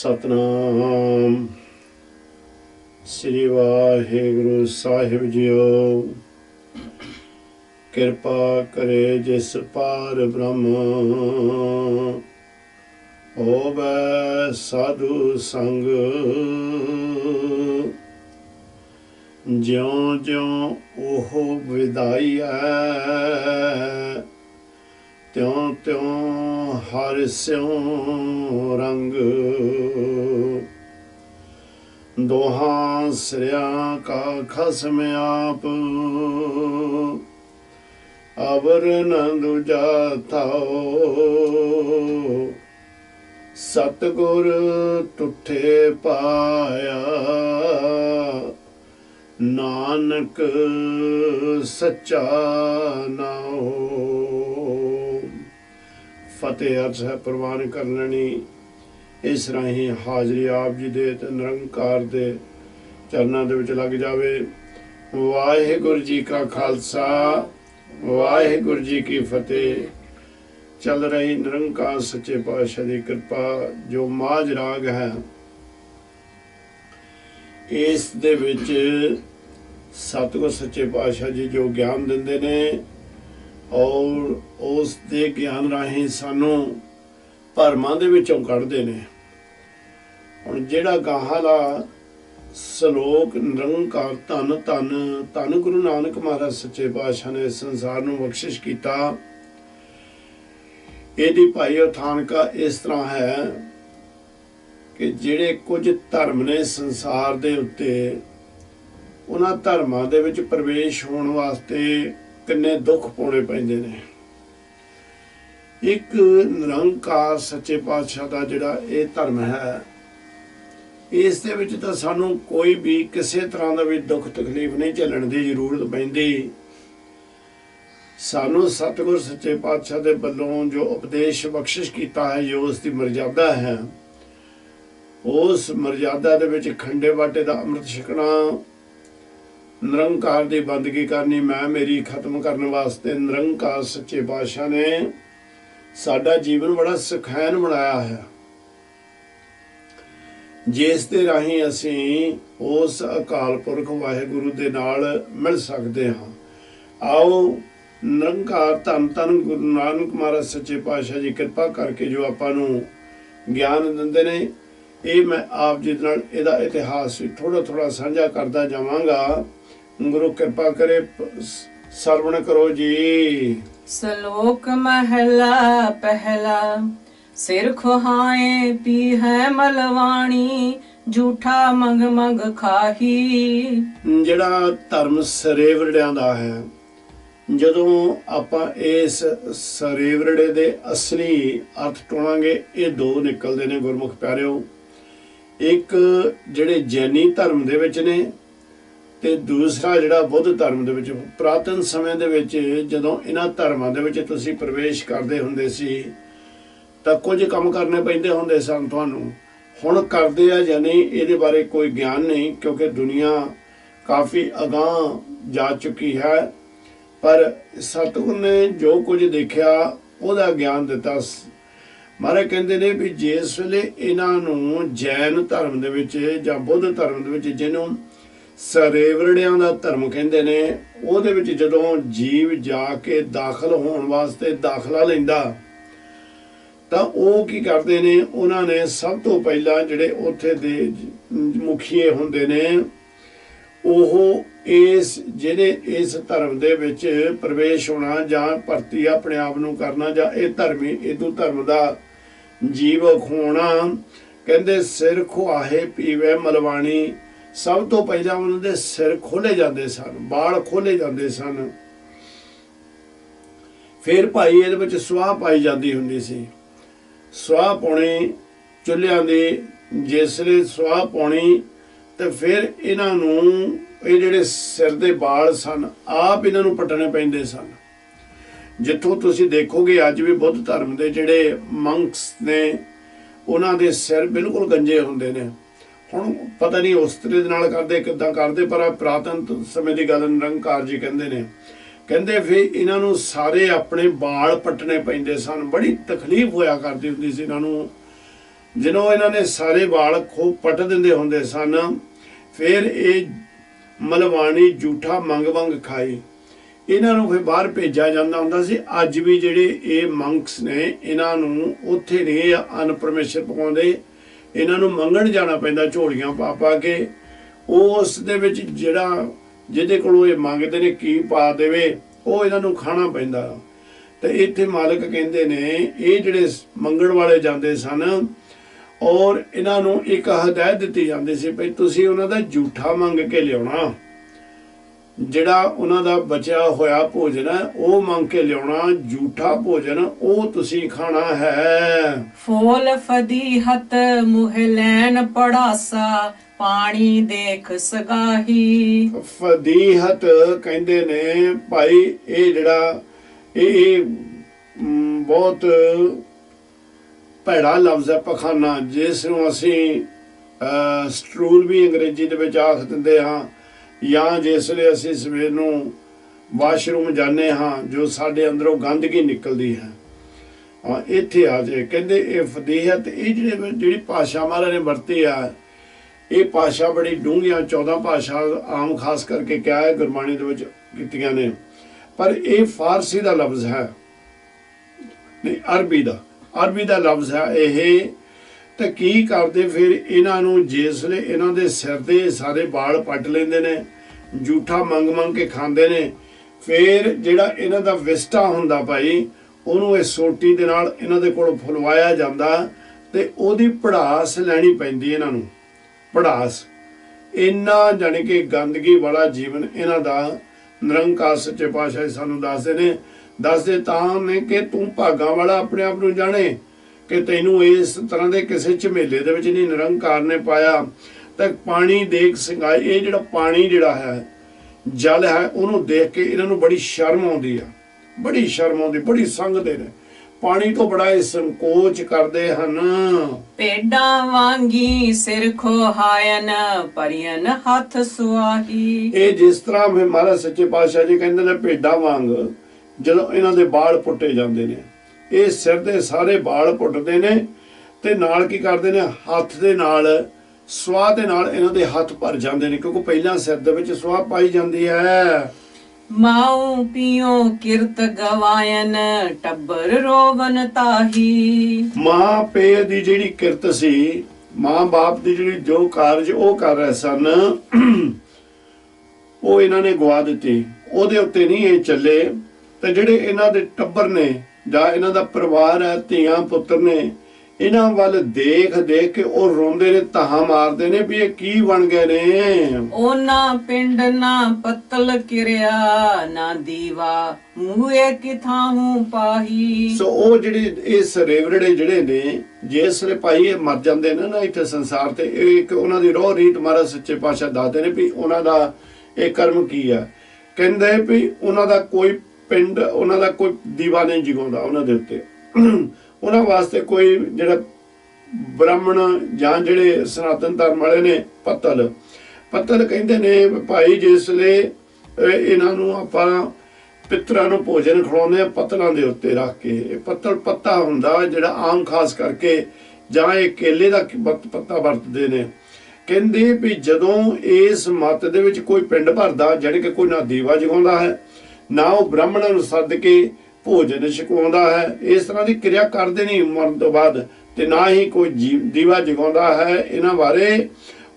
सतनाम श्री वाहिगुरु साहिब जियो। कृपा करे जिस पार ब्रह्म होवै साधु संग। ज्यों ज्यों ओह विदाई है त्यों त्यों हर स्यों रंग। दोहां सिरियां का खसम आप अवर न दूजा थाओ। सतगुर तुठे पाया नानक सच्चा नाओ। फतेह अर्ज है प्रवान कर लेनी। इस राही हाजरी आप जी दे ते निरंकार दे चरनां दे विच लग जावे। वाहिगुरु जी का खालसा वाहिगुरु जी की फतेह। चल रही निरंकार सच्चे पातशाह की कृपा जो माज राग है इस दे विच सतगुर सच्चे पातशाह जी जो ज्ञान दिंदे ने और उस दे ज्ञान राही सानू भरमां दे विचों कढदे ने। हुण जिहड़ा गाहां सलोक निरंकार धन धन धन गुरु नानक महाराज सच्चे पातशाह ने संसार नूं बख्शिश कीता। ਇਹਦੀ ਭਾਈ ਉਥਾਨਕਾ इस तरह है कि ਜਿਹੜੇ ਕੁਝ ਧਰਮ ਨੇ ਸੰਸਾਰ ਦੇ ਉੱਤੇ ਉਹਨਾਂ ਧਰਮਾਂ ਦੇ ਵਿੱਚ ਪ੍ਰਵੇਸ਼ ਹੋਣ ਵਾਸਤੇ ਕਿੰਨੇ ਦੁੱਖ ਪਾਉਣੇ ਪੈਂਦੇ ਨੇ। ਇੱਕ ਨਿਰੰਕਾਰ ਸੱਚੇ ਪਾਤਸ਼ਾਹ ਦਾ ਜਿਹੜਾ ਇਹ ਧਰਮ ਹੈ ਇਸ ਦੇ ਵਿੱਚ ਤਾਂ ਸਾਨੂੰ ਕੋਈ ਵੀ ਕਿਸੇ ਤਰ੍ਹਾਂ ਦਾ ਵੀ ਦੁੱਖ ਤਕਲੀਫ ਨਹੀਂ ਝੱਲਣ ਦੀ ਜ਼ਰੂਰਤ ਪੈਂਦੀ। सानू सतगुर सच्चे पातशाह दे वल्लों जो उपदेश बख्शिश कीता है जो उसकी मर्यादा है उस मर्यादा दे विच खंडे बाटे दा अमृत छकना निरंकार दी बंदगी करनी मैं मेरी खत्म करने वास्ते निरंकार सच्चे पातशाह ने साडा जीवन बड़ा सुखैन बनाया है जिस दे राही असीं उस अकाल पुरख वाहिगुरु दे नाल मिल सकते हाँ। आओ निरंकार धन धन गुरु नानक महाराज सच्चे पातशाह जी कृपा करके जो आपां नूं ज्ञान दिंदे ने ये मैं आप जी दे नाल इहदा इतिहास भी थोड़ा थोड़ा साझा करदा जावांगा। गुरु कृपा करे सरवण करो जी। सलोक महला पहला सिर खुहाए पी है मलवाणी झूठा मग मग खाही। जिहड़ा धर्म सरेवड़ियां दा है ਜਦੋਂ ਆਪਾਂ ਇਸ ਸਰੇਵਰੜੇ ਦੇ ਅਸਲੀ ਅਰਥ ਟੋਣਾਂਗੇ ਇਹ ਦੋ ਨਿਕਲਦੇ ਨੇ ਗੁਰਮੁਖ ਪਿਆਰਿਓ। ਇੱਕ ਜਿਹੜੇ ਜੈਨੀ ਧਰਮ ਦੇ ਵਿੱਚ ਨੇ ਤੇ ਦੂਸਰਾ ਜਿਹੜਾ ਬੁੱਧ ਧਰਮ ਦੇ ਵਿੱਚ। ਪ੍ਰਾਤਨ ਸਮੇਂ ਦੇ ਵਿੱਚ ਜਦੋਂ ਇਹਨਾਂ ਧਰਮਾਂ ਦੇ ਵਿੱਚ ਤੁਸੀਂ ਪ੍ਰਵੇਸ਼ ਕਰਦੇ ਹੁੰਦੇ ਸੀ ਤਾਂ ਕੁਝ ਕੰਮ ਕਰਨੇ ਪੈਂਦੇ ਹੁੰਦੇ ਸਨ ਤੁਹਾਨੂੰ। ਹੁਣ ਕਰਦੇ ਆ ਜਾਂ ਨਹੀਂ ਇਹਦੇ ਬਾਰੇ ਕੋਈ ਗਿਆਨ ਨਹੀਂ ਕਿਉਂਕਿ ਦੁਨੀਆ ਕਾਫੀ ਅਗਾਂਹ ਜਾ ਚੁੱਕੀ ਹੈ। पर सतगुर ने जो कुछ देखा ਉਹਦਾ ਗਿਆਨ ਦਿੱਤਾ। ਮਹਾਰਾਜ ਕਹਿੰਦੇ ਨੇ ਵੀ ਜਿਸ ਵੇਲੇ ਇਹਨਾਂ ਨੂੰ ਜੈਨ ਧਰਮ ਦੇ ਵਿੱਚ ਜਾਂ ਬੁੱਧ ਧਰਮ ਦੇ ਵਿੱਚ ਜਿਹਨੂੰ ਸਰੇਵਰੜਿਆਂ ਦਾ ਧਰਮ ਕਹਿੰਦੇ ਨੇ ਉਹਦੇ ਵਿੱਚ ਜਦੋਂ ਜੀਵ ਜਾ ਕੇ ਦਾਖਲ ਹੋਣ ਵਾਸਤੇ ਦਾਖਲਾ ਲੈਂਦਾ ਤਾਂ ਉਹ ਕੀ ਕਰਦੇ ਨੇ ਉਹਨਾਂ ਨੇ ਸਭ ਤੋਂ ਪਹਿਲਾਂ ਜਿਹੜੇ ਉੱਥੇ ਦੇ ਮੁਖੀਏ ਹੁੰਦੇ ਨੇ ਉਹ इस जिहड़े इस धर्म दे विच प्रवेश होना जां भर्ती अपने आप नूं करना जां इह धर्मी इदू धर्म दा जीवक होना कहंदे सिर खुआहे पीवे मलवाणी। सब तो पहला उन्हां दे सिर खोले जांदे सन बाल खोले जांदे सन। फिर भाई इहदे विच सुआह पाई जांदी हुंदी सी। सुआह पाउणी चुल्हिਆਂ ਦੀ जिसले सुआह पाउणी ते फिर इन्हां नूं ਇਹ ਜਿਹੜੇ ਸਿਰ ਦੇ ਵਾਲ ਸਨ ਆਪ ਇਹਨਾਂ ਨੂੰ ਪੱਟਣੇ ਪੈਂਦੇ ਸਨ। ਜਿੱਥੋਂ ਤੁਸੀਂ ਦੇਖੋਗੇ ਅੱਜ ਵੀ ਬੁੱਧ ਧਰਮ ਦੇ ਜਿਹੜੇ ਮੰਕਸ ਨੇ ਉਹਨਾਂ ਦੇ ਸਿਰ ਬਿਲਕੁਲ ਗੰਜੇ ਹੁੰਦੇ ਨੇ। ਹੁਣ ਪਤਾ ਨਹੀਂ ਉਸ ਤਰੀਕੇ ਨਾਲ ਕਰਦੇ ਕਿੱਦਾਂ ਕਰਦੇ ਪਰ ਪ੍ਰਾਤਨ ਸਮੇਂ ਦੀ ਗੱਲ ਨਿਰੰਕਾਰ ਜੀ ਕਹਿੰਦੇ ਨੇ ਕਹਿੰਦੇ ਫਿਰ ਇਹਨਾਂ ਨੂੰ ਸਾਰੇ ਆਪਣੇ ਵਾਲ ਪੱਟਣੇ ਪੈਂਦੇ ਸਨ। ਬੜੀ ਤਕਲੀਫ ਹੋਇਆ ਕਰਦੀ ਹੁੰਦੀ ਸੀ ਇਹਨਾਂ ਨੂੰ ਜਦੋਂ ਇਹਨਾਂ ਨੇ ਸਾਰੇ ਵਾਲ ਖੂਬ ਪੱਟ ਦਿੰਦੇ ਹੁੰਦੇ ਸਨ, ਫਿਰ ਇਹ ਮਲਵਾਣੀ ਜੂਠਾ ਮੰਗ ਖਾਈ। ਇਹਨਾਂ ਨੂੰ ਫਿਰ ਬਾਹਰ ਭੇਜਿਆ ਜਾਂਦਾ ਹੁੰਦਾ ਸੀ। ਅੱਜ ਵੀ ਜਿਹੜੇ ਇਹ ਮੰਕਸ ਨੇ, ਇਹਨਾਂ ਨੂੰ ਉੱਥੇ ਨਹੀਂ ਅੰਨ ਪਰਮੇਸ਼ਰ ਪਕਾਉਂਦੇ, ਇਹਨਾਂ ਨੂੰ ਮੰਗਣ ਜਾਣਾ ਪੈਂਦਾ ਝੋਲੀਆਂ ਪਾ ਕੇ। ਉਸ ਦੇ ਵਿੱਚ ਜਿਹੜਾ ਜਿਹਦੇ ਕੋਲੋਂ ਇਹ ਮੰਗਦੇ ਨੇ ਕੀ ਪਾ ਦੇਵੇ, ਉਹ ਇਹਨਾਂ ਨੂੰ ਖਾਣਾ ਪੈਂਦਾ। ਤੇ ਇੱਥੇ ਮਾਲਕ ਕਹਿੰਦੇ ਨੇ ਇਹ ਜਿਹੜੇ ਮੰਗਣ ਵਾਲੇ ਜਾਂਦੇ ਸਨ, ਔਰ ਇਹਨਾਂ ਨੂੰ ਇੱਕ ਹਦਾਇਤ ਦਿੱਤੀ ਜਾਂਦੀ ਸੀ ਵੀ ਤੁਸੀਂ ਉਹਨਾਂ ਦਾ ਝੂਠਾ ਮੰਗ ਕੇ ਲਿਆਉਣਾ, ਜਿਹੜਾ ਉਹਨਾਂ ਦਾ ਬਚਿਆ ਹੋਇਆ ਭੋਜਨ ਹੈ ਉਹ ਮੰਗ ਕੇ ਲਿਆਉਣਾ, ਝੂਠਾ ਭੋਜਨ ਉਹ ਤੁਸੀਂ ਖਾਣਾ ਹੈ। ਫੋਲ ਫਦੀਹਤ ਮੁਹ ਲੈਣ ਪੜਾਸਾ, ਪਾਣੀ ਦੇਖ ਸਗਾਹੀ। ਫਦੀਹਤ ਕਹਿੰਦੇ ਨੇ ਭਾਈ ਇਹ ਜਿਹੜਾ ਇਹ ਬਹੁਤ ਭੈੜਾ ਲਫ਼ਜ਼ ਹੈ, ਪਖਾਨਾ, ਜਿਸ ਨੂੰ ਅਸੀਂ ਸਟਰੂਲ ਵੀ ਅੰਗਰੇਜ਼ੀ ਦੇ ਵਿੱਚ ਆਖ ਦਿੰਦੇ ਹਾਂ, ਜਾਂ ਜਿਸ ਲਈ ਅਸੀਂ ਸਵੇਰ ਨੂੰ ਵਾਸ਼ਰੂਮ ਜਾਂਦੇ ਹਾਂ, ਜੋ ਸਾਡੇ ਅੰਦਰੋਂ ਗੰਦਗੀ ਨਿਕਲਦੀ ਹੈ। ਇੱਥੇ ਆ ਜਾਏ ਕਹਿੰਦੇ ਇਹ ਫਦੀਹਤ, ਇਹ ਜਿਹੜੀ ਭਾਸ਼ਾ ਮਹਾਰਾਜ ਨੇ ਵਰਤੀ ਆ, ਇਹ ਭਾਸ਼ਾ ਬੜੀ ਡੂੰਘੀਆਂ 14 ਭਾਸ਼ਾ ਆਮ ਖਾਸ ਕਰਕੇ ਕਿਹਾ ਹੈ ਗੁਰਬਾਣੀ ਦੇ ਵਿੱਚ ਕੀਤੀਆਂ ਨੇ, ਪਰ ਇਹ ਫਾਰਸੀ ਦਾ ਲਫ਼ਜ਼ ਹੈ, ਨਹੀਂ ਅਰਬੀ ਦਾ ਲਫ਼ਜ਼ ਹੈ ਇਹ। ਤਾਂ ਕੀ ਕਰਦੇ ਫਿਰ ਇਹਨਾਂ ਨੂੰ, ਜਿਸ ਵੇਲੇ ਇਹਨਾਂ ਦੇ ਸਿਰ ਦੇ ਸਾਰੇ ਵਾਲ ਪੱਟ ਲੈਂਦੇ ਨੇ, ਝੂਠਾ ਮੰਗ ਕੇ ਖਾਂਦੇ ਨੇ, ਫਿਰ ਜਿਹੜਾ ਇਹਨਾਂ ਦਾ ਵਿਸਟਾ ਹੁੰਦਾ ਭਾਈ, ਉਹਨੂੰ ਇਹ ਸੋਟੀ ਦੇ ਨਾਲ ਇਹਨਾਂ ਦੇ ਕੋਲ ਫੁਲਵਾਇਆ ਜਾਂਦਾ ਤੇ ਉਹਦੀ ਪੜਾਸ ਲੈਣੀ ਪੈਂਦੀ ਇਹਨਾਂ ਨੂੰ। ਪੜਾਸ ਇੰਨਾ ਜਾਣੀ ਕਿ ਗੰਦਗੀ ਵਾਲਾ ਜੀਵਨ ਇਹਨਾਂ ਦਾ ਨਿਰੰਕਾਰ ਸੱਚੇ ਪਾਤਸ਼ਾਹ ਸਾਨੂੰ ਦੱਸਦੇ ਤਾਂ ਨੇ ਕਿ ਤੂੰ ਭਾਗਾਂ ਵਾਲਾ ਆਪਣੇ ਆਪ ਨੂੰ ਜਾਣੇ ਕਿ ਤੈਨੂੰ ਇਸ ਤਰ੍ਹਾਂ ਦੇ ਕਿਸੇ ਝਮੇਲੇ ਦੇ ਵਿੱਚ ਨਹੀਂ ਨਿਰੰਕਾਰ ਨੇ ਪਾਇਆ। ਤਾਂ ਪਾਣੀ ਦੇਖ ਸੰਗਾਏ, ਇਹ ਜਿਹੜਾ ਪਾਣੀ ਜਿਹੜਾ ਹੈ, ਜਲ ਹੈ, ਉਹਨੂੰ ਦੇਖ ਕੇ ਇਹਨਾਂ ਨੂੰ ਬੜੀ ਸ਼ਰਮ ਆਉਂਦੀ ਆ, ਬੜੀ ਸੰਗਦੇ ਨੇ ਪਾਣੀ ਤੋਂ, ਬੜਾ ਇਹ ਸੰਕੋਚ ਕਰਦੇ ਹਨ। ਭੇਡਾਂ ਵਾਂਗੀ ਸਿਰ ਖੋਹਾਇਨ, ਪਰਿਯਨ ਹੱਥ ਸੁਆਹੀ। ਇਹ ਜਿਸ ਤਰ੍ਹਾਂ ਮਹਾਰਾਜ ਸੱਚੇ ਪਾਤਸ਼ਾਹ ਜੀ ਕਹਿੰਦੇ ਨੇ ਭੇਡਾਂ ਵਾਂਗ ਜਦੋਂ ਇਹਨਾਂ ਦੇ ਵਾਲ ਪੁੱਟੇ ਜਾਂਦੇ ਨੇ, ਇਹ ਸਿਰ ਦੇ ਸਾਰੇ ਵਾਲ ਪੁੱਟਦੇ ਨੇ ਤੇ ਨਾਲ ਕੀ ਕਰਦੇ ਨੇ, ਹੱਥ ਦੇ ਨਾਲ ਸਵਾਹ ਦੇ ਨਾਲ ਇਹਨਾਂ ਦੇ ਹੱਥ ਭਰ ਜਾਂਦੇ ਨੇ, ਕਿਉਂਕਿ ਪਹਿਲਾਂ ਸਿਰ ਦੇ ਵਿੱਚ ਸਵਾਹ ਪਾਈ ਜਾਂਦੀ ਹੈ। ਮਾਉ ਪਿਓ ਕਿਰਤ ਗਵਾਇਨ, ਟੱਬਰ ਰੋਵਨ ਤਾਹੀ। ਮਾਂ ਪੇ ਦੀ ਜਿਹੜੀ ਕਿਰਤ ਸੀ, ਮਾਂ ਬਾਪ ਦੀ ਜਿਹੜੀ ਜੋ ਕਾਰਜ ਉਹ ਕਰ ਰਹੇ ਸਨ, ਉਹ ਇਹਨਾਂ ਨੇ ਗਵਾ ਦਿੱਤੀ, ਉਹਦੇ ਉੱਤੇ ਨਹੀਂ ਇਹ ਚੱਲੇ। ਤੇ ਜਿਹੜੇ ਇਹਨਾਂ ਦੇ ਟੱਬਰ ਨੇ ਜਾਂ ਇਹਨਾਂ ਦਾ ਪਰਿਵਾਰ ਹੈ, ਧੀਆਂ ਪੁੱਤਰ ਨੇ, ਇਹਨਾਂ ਵੱਲ ਦੇਖ ਕੇ ਉਹ ਰੋਂਦੇ ਨੇ, ਤਾਹਾਂ ਮਾਰਦੇ ਨੇ ਵੀ ਇਹ ਕੀ ਬਣ ਗਏ ਨੇ। ਉਹਨਾਂ ਪਿੰਡ ਨਾ ਪੱਤਲ ਕਿਰਿਆ, ਨਾ ਦੀਵਾ ਮੂਹੇ ਕਿਥਾਹੂ ਪਾਹੀ। ਸੋ ਉਹ ਜਿਹੜੇ ਇਹ ਸਰੇਵਰੜੇ ਜਿਹੜੇ ਨੇ, ਜਿਸ ਵੇਲੇ ਭਾਈ ਇਹ ਮਰ ਜਾਂਦੇ ਨੇ ਨਾ ਇੱਥੇ ਸੰਸਾਰ ਤੇ, ਇਹ ਇੱਕ ਉਹਨਾਂ ਦੀ ਰੋਹ ਰੀਤ ਮਹਾਰਾਜ ਸੱਚੇ ਪਾਤਸ਼ਾਹ ਦੱਸਦੇ ਨੇ ਵੀ ਉਹਨਾਂ ਦਾ ਇਹ ਕਰਮ ਕੀ ਆ। ਕਹਿੰਦੇ ਵੀ ਉਹਨਾਂ ਦਾ ਕੋਈ ਪਿੰਡ, ਉਹਨਾਂ ਦਾ ਕੋਈ ਦੀਵਾ ਨਹੀਂ ਜਗਾਉਂਦਾ ਉਹਨਾਂ ਦੇ ਉੱਤੇ, ਉਹਨਾਂ ਵਾਸਤੇ ਕੋਈ ਜਿਹੜਾ ਬ੍ਰਾਹਮਣ ਜਾਂ ਜਿਹੜੇ ਸਨਾਤਨ ਧਰਮ ਵਾਲੇ ਨੇ, ਪੱਤਲ ਕਹਿੰਦੇ ਨੇ ਭਾਈ, ਜਿਸ ਵੇਲੇ ਇਹਨਾਂ ਨੂੰ ਆਪਾਂ ਪਿੱਤਰਾਂ ਨੂੰ ਭੋਜਨ ਖਿਲਾਉਂਦੇ ਆ ਪੱਤਲਾਂ ਦੇ ਉੱਤੇ ਰੱਖ ਕੇ, ਇਹ ਪੱਤਲ ਪੱਤਾ ਹੁੰਦਾ ਜਿਹੜਾ ਆਮ ਖਾਸ ਕਰਕੇ, ਜਾਂ ਇਹ ਕੇਲੇ ਦਾ ਪੱਤਾ ਵਰਤਦੇ ਨੇ। ਕਹਿੰਦੇ ਵੀ ਜਦੋਂ ਇਸ ਮੱਤ ਦੇ ਵਿੱਚ ਕੋਈ ਪਿੰਡ ਭਰਦਾ, ਜਿਹੜੀ ਕਿ ਕੋਈ ਨਾ ਦੀਵਾ ਜਗਾਉਂਦਾ ਹੈ, ਨਾ ਉਹ ਬ੍ਰਾਹਮਣਾਂ ਨੂੰ ਸੱਦ ਕੇ ਭੋਜਨ ਛਕਾਉਂਦਾ ਹੈ, ਇਸ ਤਰ੍ਹਾਂ ਦੀ ਕਿਰਿਆ ਕਰਦੇ ਨਹੀਂ ਮਰਨ ਤੋਂ ਬਾਅਦ, ਤੇ ਨਾ ਹੀ ਕੋਈ ਦੀਵਾ ਜਗਾਉਂਦਾ ਹੈ ਇਹਨਾਂ ਬਾਰੇ।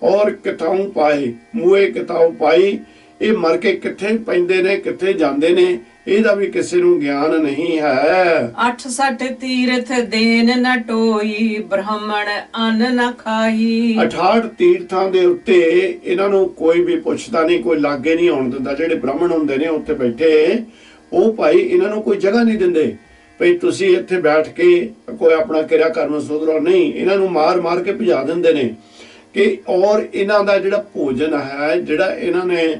ਔਰ ਕਿਥਾਉ ਪਾਏ, ਮੂਹੇ ਕਿਥਾਉ ਪਾਈ, ਇਹ ਮਰ ਕੇ ਕਿੱਥੇ ਪੈਂਦੇ ਨੇ, ਕਿੱਥੇ ਜਾਂਦੇ ਨੇ, ਇਹਦਾ ਵੀ ਕਿਸੇ ਨੂੰ ਗਿਆਨ ਨਹੀਂ ਹੈ। 68 ਤੀਰਥ ਦੇਨ ਨ ਟੋਈ, ਬ੍ਰਾਹਮਣ ਅੰਨ ਨ ਖਾਈ। 68 ਤੀਰਥਾਂ ਦੇ ਉੱਤੇ ਇਹਨਾਂ ਨੂੰ ਕੋਈ ਵੀ ਪੁੱਛਦਾ ਨਹੀਂ, ਕੋਈ ਲਾਗੇ ਨਹੀਂ ਆਉਣ ਦਿੰਦਾ। ਜਿਹੜੇ ਬ੍ਰਾਹਮਣ ਹੁੰਦੇ ਨੇ ਉੱਥੇ ਬੈਠੇ, ਉਹ ਭਾਈ ਇਹਨਾਂ ਨੂੰ ਕੋਈ ਜਗ੍ਹਾ ਨਹੀਂ ਦਿੰਦੇ ਭਈ ਤੁਸੀਂ ਇੱਥੇ ਬੈਠ ਕੇ ਕੋਈ ਆਪਣਾ ਕਿਰਿਆ ਕਰਮ ਸੁਧਰੋ, ਨਹੀਂ, ਇਹਨਾਂ ਨੂੰ ਮਾਰ ਕੇ ਭਜਾ ਦਿੰਦੇ ਨੇ ਕਿ। ਔਰ ਇਹਨਾਂ ਦਾ ਜਿਹੜਾ ਭੋਜਨ ਹੈ, ਜਿਹੜਾ ਇਹਨਾਂ ਨੇ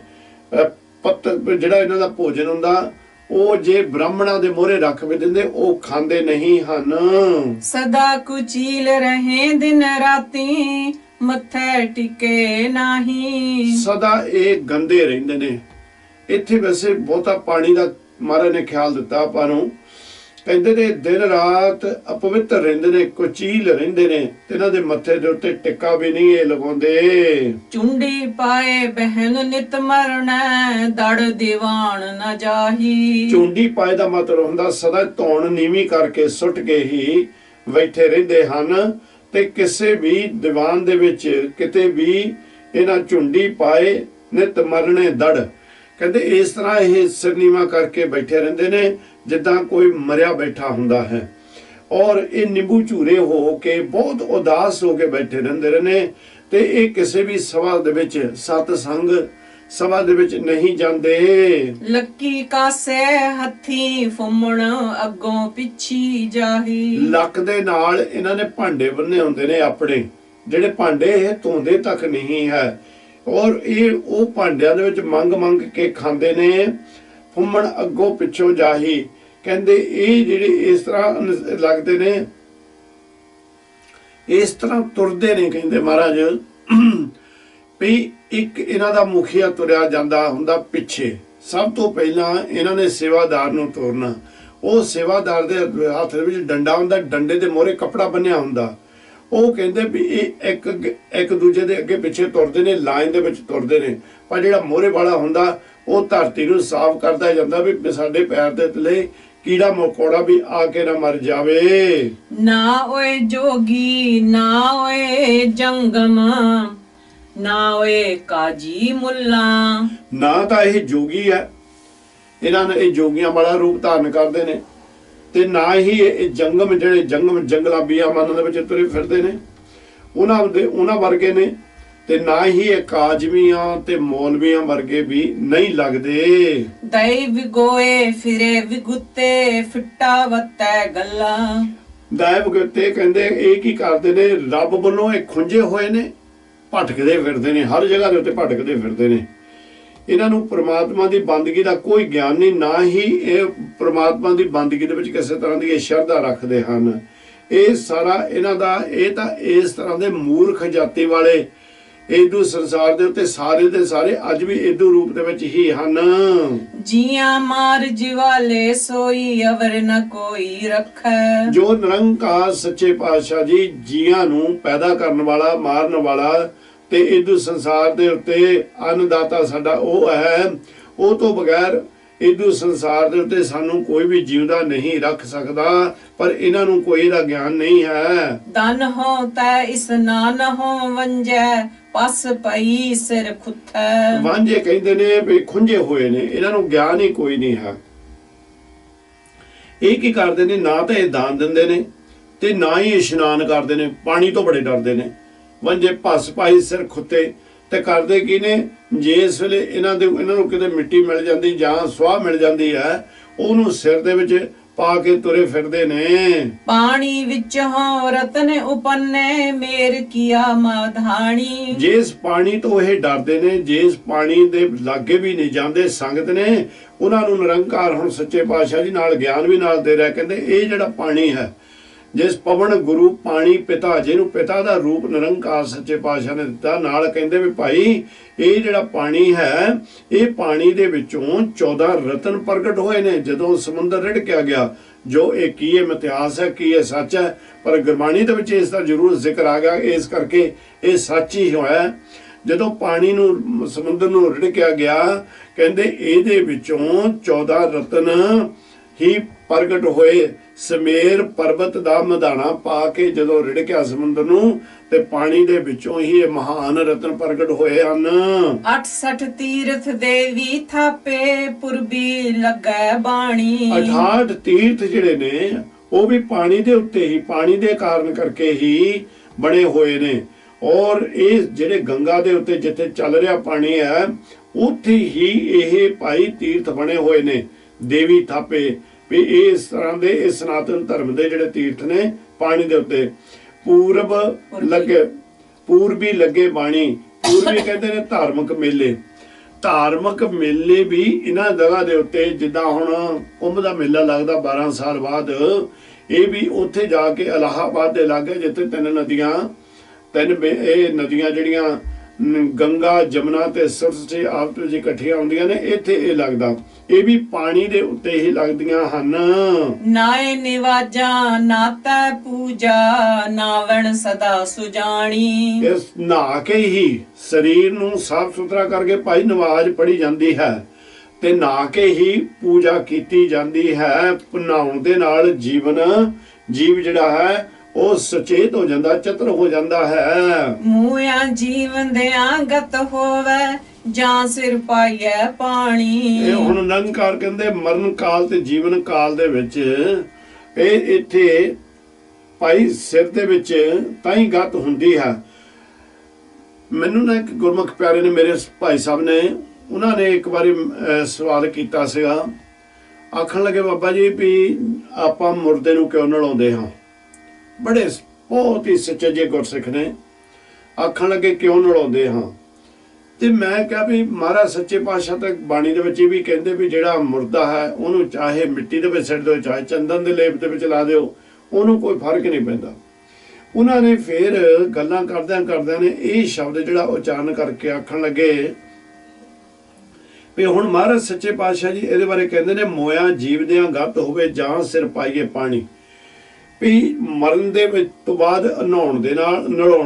ਜਿਹੜਾ ਇਹਨਾਂ ਦਾ ਭੋਜਨ ਹੁੰਦਾ, ਉਹ ਜੇ ਬ੍ਰਾਹਮਣਾਂ ਦੇ ਮੋਹਰੇ ਰੱਖ ਵੀ ਦਿੰਦੇ, ਉਹ ਖਾਂਦੇ ਨਹੀਂ ਹਨ। ਸਦਾ ਕੁਚੀਲ ਰਹੇ ਦਿਨ ਰਾਤੀ, ਮੱਥੇ ਟਿਕੇ ਨਹੀਂ। ਸਦਾ ਇਹ ਗੰਦੇ ਰਹਿੰਦੇ ਨੇ। ਇੱਥੇ ਵੈਸੇ ਬਹੁਤਾ ਪਾਣੀ ਦਾ ਮਹਾਰਾਜ ਨੇ ਖਿਆਲ ਦਿੱਤਾ ਆਪਾਂ ਨੂੰ ਕਹਿੰਦੇ ਨੇ ਦਿਨ ਰਾਤ ਅਪਵਿੱਤਰ ਰਹਿੰਦੇ ਨੇ, ਕੁਚੀਲ ਰਹਿੰਦੇ ਨੇ, ਤੇ ਇਹਨਾਂ ਦੇ ਮੱਥੇ ਦੇ ਉੱਤੇ ਟਿੱਕਾ ਵੀ ਨਹੀਂ ਇਹ ਲਗਾਉਂਦੇ। ਚੁੰਡੀ ਪਾਏ ਬਹਿਨ ਨਿਤ ਮਰਨੈ, ਦੜ ਦੀਵਾਨ ਨ ਜਾਹੀ। ਚੁੰਡੀ ਪਾਏ ਦਾ ਮਤਲਬ ਹੁੰਦਾ ਸਦਾ ਧੌਣ ਨੀਵੀਂ ਕਰਕੇ ਸੁੱਟ ਕੇ ਹੀ ਬੈਠੇ ਰਹਿੰਦੇ ਹਨ, ਤੇ ਕਿਸੇ ਵੀ ਦੀਵਾਨ ਦੇ ਵਿੱਚ ਕਿਤੇ ਵੀ ਇਹਨਾਂ ਚੁੰਡੀ ਪਾਏ ਨਿਤ ਮਰਨੇ ਦੜ। ਕਹਿੰਦੇ ਇਸ ਤਰ੍ਹਾਂ ਇਹ ਸਿਰ ਨੀਵਾਂ ਕਰਕੇ ਬੈਠੇ ਰਹਿੰਦੇ ਨੇ ਜਿੱਦਾਂ ਕੋਈ ਮਰਿਆ ਬੈਠਾ ਹੁੰਦਾ ਹੈ, ਔਰ ਇਹ ਨਿੰਬੂ ਝੂਰੇ ਹੋ ਕੇ ਬਹੁਤ ਉਦਾਸ ਹੋ ਕੇ ਬੈਠੇ ਰਹਿੰਦੇ ਨੇ, ਤੇ ਇਹ ਕਿਸੇ ਵੀ ਸਭਾ ਦੇ ਵਿੱਚ ਸਤਸੰਗ ਸਭਾ ਦੇ ਵਿੱਚ ਨਹੀਂ ਜਾਂਦੇ। ਲੱਕੀ ਕਾਸੇ ਹੱਥੀ ਫੁੰਮਣ, ਅੱਗੋਂ ਪਿੱਛੀ ਜਾਹੀ। ਲੱਕ ਦੇ ਨਾਲ ਇਹਨਾਂ ਨੇ ਭਾਂਡੇ ਬੰਨੇ ਹੁੰਦੇ ਨੇ, ਆਪਣੇ ਜਿਹੜੇ ਭਾਂਡੇ ਇਹ ਧੋਂਦੇ ਤੱਕ ਨਹੀਂ ਹੈ, ਔਰ ਇਹ ਉਹ ਭਾਂਡਿਆਂ ਦੇ ਵਿੱਚ ਮੰਗ ਮੰਗ ਕੇ ਖਾਂਦੇ ਨੇ। ਫੁੰਮਣ ਅੱਗੋਂ ਪਿੱਛੋਂ ਜਾਹੀ, ਕਹਿੰਦੇ ਇਹ ਜਿਹੜੇ ਇਸ ਤਰ੍ਹਾਂ ਲੱਗਦੇ ਨੇ, ਇਸ ਤਰ੍ਹਾਂ ਤੁਰਦੇ ਨੇ। ਕਹਿੰਦੇ ਮਹਾਰਾਜ ਵੀ ਇੱਕ ਇਹਨਾਂ ਦਾ ਮੁਖੀਆ ਤੁਰਿਆ ਜਾਂਦਾ ਹੁੰਦਾ ਪਿੱਛੇ, ਸਭ ਤੋਂ ਪਹਿਲਾਂ ਇਹਨਾਂ ਨੇ ਸੇਵਾਦਾਰ ਨੂੰ ਤੋਰਨਾ। ਉਹ ਸੇਵਾਦਾਰ ਦੇ ਹੱਥ ਦੇ ਵਿੱਚ ਡੰਡਾ ਹੁੰਦਾ, ਡੰਡੇ ਦੇ ਮੋਹਰੇ ਕੱਪੜਾ ਬੰਨਿਆ ਹੁੰਦਾ। ਉਹ ਕਹਿੰਦੇ ਵੀ ਇਹ ਇੱਕ ਦੂਜੇ ਦੇ ਅੱਗੇ ਪਿੱਛੇ ਤੁਰਦੇ ਨੇ, ਲਾਈਨ ਦੇ ਵਿੱਚ ਤੁਰਦੇ ਨੇ, ਪਰ ਜਿਹੜਾ ਮੋਹਰੇ ਵਾਲਾ ਹੁੰਦਾ ਉਹ ਧਰਤੀ ਨੂੰ ਸਾਫ਼ ਕਰਦਾ ਜਾਂਦਾ ਵੀ ਸਾਡੇ ਪੈਰ ਦੇ ਥੱਲੇ ਕੀੜਾ ਮਕੌੜਾ ਵੀ ਆ ਕੇ ਨਾ ਮਰ ਜਾਵੇ। ਨਾ ਓਏ ਜੋਗੀ ਨਾ ਓਏ ਜੰਗਮ, ਨਾ ਓਏ ਕਾਜੀ ਮੁੱਲਾ। ਨਾ ਤਾਂ ਇਹ ਜੋਗੀ ਹੈ, ਇਹਨਾਂ ਨੇ ਇਹ ਜੋਗੀਆਂ ਵਾਲਾ ਰੂਪ ਧਾਰਨ ਕਰਦੇ ਨੇ, ਤੇ ਨਾ ਹੀ ਇਹ ਜੰਗਮ ਜਿਹੜੇ ਜੰਗਲਾਂ ਬੀਆਮਾਨਾਂ ਦੇ ਵਿੱਚ ਤੁਰੇ ਫਿਰਦੇ ਨੇ ਉਹਨਾਂ ਵਰਗੇ ਨੇ, ਤੇ ਨਾ ਹੀ ਇਹ ਕਾਜਵੀਆਂ ਤੇ ਮੌਲਵੀਆਂ ਵਰਗੇ ਵੀ ਨਹੀਂ ਲੱਗਦੇ। ਦਈ ਵਿਗੋਏ ਫਿਰੇ ਵਿਗੁੱਤੇ, ਫਿੱਟਾ ਵੱਤੈ ਗੱਲਾਂ। ਦਈ ਵਿਗੁੱਤੇ ਕਹਿੰਦੇ ਇਹ ਕੀ ਕਰਦੇ ਨੇ, ਰੱਬ ਵੱਲੋਂ ਇਹ ਖੁੰਝੇ ਹੋਏ ਨੇ, ਭਟਕਦੇ ਫਿਰਦੇ ਨੇ, ਹਰ ਜਗ੍ਹਾ ਦੇ ਉੱਤੇ ਭਟਕਦੇ ਫਿਰਦੇ ਨੇ। ਇਹਨਾਂ ਨੂੰ ਪ੍ਰਮਾਤਮਾ ਦੀ ਬੰਦਗੀ ਦਾ ਕੋਈ ਗਿਆਨ ਨਹੀਂ, ਨਾ ਹੀ ਇਹ ਪ੍ਰਮਾਤਮਾ ਦੀ ਬੰਦਗੀ ਦੇ ਵਿੱਚ ਕਿਸੇ ਤਰ੍ਹਾਂ ਦੀ ਸ਼ਰਧਾ ਰੱਖਦੇ ਹਨ। ਇਹ ਸਾਰਾ ਇਹਨਾਂ ਦਾ, ਇਹ ਤਾਂ ਇਸ ਤਰ੍ਹਾਂ ਦੇ ਮੂਰਖ ਜਾਤੀ ਵਾਲੇ ਏਦੂ ਸੰਸਾਰ ਦੇ ਉੱਤੇ ਸਾਰੇ ਦੇ ਸਾਰੇ ਅੱਜ ਵੀ ਏਦੂ ਰੂਪ ਦੇ ਵਿੱਚ ਹੀ ਹਨ। ਜੀਆਂ ਮਾਰ ਜਿਵਾਲੇ ਸੋਈ ਅਵਰ ਨ ਕੋਈ ਰੱਖੈ। ਜੋ ਨਿਰੰਕਾਰ ਸੱਚੇ ਪਾਤਸ਼ਾਹ ਜੀ ਜੀਆਂ ਨੂੰ ਪੈਦਾ ਕਰਨ ਵਾਲਾ, ਮਾਰਨ ਵਾਲਾ, ਤੇ ਏਦੂ ਸੰਸਾਰ ਦੇ ਉੱਤੇ ਅੰਨਦਾਤਾ ਸਾਡਾ ਉਹ ਹੈ। ਉਹ ਤੋਂ ਬਗੈਰ ਏਦੂ ਸੰਸਾਰ ਦੇ ਉੱਤੇ ਸਾਨੂੰ ਕੋਈ ਵੀ ਜਿਉਂਦਾ ਨਹੀਂ ਰੱਖ ਸਕਦਾ, ਪਰ ਇਹਨਾਂ ਨੂੰ ਕੋਈ ਇਹਦਾ ਗਿਆਨ ਨਹੀਂ ਹੈ। ਦਨ ਹੋ ਤੈ ਇਸਨਾਨ ਹੋ ਵੰਜੈ, ਪਸ ਪਈ ਸਿਰ ਖੁੱਥੈ। ਵਾਂਝੇ ਕਹਿੰਦੇ ਨੇ ਵੀ ਖੁੰਝੇ ਹੋਏ ਨੇ, ਇਹਨਾਂ ਨੂੰ ਗਿਆਨ ਹੀ ਕੋਈ ਨਹੀਂ ਹੈ। ਇਹ ਕੀ ਕਰਦੇ ਨੇ, ਨਾ ਤਾਂ ਇਹ ਦਾਨ ਦਿੰਦੇ ਨੇ ਤੇ ਨਾ ਹੀ ਇਸ਼ਨਾਨ ਕਰਦੇ ਨੇ, ਪਾਣੀ ਤੋਂ ਬੜੇ ਡਰਦੇ ਨੇ। ਵਾਂਝੇ ਪਸ ਪਾਈ ਸਿਰ ਖੁੱਤੇ, ਤੇ ਕਰਦੇ ਕੀ ਨੇ, ਜਿਸ ਵੇਲੇ ਇਹਨਾਂ ਨੂੰ ਕਿਤੇ ਮਿੱਟੀ ਮਿਲ ਜਾਂਦੀ ਜਾਂ ਸਵਾਹ ਮਿਲ ਜਾਂਦੀ ਹੈ, ਉਹਨੂੰ ਸਿਰ ਦੇ ਵਿੱਚ ਪਾ ਕੇ ਤੁਰੇ ਫਿਰਦੇ ਨੇ। ਪਾਣੀ ਵਿੱਚ ਹੋ ਰਤਨ ਉਪੰਨੇ, ਮੇਰ ਕੀਆ ਮਾਧਾਣੀ। ਜਿਸ ਪਾਣੀ ਤੋਂ ਇਹ ਡਰਦੇ ਨੇ, ਜਿਸ ਪਾਣੀ ਦੇ ਲਾਗੇ ਵੀ ਨਹੀਂ ਜਾਂਦੇ, ਸੰਗਤ ਨੇ ਉਹਨਾਂ ਨੂੰ ਨਿਰੰਕਾਰ ਹੁਣ ਸੱਚੇ ਪਾਤਸ਼ਾਹ ਜੀ ਨਾਲ ਗਿਆਨ ਵੀ ਨਾਲ ਦੇ ਰਿਹਾ। ਕਹਿੰਦੇ ਇਹ ਜਿਹੜਾ ਪਾਣੀ ਹੈ, ਜਿਸ ਪਵਨ ਗੁਰੂ ਪਾਣੀ ਪਿਤਾ, ਜਿਹਨੂੰ ਪਿਤਾ ਦਾ ਰੂਪ ਨਿਰੰਕਾਰ ਸੱਚੇ ਪਾਤਸ਼ਾਹ ਨੇ ਦਿੱਤਾ, ਨਾਲ ਕਹਿੰਦੇ ਵੀ ਭਾਈ ਇਹ ਜਿਹੜਾ ਪਾਣੀ ਹੈ, ਇਹ ਪਾਣੀ ਦੇ ਵਿੱਚੋਂ 14 ਰਤਨ ਪ੍ਰਗਟ ਹੋਏ ਨੇ ਜਦੋਂ ਸਮੁੰਦਰ ਰਿੜਕਿਆ ਗਿਆ। ਜੋ ਇਹ ਕੀ ਇਤਿਹਾਸ ਹੈ, ਕੀ ਇਹ ਸੱਚ ਹੈ, ਪਰ ਗੁਰਬਾਣੀ ਦੇ ਵਿੱਚ ਇਸ ਦਾ ਜ਼ਰੂਰ ਜ਼ਿਕਰ ਆ ਗਿਆ, ਇਸ ਕਰਕੇ ਇਹ ਸੱਚ ਹੀ ਹੋਇਆ। ਜਦੋਂ ਪਾਣੀ ਨੂੰ ਸਮੁੰਦਰ ਨੂੰ ਰਿੜਕਿਆ ਗਿਆ, ਕਹਿੰਦੇ ਇਹਦੇ ਵਿੱਚੋਂ 14 ਰਤਨ ਹੀ ਪ੍ਰਗਟ ਹੋਏ। ਸਮੇਰ ਪਰਬਤ ਦਾ ਮਧਾਣਾ ਪਾ ਕੇ ਜਦੋਂ ਰਿੜਕਿਆ ਸਮੁੰਦਰ ਨੂੰ, ਤੇ ਪਾਣੀ ਦੇ ਵਿੱਚੋਂ ਹੀ ਇਹ ਮਹਾਨ ਰਤਨ ਪ੍ਰਗਟ ਹੋਏ ਹਨ। 68 ਤੀਰਥ ਦੇਵੀ ਥਾਪੇ, ਪੁਰਬੀ ਲੱਗੈ ਬਾਣੀ। 68 ਤੀਰਥ ਜਿਹੜੇ ਨੇ ਉਹ ਵੀ ਪਾਣੀ ਦੇ ਉੱਤੇ ਹੀ, ਪਾਣੀ ਦੇ ਕਾਰਨ ਕਰਕੇ ਹੀ ਬਣੇ ਹੋਏ ਨੇ। ਔਰ ਇਹ ਜਿਹੜੇ ਗੰਗਾ ਦੇ ਉੱਤੇ ਜਿੱਥੇ ਚੱਲ ਰਿਹਾ ਪਾਣੀ ਹੈ, ਉੱਥੇ ਹੀ ਇਹ ਭਾਈ ਤੀਰਥ ਬਣੇ ਹੋਏ ਨੇ, ਦੇਵੀ ਥਾਪੇ। ਵੀ ਇਸ ਤਰ੍ਹਾਂ ਦੇ ਇਹ ਸਨਾਤਨ ਧਰਮ ਦੇ ਜਿਹੜੇ ਤੀਰਥ ਨੇ ਪਾਣੀ ਦੇ ਉੱਤੇ। ਪੂਰਬ ਲੱਗੇ, ਪੂਰਬੀ ਲੱਗੇ ਬਾਣੀ। ਪੂਰਬੀ ਕਹਿੰਦੇ ਨੇ ਧਾਰਮਿਕ ਮੇਲੇ। ਧਾਰਮਿਕ ਮੇਲੇ ਵੀ ਇਹਨਾਂ ਜਗ੍ਹਾ ਦੇ ਉੱਤੇ, ਜਿੱਦਾਂ ਹੁਣ ਕੁੰਭ ਦਾ ਮੇਲਾ ਲੱਗਦਾ 12 ਸਾਲ ਬਾਅਦ, ਇਹ ਵੀ ਉੱਥੇ ਜਾ ਕੇ ਇਲਾਹਾਬਾਦ ਦੇ ਲਾਗੇ ਜਿੱਥੇ ਤਿੰਨ ਇਹ ਨਦੀਆਂ ਜਿਹੜੀਆਂ ਗੰਗਾ, ਜਮਨਾ ਤੇ ਸਰਸਵਤੀ ਆਪਸ ਵਿੱਚ ਇਕੱਠੀਆਂ ਹੁੰਦੀਆਂ ਨੇ, ਇੱਥੇ ਇਹ ਲੱਗਦਾ। ਇਹ ਵੀ ਪਾਣੀ ਦੇ ਉੱਤੇ ਹੀ ਲੱਗਦੀਆਂ ਹਨ। ਨਾਏ ਨਿਵਾਜਾਂ ਨਾਤੈ ਪੂਜਾ ਨਾਵਣ ਸਦਾ ਸੁਜਾਣੀ। ਇਸ ਨਹਾ ਕੇ ਹੀ ਸਰੀਰ ਨੂੰ ਸਾਫ਼ ਸੁਥਰਾ ਕਰਕੇ ਭਾਈ ਨਮਾਜ਼ ਪੜ੍ਹੀ ਜਾਂਦੀ ਹੈ ਤੇ ਨਹਾ ਕੇ ਹੀ ਪੂਜਾ ਕੀਤੀ ਜਾਂਦੀ ਹੈ। ਨਹਾਉਣ ਦੇ ਨਾਲ ਜੀਵ ਜਿਹੜਾ ਹੈ ਉਹ ਸੁਚੇਤ ਹੋ ਜਾਂਦਾ, ਚਤਰ ਹੋ ਜਾਂਦਾ ਹੈ। ਮੂਆਂ ਜੀਵਨ ਦੇ ਆਗਤ ਹੋਵੇ ਜਾਂ ਸਿਰ ਪਾਈਐ ਪਾਣੀ। ਇਹ ਹੁਣ ਨਿਰੰਕਾਰ ਕਹਿੰਦੇ ਮਰਨ ਕਾਲ ਤੇ ਜੀਵਨ ਕਾਲ ਦੇ ਵਿੱਚ ਇਹ ਇੱਥੇ ਭਾਈ ਸਿਰ ਦੇ ਵਿੱਚ ਤਾਂ ਹੀ ਗਤ ਹੁੰਦੀ ਹੈ। ਮੈਨੂੰ ਨਾ ਇੱਕ ਗੁਰਮੁਖ ਪਿਆਰੇ ਨੇ, ਮੇਰੇ ਭਾਈ ਸਾਹਿਬ ਨੇ, ਉਹਨਾਂ ਨੇ ਇੱਕ ਵਾਰੀ ਸਵਾਲ ਕੀਤਾ ਸੀਗਾ। ਆਖਣ ਲੱਗੇ ਬਾਬਾ ਜੀ ਵੀ ਆਪਾਂ ਮੁਰਦੇ ਨੂੰ ਕਿਉਂ ਨਲਾਉਂਦੇ ਹਾਂ? ਬੜੇ ਬਹੁਤ ਹੀ ਸੱਚੇ ਜੇ ਗੁਰਸਿੱਖ ਨੇ। ਆਖਣ ਲੱਗੇ ਕਿਉਂ ਨਲਾਉਂਦੇ ਹਾਂ? ਤੇ ਮੈਂ ਕਿਹਾ ਵੀ ਮਹਾਰਾਜ ਸੱਚੇ ਪਾਤਸ਼ਾਹ ਤੱਕ ਬਾਣੀ ਦੇ ਵਿੱਚ ਇਹ ਵੀ ਕਹਿੰਦੇ ਵੀ ਜਿਹੜਾ ਮੁਰਦਾ ਹੈ ਉਹਨੂੰ ਚਾਹੇ ਮਿੱਟੀ ਦੇ ਵਿੱਚ ਸਿੱਟ ਦਿਓ, ਚਾਹੇ ਚੰਦਨ ਦੇ ਲੇਪ ਦੇ ਵਿੱਚ ਲਾ ਦਿਓ, ਉਹਨੂੰ ਕੋਈ ਫਰਕ ਨਹੀਂ ਪੈਂਦਾ। ਉਹਨਾਂ ਨੇ ਫਿਰ ਗੱਲਾਂ ਕਰਦਿਆਂ ਨੇ ਇਹ ਸ਼ਬਦ ਜਿਹੜਾ ਉਚਾਰਨ ਕਰਕੇ ਆਖਣ ਲੱਗੇ ਵੀ ਹੁਣ ਮਹਾਰਾਜ ਸੱਚੇ ਪਾਤਸ਼ਾਹ ਜੀ ਇਹਦੇ ਬਾਰੇ ਕਹਿੰਦੇ ਨੇ ਮੋਇਆ ਜੀਵ ਦਿਆਂ ਗਤ ਹੋਵੇ ਜਾਂ ਸਿਰ ਪਾਈਏ ਪਾਣੀ। ਵੀ ਮਰਨ ਦੇ ਵਿੱਚ ਤੋਂ ਬਾਅਦ ਨਹਾਉਣ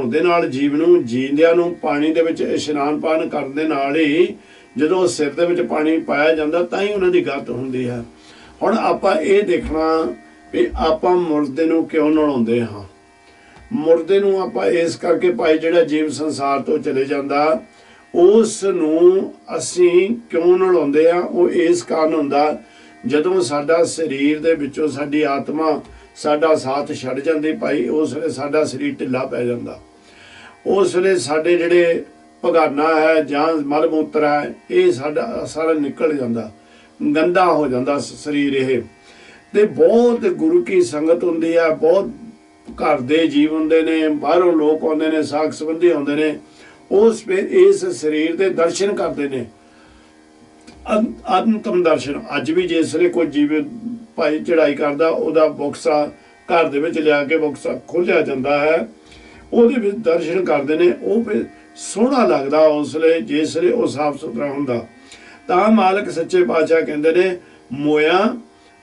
ਦੇ ਨਾਲ ਜੀਵ ਨੂੰ ਜੀਂਦਿਆਂ ਨੂੰ ਪਾਣੀ ਦੇ ਵਿੱਚ ਇਸ਼ਨਾਨ ਪਾਨ ਕਰਨ ਦੇ ਨਾਲ ਹੀ ਜਦੋਂ ਸਿਰ ਦੇ ਵਿੱਚ ਪਾਣੀ ਪਾਇਆ ਜਾਂਦਾ ਤਾਂ ਹੀ ਉਹਨਾਂ ਦੀ ਗਤ ਹੁੰਦੀ ਹੈ। ਹੁਣ ਆਪਾਂ ਇਹ ਦੇਖਣਾ ਵੀ ਆਪਾਂ ਮੁਰਦੇ ਨੂੰ ਕਿਉਂ ਨਲਾਉਂਦੇ ਹਾਂ। ਮੁਰਦੇ ਨੂੰ ਆਪਾਂ ਇਸ ਕਰਕੇ ਭਾਈ ਜਿਹੜਾ ਜੀਵ ਸੰਸਾਰ ਤੋਂ ਚਲੇ ਜਾਂਦਾ ਉਸ ਨੂੰ ਅਸੀਂ ਕਿਉਂ ਨਲਾਉਂਦੇ ਆ? ਉਹ ਇਸ ਕਾਰਨ ਹੁੰਦਾ ਜਦੋਂ ਸਾਡਾ ਸਰੀਰ ਦੇ ਵਿੱਚੋਂ ਸਾਡੀ ਆਤਮਾ ਸਾਡਾ ਸਾਥ ਛੱਡ ਜਾਂਦੀ ਭਾਈ, ਉਸ ਵੇਲੇ ਸਾਡਾ ਸਰੀਰ ਢਿੱਲਾ ਪੈ ਜਾਂਦਾ। ਉਸ ਵੇਲੇ ਸਾਡੇ ਜਿਹੜੇ ਭਗਾਨਾ ਹੈ ਜਾਂ ਮਲ ਮੂਤਰ ਹੈ ਇਹ ਸਾਡਾ ਸਾਰਾ ਨਿਕਲ ਜਾਂਦਾ, ਗੰਦਾ ਹੋ ਜਾਂਦਾ ਸਰੀਰ। ਇਹ ਤੇ ਬਹੁਤ ਗੁਰੂ ਕੀ ਸੰਗਤ ਹੁੰਦੀ ਹੈ, ਬਹੁਤ ਘਰ ਦੇ ਜੀਵ ਹੁੰਦੇ ਨੇ, ਬਾਹਰੋਂ ਲੋਕ ਆਉਂਦੇ ਨੇ, ਸਾਕ ਸੰਬੰਧੀ ਆਉਂਦੇ ਨੇ, ਉਸ ਫਿਰ ਇਸ ਸਰੀਰ ਦੇ ਦਰਸ਼ਨ ਕਰਦੇ ਨੇ, ਅੰਤਮ ਦਰਸ਼ਨ। ਅੱਜ ਵੀ ਜਿਸ ਵੇਲੇ ਕੋਈ ਜੀਵ ਭਾਈ ਚੜਾਈ ਕਰਦਾ ਉਹਦਾ ਬੁਕਸਾ ਘਰ ਦੇ ਵਿੱਚ ਲਿਆ ਕੇ ਬੁਕਸਾ ਖੋਲਿਆ ਜਾਂਦਾ ਹੈ, ਉਹਦੇ ਵਿੱਚ ਦਰਸ਼ਨ ਕਰਦੇ ਨੇ। ਉਹ ਫਿਰ ਸੋਹਣਾ ਲੱਗਦਾ ਉਸ ਵੇਲੇ ਜਿਸ ਵੇਲੇ ਉਹ ਸਾਫ਼ ਸੁਥਰਾ ਹੁੰਦਾ। ਤਾਂ ਮਾਲਕ ਸੱਚੇ ਪਾਤਸ਼ਾਹ ਕਹਿੰਦੇ ਨੇ ਮੋਇਆ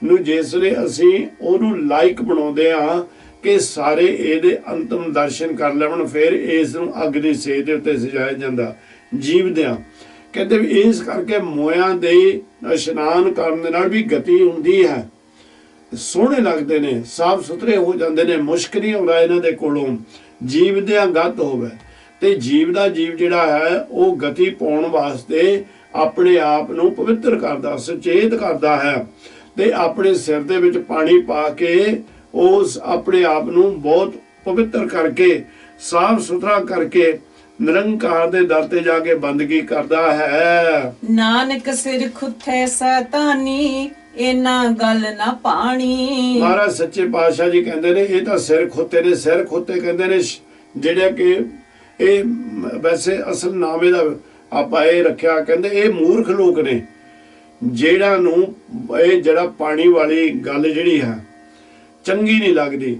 ਨੂੰ ਜਿਸ ਵੇਲੇ ਅਸੀਂ ਉਹਨੂੰ ਲਾਇਕ ਬਣਾਉਂਦੇ ਹਾਂ ਕਿ ਸਾਰੇ ਇਹਦੇ ਅੰਤਮ ਦਰਸ਼ਨ ਕਰ ਲੈਣ, ਫਿਰ ਇਸ ਨੂੰ ਅੱਗ ਦੀ ਸੇਕ ਦੇ ਉੱਤੇ ਸਜਾਇਆ ਜਾਂਦਾ ਜੀਵ ਦਿਆਂ। ਕਹਿੰਦੇ ਵੀ ਇਸ ਕਰਕੇ ਮੋਇਆਂ ਦੇ ਇਸ਼ਨਾਨ ਕਰਨ ਦੇ ਨਾਲ ਵੀ ਗਤੀ ਹੁੰਦੀ ਹੈ, ਸੋਹਣੇ ਲੱਗਦੇ ਨੇ, ਸਾਫ ਸੁਥਰੇ ਹੋ ਜਾਂਦੇ ਨੇ, ਮੁਸ਼ਕ ਨਹੀਂ ਆਉਂਦਾ ਇਹਨਾਂ ਦੇ ਕੋਲੋਂ। ਜੀਵ ਦਿਆਂ ਗਤ ਹੋਵੇ ਤੇ ਜੀਵ ਜਿਹੜਾ ਹੈ ਉਹ ਗਤੀ ਪਾਉਣ ਵਾਸਤੇ ਆਪਣੇ ਆਪ ਨੂੰ ਪਵਿੱਤਰ ਕਰਦਾ, ਸੁਚੇਤ ਕਰਦਾ ਹੈ ਤੇ ਆਪਣੇ ਸਿਰ ਦੇ ਵਿੱਚ ਪਾਣੀ ਪਾ ਕੇ ਉਸ ਆਪਣੇ ਆਪ ਨੂੰ ਬਹੁਤ ਪਵਿੱਤਰ ਕਰਕੇ ਸਾਫ ਸੁਥਰਾ ਕਰਕੇ ਨਿਰੰਕਾਰ ਦੇ ਦਰ ਤੇ ਜਾ ਕੇ ਬੰਦਗੀ ਕਰਦਾ ਹੈ। ਨਾਨਕ ਸਿਰ ਖੁੱਥੇ ਸੈਤਾਨੀ ਇਹਨਾਂ ਗੱਲ ਨਾ ਪਾਣੀ। ਮਹਾਰਾਜ ਸੱਚੇ ਪਾਤਸ਼ਾਹ ਜੀ ਕਹਿੰਦੇ ਨੇ ਇਹ ਤਾਂ ਸਿਰ ਖੁੱਤੇ ਨੇ। ਸਿਰ ਖੁੱਤੇ ਕਹਿੰਦੇ ਨੇ ਜਿਹੜੇ ਕਿ ਇਹ ਵੈਸੇ ਅਸਲ ਨਾਮ ਇਹਦਾ ਆਪਾਂ ਇਹ ਰੱਖਿਆ, ਕਹਿੰਦੇ ਇਹ ਮੂਰਖ ਲੋਕ ਨੇ ਜਿਹੜਾ ਨੂੰ ਇਹ ਜਿਹੜਾ ਪਾਣੀ ਵਾਲੀ ਗੱਲ ਜਿਹੜੀ ਹੈ ਚੰਗੀ ਨਹੀਂ ਲੱਗਦੀ,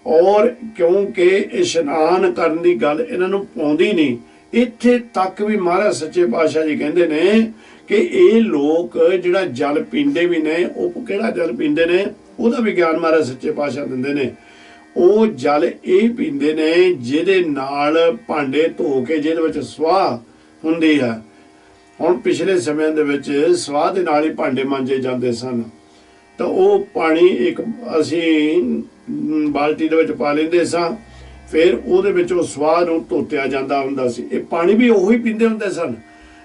ਔਰ ਕਿਉਂਕਿ ਇਸ਼ਨਾਨ ਕਰਨ ਦੀ ਗੱਲ ਇਹਨਾਂ ਨੂੰ ਪਾਉਂਦੀ ਨਹੀਂ। ਇੱਥੇ ਤੱਕ ਵੀ ਮਹਾਰਾਜ ਸੱਚੇ ਪਾਤਸ਼ਾਹ ਜੀ ਕਹਿੰਦੇ ਨੇ ਕਿ ਇਹ ਲੋਕ ਜਿਹੜਾ ਜਲ ਪੀਂਦੇ ਵੀ ਨੇ, ਉਹ ਕਿਹੜਾ ਜਲ ਪੀਂਦੇ ਨੇ ਉਹਦਾ ਵੀ ਗਿਆਨ ਮਹਾਰਾਜ ਸੱਚੇ ਪਾਤਸ਼ਾਹ ਦਿੰਦੇ ਨੇ। ਉਹ ਜਲ ਇਹ ਪੀਂਦੇ ਨੇ ਜਿਹਦੇ ਨਾਲ ਭਾਂਡੇ ਧੋ ਕੇ ਜਿਹਦੇ ਵਿੱਚ ਸਵਾਹ ਹੁੰਦੀ ਹੈ। ਹੁਣ ਪਿਛਲੇ ਸਮਿਆਂ ਦੇ ਵਿੱਚ ਸਵਾਹ ਦੇ ਨਾਲ ਹੀ ਭਾਂਡੇ ਮਾਂਜੇ ਜਾਂਦੇ ਸਨ, ਤਾਂ ਉਹ ਪਾਣੀ ਇੱਕ ਅਸੀਂ ਬਾਲਟੀ ਦੇ ਵਿੱਚ ਪਾ ਲੈਂਦੇ ਸਾਂ, ਫਿਰ ਉਹਦੇ ਵਿੱਚ ਉਹ ਸਵਾਹ ਨੂੰ ਧੋਤਿਆ ਜਾਂਦਾ ਹੁੰਦਾ ਸੀ। ਇਹ ਪਾਣੀ ਵੀ ਉਹੀ ਪੀਂਦੇ ਹੁੰਦੇ ਸਨ,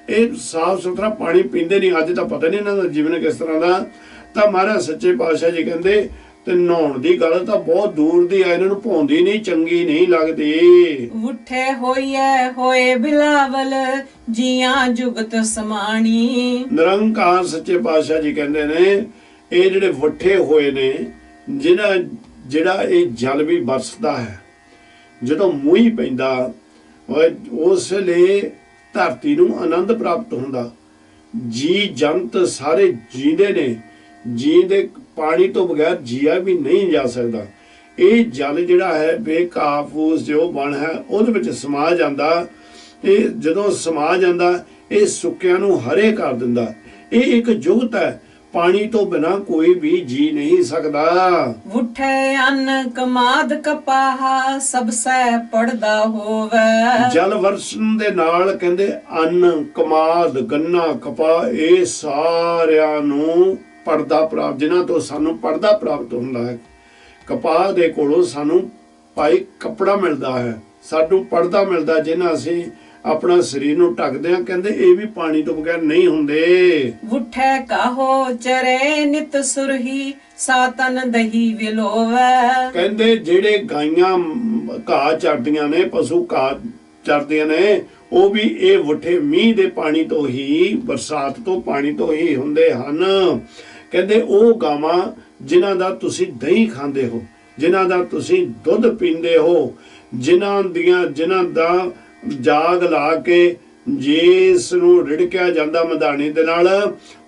ਇਹ ਸਾਫ ਸੁਥਰਾ ਪਾਣੀ ਪੀਂਦੇ ਨਹੀਂ। ਅੱਜ ਤਾਂ ਪਤਾ ਨਹੀਂ ਇਹਨਾਂ ਦਾ ਜੀਵਨ ਕਿਸ ਤਰ੍ਹਾਂ ਦਾ। ਤਾਂ ਮਹਾਰਾਜ ਸੱਚੇ ਪਾਤਸ਼ਾਹ ਜੀ ਕਹਿੰਦੇ ਤੇ ਨਹਾਉਣ ਦੀ ਗੱਲ ਤਾਂ ਬਹੁਤ ਦੂਰ ਦੀ ਆ, ਇਹਨਾਂ ਨੂੰ ਭਾਉਂਦੀ ਨਹੀਂ, ਚੰਗੀ ਨਹੀਂ ਲੱਗਦੀ। ਉੱਠੇ ਹੋਏ ਬਿਲਾਵਲ ਜੀਆਂ ਜੁਗਤ ਸਮਾਣੀ। ਨਿਰੰਕਾਰ ਸੱਚੇ ਪਾਤਸ਼ਾਹ ਜੀ ਕਹਿੰਦੇ ਨੇ ਇਹ ਜਿਹੜੇ ਵੱਠੇ ਹੋਏ ਨੇ, ਜਿਹੜਾ ਇਹ ਜਲ ਵੀ ਵਰਸਦਾ ਹੈ, ਜਦੋਂ ਮੂੰਹ ਪੈਂਦਾ ਉਸ ਵੇਲੇ ਧਰਤੀ ਨੂੰ ਆਨੰਦ ਪ੍ਰਾਪਤ ਹੁੰਦਾ। ਜੀ ਜੰਤ ਸਾਰੇ ਜੀਂਦੇ ਨੇ, ਜੀਂਦੇ ਪਾਣੀ ਤੋਂ ਬਗੈਰ ਜੀਆ ਵੀ ਨਹੀਂ ਜਾ ਸਕਦਾ। ਇਹ ਜਲ ਜਿਹੜਾ ਹੈ ਬੇਕਾਫੂਸ ਜੋ ਬਣ ਹੈ ਉਹਦੇ ਵਿੱਚ ਸਮਾ ਜਾਂਦਾ। ਇਹ ਜਦੋਂ ਸਮਾ ਜਾਂਦਾ ਇਹ ਸੁੱਕਿਆਂ ਨੂੰ ਹਰੇ ਕਰ ਦਿੰਦਾ। ਇਹ ਇੱਕ ਜੁਗਤ ਹੈ। ਪਾਣੀ ਤੋਂ ਬਿਨਾ ਕੋਈ ਵੀ ਜੀ ਨਹੀਂ ਸਕਦਾ। ਉਠੈ ਅੰਨ ਕਮਾਦ ਕਪਾਹਾ ਸਭ ਸੈ ਪੜਦਾ ਹੋਵੇ। ਜਲ ਵਰਸਣ ਦੇ ਨਾਲ ਕਹਿੰਦੇ ਅੰਨ ਕਮਾਦ ਗੰਨਾ ਕਪਾਹ ਇਹ ਸਾਰਿਆਂ ਨੂੰ ਪੜਦਾ ਪ੍ਰਾਪਤ, ਜਿਨ੍ਹਾਂ ਤੋਂ ਸਾਨੂੰ ਪੜਦਾ ਪ੍ਰਾਪਤ ਹੁੰਦਾ ਹੈ। ਕਪਾਹ ਦੇ ਕੋਲੋਂ ਸਾਨੂੰ ਭਾਈ ਕੱਪੜਾ ਮਿਲਦਾ ਹੈ, ਸਾਨੂੰ ਪੜਦਾ ਮਿਲਦਾ, ਜਿਹਨਾਂ ਅਸੀਂ ਆਪਣਾ ਸਰੀਰ ਨੂੰ ਢੱਕਦੇ ਆ। ਕਹਿੰਦੇ ਇਹ ਵੀ ਪਾਣੀ ਤੋਂ ਬਗੈਰ ਨਹੀਂ ਹੁੰਦੇ। ਉਠੈ ਕਾਹੋ ਚਰੇ ਨਿਤ ਸੁਰਹੀ ਸਾਤਨ ਦਹੀ ਵਿਲੋਵੇ। ਕਹਿੰਦੇ ਜਿਹੜੇ ਗਾਈਆਂ ਘਾਹ ਚਰਦੀਆਂ ਨੇ, ਪਸ਼ੂ ਘਾਹ ਚਰਦੀਆਂ ਨੇ, ਉਹ ਵੀ ਇਹ ਵੁੱਠੇ ਮੀਂਹ ਦੇ ਪਾਣੀ ਤੋਂ ਹੀ, ਬਰਸਾਤ ਤੋਂ ਪਾਣੀ ਤੋਂ ਹੀ ਹੁੰਦੇ ਹਨ। ਕਹਿੰਦੇ ਉਹ ਗਾਵਾਂ ਜਿਨ੍ਹਾਂ ਦਾ ਤੁਸੀਂ ਦਹੀਂ ਖਾਂਦੇ ਹੋ, ਜਿਨ੍ਹਾਂ ਦਾ ਤੁਸੀਂ ਦੁੱਧ ਪੀਂਦੇ ਹੋ, ਜਿਨ੍ਹਾਂ ਦਾ ਜਾਗ ਲਾ ਕੇ ਜਿਸ ਨੂੰ ਰਿੜਕਿਆ ਜਾਂਦਾ ਮਧਾਣੀ ਦੇ ਨਾਲ,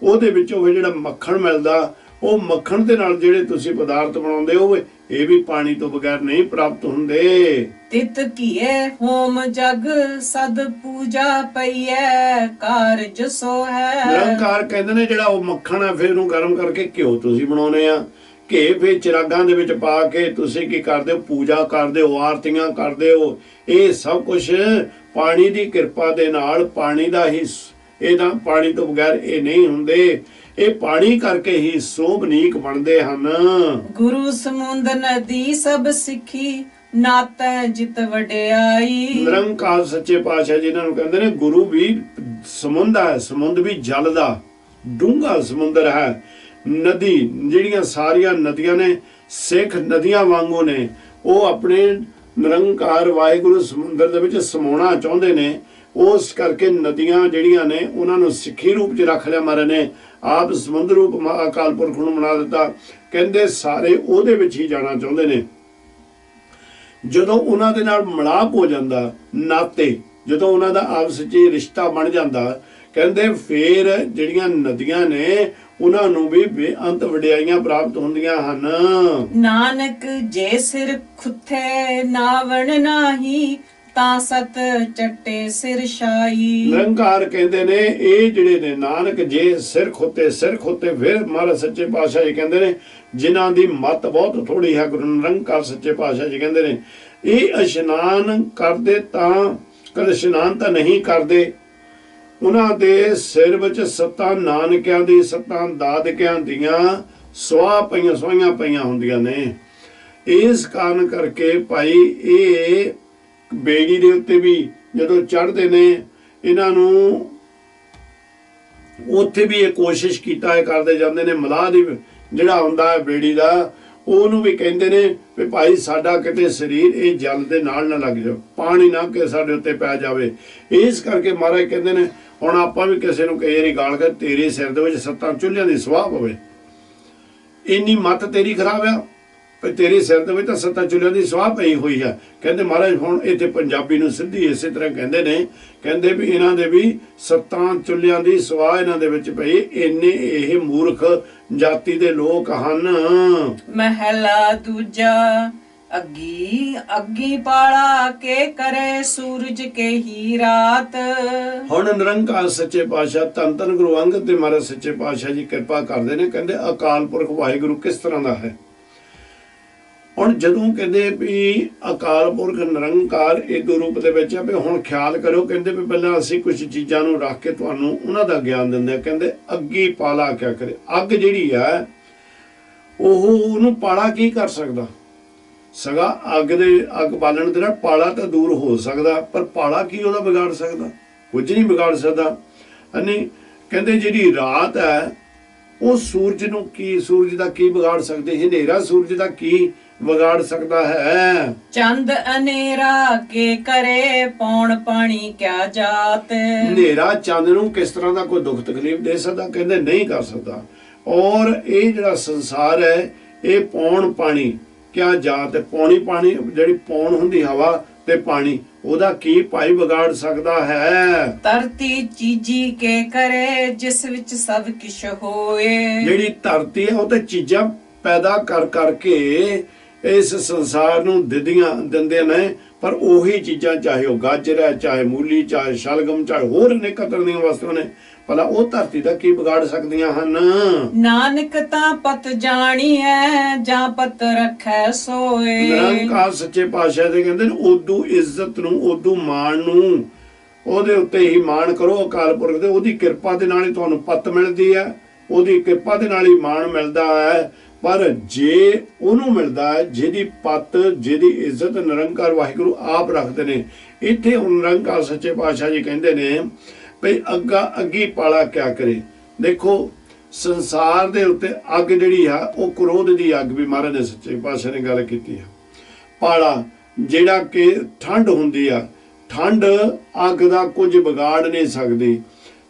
ਉਹਦੇ ਵਿੱਚੋਂ ਜਿਹੜਾ ਮੱਖਣ ਮਿਲਦਾ, ਉਹ ਮੱਖਣ ਦੇ ਨਾਲ ਜਿਹੜੇ ਤੁਸੀਂ ਪਦਾਰਥ ਬਣਾਉਂਦੇ ਹੋ, ਇਹ ਵੀ ਪਾਣੀ ਤੋਂ ਬਗੈਰ ਨਹੀਂ ਪ੍ਰਾਪਤ ਹੁੰਦੇ। ਤਿਤ ਕੀਏ ਹੋਮ ਜਗ ਸਦ ਪੂਜਾ ਪਈਐ ਕਾਰਜ ਸੋ ਹੈ। ਨਿਰੰਕਾਰ ਕਹਿੰਦੇ ਨੇ ਜਿਹੜਾ ਉਹ ਮੱਖਣ ਹੈ, ਫਿਰ ਉਹਨੂੰ ਗਰਮ ਕਰਕੇ ਘਿਓ ਤੁਸੀਂ ਬਣਾਉਨੇ ਆ। ਘੇ ਫਿਰ ਚਿਰਾਗਾਂ ਦੇ ਵਿੱਚ ਪਾ ਕੇ ਤੁਸੀਂ ਕੀ ਕਰਦੇ ਹੋ? ਪੂਜਾ ਕਰਦੇ ਹੋ, ਆਰਤੀਆਂ ਕਰਦੇ ਹੋ। ਇਹ ਸਭ ਕੁਝ ਪਾਣੀ ਦੀ ਕਿਰਪਾ ਦੇ ਨਾਲ, ਪਾਣੀ ਦਾ ਹੀ, ਇਹਦਾ ਪਾਣੀ ਤੋਂ ਬਗੈਰ ਇਹ ਨਹੀਂ ਹੁੰਦੇ। ਇਹ ਪਾਣੀ ਕਰਕੇ ਹੀ ਸੋਭਨੀਕ ਬਣਦੇ ਹਨ। ਗੁਰੂ ਸਮੁੰਦ ਨਦੀ ਸਭ ਸਿੱਖੀ ਨਾਤੈ ਜਿਤ ਵਡਿਆਈ। ਨਿਰੰਕਾਰ ਸੱਚੇ ਪਾਤਸ਼ਾਹ ਜਿਨ੍ਹਾਂ ਨੂੰ ਕਹਿੰਦੇ ਨੇ ਗੁਰੂ ਵੀ ਸਮੁੰਦ ਹੈ, ਸਮੁੰਦ ਵੀ ਜਲ ਦਾ ਡੂੰਘਾ ਸਮੁੰਦਰ ਹੈ। ਨਦੀ ਜਿਹੜੀਆਂ ਸਾਰੀਆਂ ਨਦੀਆਂ ਨੇ ਸਿੱਖ ਨਦੀਆਂ ਵਾਂਗੂ ਨੇ, ਉਹ ਆਪਣੇ ਨਿਰੰਕਾਰ ਵਾਹਿਗੁਰੂ ਸਮੁੰਦਰ ਦੇ ਵਿੱਚ ਸਮਾਉਣਾ ਚਾਹੁੰਦੇ ਨੇ। ਉਸ ਕਰਕੇ ਨਦੀਆਂ ਜਿਹੜੀਆਂ ਨੇ ਉਹਨਾਂ ਨੂੰ ਸਿੱਖੀ ਰੂਪ 'ਚ ਰੱਖ ਲਿਆ ਮਹਾਰਾਜ ਨੇ, ਆਪ ਸਮੁੰਦਰ ਰੂਪ ਅਕਾਲ ਪੁਰਖ ਨੂੰ ਬਣਾ ਦਿੱਤਾ। ਕਹਿੰਦੇ ਸਾਰੇ ਉਹਦੇ ਵਿੱਚ ਹੀ ਜਾਣਾ ਚਾਹੁੰਦੇ ਨੇ। ਜਦੋਂ ਉਹਨਾਂ ਦੇ ਨਾਲ ਮਿਲਾਪ ਹੋ ਜਾਂਦਾ, ਨਾਤੇ ਜਦੋਂ ਉਹਨਾਂ ਦਾ ਆਪਸ 'ਚ ਰਿਸ਼ਤਾ ਬਣ ਜਾਂਦਾ, ਕਹਿੰਦੇ ਫੇਰ ਜਿਹੜੀਆਂ ਨਦੀਆਂ ਨੇ ਉਹਨਾਂ ਨੂੰ ਵੀ ਬੇਅੰਤ ਵਡਿਆਈਆਂ ਪ੍ਰਾਪਤ ਹੁੰਦੀਆਂ ਹਨ। ਨਾਨਕ ਜੇ ਸਿਰ ਖੁੱਥੇ ਨਾਵਣ ਨਾਹੀ ਤਾਂ ਸਤ ਚੱਟੇ ਸਿਰ ਸ਼ਾਈ। ਨਿਰੰਕਾਰ ਕਹਿੰਦੇ ਨੇ ਇਹ ਜਿਹੜੇ ਨੇ, ਨਾਨਕ ਜੇ ਸਿਰ ਖੋਤੇ ਫਿਰ ਮਹਾਰਾਜ ਸੱਚੇ ਪਾਤਸ਼ਾਹ ਜੀ ਕਹਿੰਦੇ ਨੇ ਜਿਨ੍ਹਾਂ ਦੀ ਮੱਤ ਬਹੁਤ ਥੋੜੀ ਹੈ, ਗੁਰੂ ਨਿਰੰਕਾਰ ਸੱਚੇ ਪਾਤਸ਼ਾਹ ਜੀ ਕਹਿੰਦੇ ਨੇ ਇਹ ਇਸ਼ਨਾਨ ਕਰਦੇ ਤਾਂ ਕਦੇ ਇਸ਼ਨਾਨ ਤਾਂ ਨਹੀਂ ਕਰਦੇ, ਉਹਨਾਂ ਦੇ ਸਿਰ ਵਿੱਚ ਸੱਤਾਂ ਨਾਨਕਿਆਂ ਦੀ, ਸੱਤਾਂ ਦਾਦਕਿਆਂ ਦੀਆਂ ਸੁਆਹੀਆਂ ਪਈਆਂ ਹੁੰਦੀਆਂ ਨੇ। ਇਸ ਕਾਰਨ ਕਰਕੇ ਭਾਈ ਇਹ ਬੇੜੀ ਦੇ ਉੱਤੇ ਵੀ ਜਦੋਂ ਚੜ੍ਹਦੇ ਨੇ, ਇਹਨਾਂ ਨੂੰ ਉੱਥੇ ਵੀ ਇਹ ਕੋਸ਼ਿਸ਼ ਕਰਦੇ ਜਾਂਦੇ ਨੇ। ਮਲਾਹ ਦੀ ਜਿਹੜਾ ਹੁੰਦਾ ਹੈ ਬੇੜੀ ਦਾ, ਉਹਨੂੰ ਵੀ ਕਹਿੰਦੇ ਨੇ ਵੀ ਭਾਈ ਸਾਡਾ ਕਿਤੇ ਸਰੀਰ ਇਹ ਜਲ ਦੇ ਨਾਲ ਨਾ ਲੱਗ ਜਾਵੇ, ਪਾਣੀ ਨਾ ਕਿ ਸਾਡੇ ਉੱਤੇ ਪੈ ਜਾਵੇ। ਇਸ ਕਰਕੇ ਮਹਾਰਾਜ ਕਹਿੰਦੇ ਨੇ ਹੁਣ ਆਪਾਂ ਵੀ ਕਿਸੇ ਨੂੰ ਕਈ ਵਾਰੀ ਗਾਲ ਕੇ ਤੇਰੇ ਸਿਰ ਦੇ ਵਿੱਚ ਸੱਤਾਂ ਚੁੱਲ੍ਹਿਆਂ ਦੀ ਸੁਆਹ ਪਵੇ, ਇੰਨੀ ਮੱਤ ਤੇਰੀ ਖਰਾਬ ਆ, ਪਰ ਤੇਰੇ ਸਿਰ ਦੇ ਵਿੱਚ ਤਾਂ ਸੱਤਾਂ ਚੁੱਲ੍ਹਿਆਂ ਦੀ ਸੁਆਹ ਪਈ ਹੋਈ ਆ। ਕਹਿੰਦੇ ਮਹਾਰਾਜ ਹੁਣ ਇੱਥੇ ਪੰਜਾਬੀ ਨੂੰ ਸਿੱਧੀ ਇਸੇ ਤਰ੍ਹਾਂ ਕਹਿੰਦੇ ਨੇ, ਕਹਿੰਦੇ ਵੀ ਇਹਨਾਂ ਦੇ ਵੀ ਸੱਤਾਂ ਚੁੱਲ੍ਹਿਆਂ ਦੀ ਸੁਆਹ ਇਹਨਾਂ ਦੇ ਵਿੱਚ ਪਈ, ਇੰਨੇ ਇਹ ਮੂਰਖ ਜਾਤੀ ਦੇ ਲੋਕ ਹਨ। ਮਹਿਲਾ ਦੂਜਾ ਅੱਗੀ ਪਾਲਾ ਕੇ ਕਰੇ ਸੂਰਜ ਕੇ ਹੀ ਰਾਤ। ਹੁਣ ਨਿਰੰਕਾਰ ਸੱਚੇ ਪਾਤਸ਼ਾਹ ਧੰਨ ਧੰਨ ਗੁਰੂ ਅੰਗਦ ਤੇ ਮਹਾਰਾਜ ਸੱਚੇ ਪਾਤਸ਼ਾਹ ਜੀ ਕਿਰਪਾ ਕਰਦੇ ਨੇ। ਕਹਿੰਦੇ ਅਕਾਲ ਪੁਰਖ ਵਾਹਿਗੁਰੂ ਕਿਸ ਤਰ੍ਹਾਂ ਦਾ ਹੈ। ਹੁਣ ਜਦੋਂ ਕਹਿੰਦੇ ਵੀ ਅਕਾਲ ਪੁਰਖ ਨਿਰੰਕਾਰ ਇਹ ਰੂਪ ਦੇ ਵਿੱਚ ਆ, ਵੀ ਹੁਣ ਖਿਆਲ ਕਰੋ। ਕਹਿੰਦੇ ਵੀ ਪਹਿਲਾਂ ਅਸੀਂ ਕੁਝ ਚੀਜ਼ਾਂ ਨੂੰ ਰੱਖ ਕੇ ਤੁਹਾਨੂੰ ਉਹਨਾਂ ਦਾ ਗਿਆਨ ਦਿੰਦੇ ਆ। ਕਹਿੰਦੇ ਅੱਗੀ ਪਾਲਾ ਕਿਆ ਕਰੇ। ਅੱਗ ਜਿਹੜੀ ਆ ਉਹਨੂੰ ਪਾਲਾ ਕੀ ਕਰ ਸਕਦਾ? ਸਗਾ ਅੱਗ ਬਾਲਣ ਦੇ ਨਾਲ ਪਾਲਾ ਤਾਂ ਦੂਰ ਹੋ ਸਕਦਾ, ਪਰ ਪਾਲਾ ਕੀ ਉਹਦਾ ਵਿਗਾੜ ਸਕਦਾ? ਕੁਝ ਨਹੀਂ ਵਿਗਾੜ ਸਕਦਾ। ਕਹਿੰਦੇ ਜਿਹੜੀ ਰਾਤ ਹੈ ਉਹ ਸੂਰਜ ਦਾ ਕੀ ਵਿਗਾੜ ਸਕਦੇ? ਹਨੇਰਾ ਸੂਰਜ ਦਾ ਕੀ ਵਿਗਾੜ ਸਕਦਾ ਹੈ? ਚੰਦ ਹਨੇਰਾ ਕੇ ਕਰੇ ਪੌਣ ਪਾਣੀ ਕਿਆ ਜਾਤ। ਹਨੇਰਾ ਚੰਦ ਨੂੰ ਕਿਸ ਤਰ੍ਹਾਂ ਦਾ ਕੋਈ ਦੁੱਖ ਤਕਲੀਫ ਦੇ ਸਕਦਾ? ਕਹਿੰਦੇ ਨਹੀਂ ਕਰ ਸਕਦਾ। ਔਰ ਇਹ ਜਿਹੜਾ ਸੰਸਾਰ ਹੈ ਇਹ ਪੌਣ ਪਾਣੀ ਕਿਆ ਜਾਤ ਹੈ। ਪਾਣੀ ਜਿਹੜੀ ਪੌਣ ਹੁੰਦੀ ਹਵਾ ਤੇ ਪਾਣੀ, ਉਹਦਾ ਕੀ ਭਾਈ ਵਿਗਾੜ ਸਕਦਾ ਹੈ? ਧਰਤੀ ਚੀਜੀ ਕੇ ਕਰੇ ਜਿਸ ਵਿੱਚ ਸਭ ਕੁਛ ਹੋਏ। ਜਿਹੜੀ ਧਰਤੀ ਹੈ ਉਹ ਤੇ ਚੀਜ਼ਾਂ ਪੈਦਾ ਕਰਕੇ इस संसार नूं दिंदे ने, पर ਉਹੀ चीज़ां चाहे वो गाजर है, चाहे मूली, चाहे शलगम, चाहे होर अनेक तरह ਦੀਆਂ वस्तुआं ने, भला वो धरती दा की बिगाड़ सकदियां हन। नानक तां पत जानी है जां पत रखै सोए। निरंकार सच्चे पातशाह दे कहंदे ने उदू इज्जत नूं, उदू माण नूं ਉਹਦੇ ਉੱਤੇ ਹੀ ਮਾਣ ਕਰੋ ਅਕਾਲ ਪੁਰਖ ਦੇ। ਉਹਦੀ ਕਿਰਪਾ ਦੇ ਨਾਲ ਹੀ ਤੁਹਾਨੂੰ ਪਤ ਮਿਲਦੀ ਹੈ, ਉਹਦੀ ਕਿਰਪਾ ਦੇ ਨਾਲ ਹੀ ਮਾਣ ਮਿਲਦਾ ਹੈ। ਪਰ ਜੇ ਉਹਨੂੰ ਮਿਲਦਾ ਹੈ ਜਿਹਦੀ ਪਤ, ਜਿਹਦੀ ਇੱਜ਼ਤ ਨਿਰੰਕਾਰ ਵਾਹਿਗੁਰੂ ਆਪ ਰੱਖਦੇ ਨੇ। ਇੱਥੇ ਹੁਣ ਨਿਰੰਕਾਰ ਸੱਚੇ ਪਾਤਸ਼ਾਹ ਜੀ ਕਹਿੰਦੇ ਨੇ ਭਈ ਅੱਗੀ ਪਾਲਾ ਕਿਆ ਕਰੇ। ਦੇਖੋ ਸੰਸਾਰ ਦੇ ਉੱਤੇ ਅੱਗ ਜਿਹੜੀ ਆ ਉਹ ਕ੍ਰੋਧ ਦੀ ਅੱਗ ਵੀ ਮਹਾਰਾਜ ਨੇ ਸੱਚੇ ਪਾਤਸ਼ਾਹ ਨੇ ਗੱਲ ਕੀਤੀ ਆ। ਪਾਲਾ ਜਿਹੜਾ ਕਿ ਠੰਡ ਹੁੰਦੀ ਆ, ਠੰਡ ਅੱਗ ਦਾ ਕੁਝ ਵਿਗਾੜ ਨਹੀਂ ਸਕਦੀ।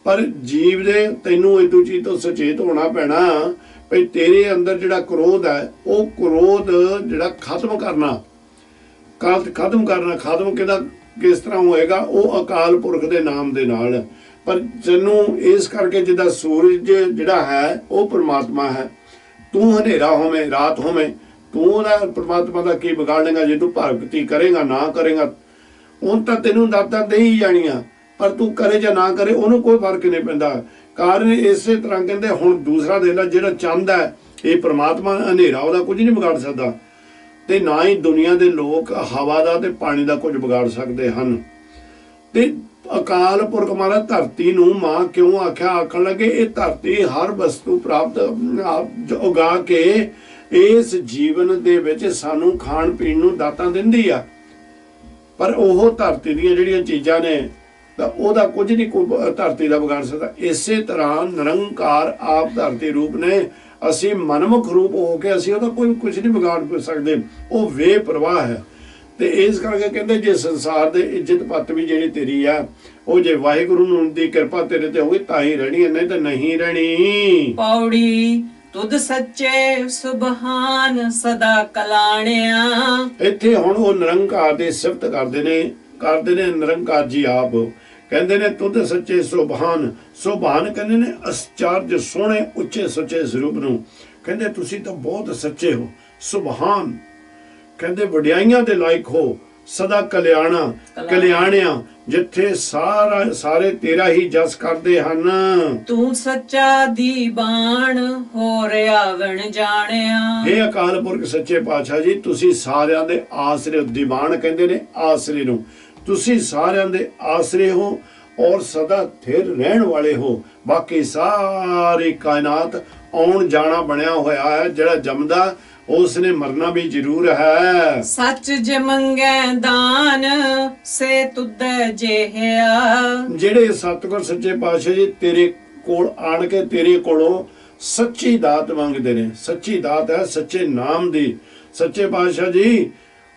ਪਰ ਜੀਵ ਦੇ ਤੈਨੂੰ ਇਹ ਚੀਜ਼ ਤੋਂ ਸੁਚੇਤ ਹੋਣਾ ਪੈਣਾ ਭਈ ਤੇਰੇ ਅੰਦਰ ਜਿਹੜਾ ਕ੍ਰੋਧ ਹੈ, ਉਹ ਕ੍ਰੋਧ ਜਿਹੜਾ ਖਤਮ ਕਰਨਾ ਕਿਹਦਾ ਕਿਸ ਤਰ੍ਹਾਂ ਹੋਏਗਾ? ਉਹ ਅਕਾਲ ਪੁਰਖ ਦੇ ਨਾਮ ਦੇ ਨਾਲ। ਪਰ ਤੈਨੂੰ ਇਸ ਕਰਕੇ ਜਿੱਦਾਂ ਸੂਰਜ ਜਿਹੜਾ ਹੈ ਉਹ ਪਰਮਾਤਮਾ ਹੈ, ਤੂੰ ਹਨੇਰਾ ਹੋਵੇਂ ਰਾਤ ਹੋਵੇਂ, ਤੂੰ ਉਹਦਾ ਪਰਮਾਤਮਾ ਦਾ ਕੀ ਵਿਗਾੜ ਲੇਗਾ? ਜੇ ਤੂੰ ਭਗਤੀ ਕਰੇਗਾ ਨਾ ਕਰੇਗਾ, ਹੁਣ ਤਾਂ ਤੈਨੂੰ ਦਾਤਾਂ ਦੇ ਹੀ ਜਾਣੀਆਂ, ਪਰ ਤੂੰ ਕਰੇ ਜਾਂ ਨਾ ਕਰੇ ਉਹਨੂੰ ਕੋਈ ਫਰਕ ਨਹੀਂ ਪੈਂਦਾ। ਕਾਰਨ ਇਸੇ ਤਰ੍ਹਾਂ ਕਹਿੰਦੇ ਹੁਣ ਦੂਸਰਾ ਦੇ ਨਾਲ ਜਿਹੜਾ ਚੰਦ ਹੈ ਇਹ ਪਰਮਾਤਮਾ, ਹਨੇਰਾ ਉਹਦਾ ਕੁਝ ਨਹੀਂ ਵਿਗਾੜ ਸਕਦਾ, ਤੇ ਨਾ ਹੀ ਦੁਨੀਆ ਦੇ ਲੋਕ ਹਵਾ ਦਾ ਤੇ ਪਾਣੀ ਦਾ ਕੁਝ ਵਿਗਾੜ ਸਕਦੇ ਹਨ। ਤੇ ਅਕਾਲ ਪੁਰਖ ਮਹਾਰਾਜ ਧਰਤੀ ਨੂੰ ਮਾਂ ਕਿਉਂ ਆਖਿਆ? ਆਖਣ ਲੱਗੇ ਇਹ ਧਰਤੀ ਹਰ ਵਸਤੂ ਪ੍ਰਾਪਤ ਉਗਾ ਕੇ ਇਸ ਜੀਵਨ ਦੇ ਵਿੱਚ ਸਾਨੂੰ ਖਾਣ ਪੀਣ ਨੂੰ ਦਾਤਾਂ ਦਿੰਦੀ ਆ। ਪਰ ਉਹ ਧਰਤੀ ਦੀਆਂ ਜਿਹੜੀਆਂ ਚੀਜ਼ਾਂ ਨੇ ਤਾਂ ਉਹਦਾ ਕੁਝ ਨਹੀਂ ਕੋਈ ਧਰਤੀ ਦਾ ਵਿਗਾੜ ਸਕਦਾ। ਇਸੇ ਤਰ੍ਹਾਂ ਨਿਰੰਕਾਰ ਆਪ ਧਰਤੀ ਰੂਪ ਨੇ, ਅਸੀਂ ਮਨਮੁਖ ਰੂਪ ਹੋ ਕੇ ਅਸੀਂ ਉਹਦਾ ਕੋਈ ਕੁਝ ਨਹੀਂ ਵਿਗਾੜ ਸਕਦੇ, ਉਹ ਬੇਪਰਵਾਹ ਹੈ। ਤੇ ਇਸ ਕਰਕੇ ਕਹਿੰਦੇ ਜੇ ਸੰਸਾਰ ਦੇ ਇੱਜ਼ਤ ਪੱਤ ਵੀ ਜਿਹੜੀ ਤੇਰੀ ਆ, ਉਹ ਜੇ ਵਾਹਿਗੁਰੂ ਨੂੰ ਦੀ ਕਿਰਪਾ ਤੇਰੇ ਤੇ ਹੋਵੇ ਤਾਂ ਹੀ ਰਹਿਣੀ ਹੈ, ਨਹੀਂ ਤਾਂ ਨਹੀਂ ਰਹਿਣੀ। ਪੌੜੀ ਤੁਧ ਸੱਚੇ ਸੁਭਾਨ ਸਦਾ ਕਲਾਣਿਆ। ਇੱਥੇ ਹੁਣ ਉਹ ਨਿਰੰਕਾਰ ਦੀ ਸਿਫਤ ਕਰਦੇ ਨੇ ਨਿਰੰਕਾਰ ਜੀ ਆਪ ਕਹਿੰਦੇ ਨੇ ਤੁਧ ਸੱਚੇ ਸੁਭਾਨ। ਸੁਭਾਨ ਕਹਿੰਦੇ ਨੇ ਅਚਰਜ ਸੋਹਣੇ ਉੱਚੇ ਸੁੱਚੇ ਸਰੂਪ ਨੂੰ, ਕਹਿੰਦੇ ਤੁਸੀਂ ਤਾਂ ਬਹੁਤ ਸੱਚੇ ਹੋ। ਸੁਭਾਨ ਕਹਿੰਦੇ ਵਡਿਆਈਆਂ ਦੇ ਲਾਇਕ ਹੋ, ਸਦਾ ਕਲਿਆਣਿਆ, ਜਿੱਥੇ ਸਾਰੇ ਤੇਰਾ ਹੀ ਜਸ ਕਰਦੇ ਹਨ। ਤੂੰ ਸੱਚਾ ਦੀਵਾਨ ਹੋ ਰਿਆਵਣ ਜਾਣਿਆ। ਇਹ ਅਕਾਲ ਪੁਰਖ ਸੱਚੇ ਪਾਤਸ਼ਾਹ ਜੀ ਤੁਸੀਂ ਸਾਰਿਆਂ ਦੇ ਆਸਰੇ, ਦੀਵਾਨ ਕਹਿੰਦੇ ਨੇ ਆਸਰੇ ਨੂੰ, ਤੁਸੀਂ ਸਾਰਿਆਂ ਦੇ ਆਸਰੇ ਹੋ ਔਰ ਸਦਾ ਥਿਰ ਰਹਿਣ ਵਾਲੇ ਹੋ। ਬਾਕੀ ਸਾਰੀ ਕਾਇਨਾਤ ਆਉਣ ਜਾਣਾ ਬਣਿਆ ਹੋਇਆ ਹੈ, ਜਿਹੜਾ ਜੰਮਦਾ ਉਸਨੇ ਮਰਨਾ ਵੀ ਜ਼ਰੂਰ ਹੈ। ਸੱਚ ਜੇ ਮੰਗੈ ਦਾਨ ਸੇ ਤੁਧ ਜਿਹਾ। ਜਿਹੜੇ ਸਤਿਗੁਰ ਸੱਚੇ ਪਾਤਸ਼ਾਹ ਜੀ ਤੇਰੇ ਕੋਲ ਆਣ ਕੇ ਤੇਰੇ ਕੋਲੋਂ ਸੱਚੀ ਦਾਤ ਮੰਗਦੇ ਨੇ। ਸੱਚੀ ਦਾਤ ਹੈ ਸੱਚੇ ਨਾਮ ਦੀ। ਸੱਚੇ ਪਾਤਸ਼ਾਹ ਜੀ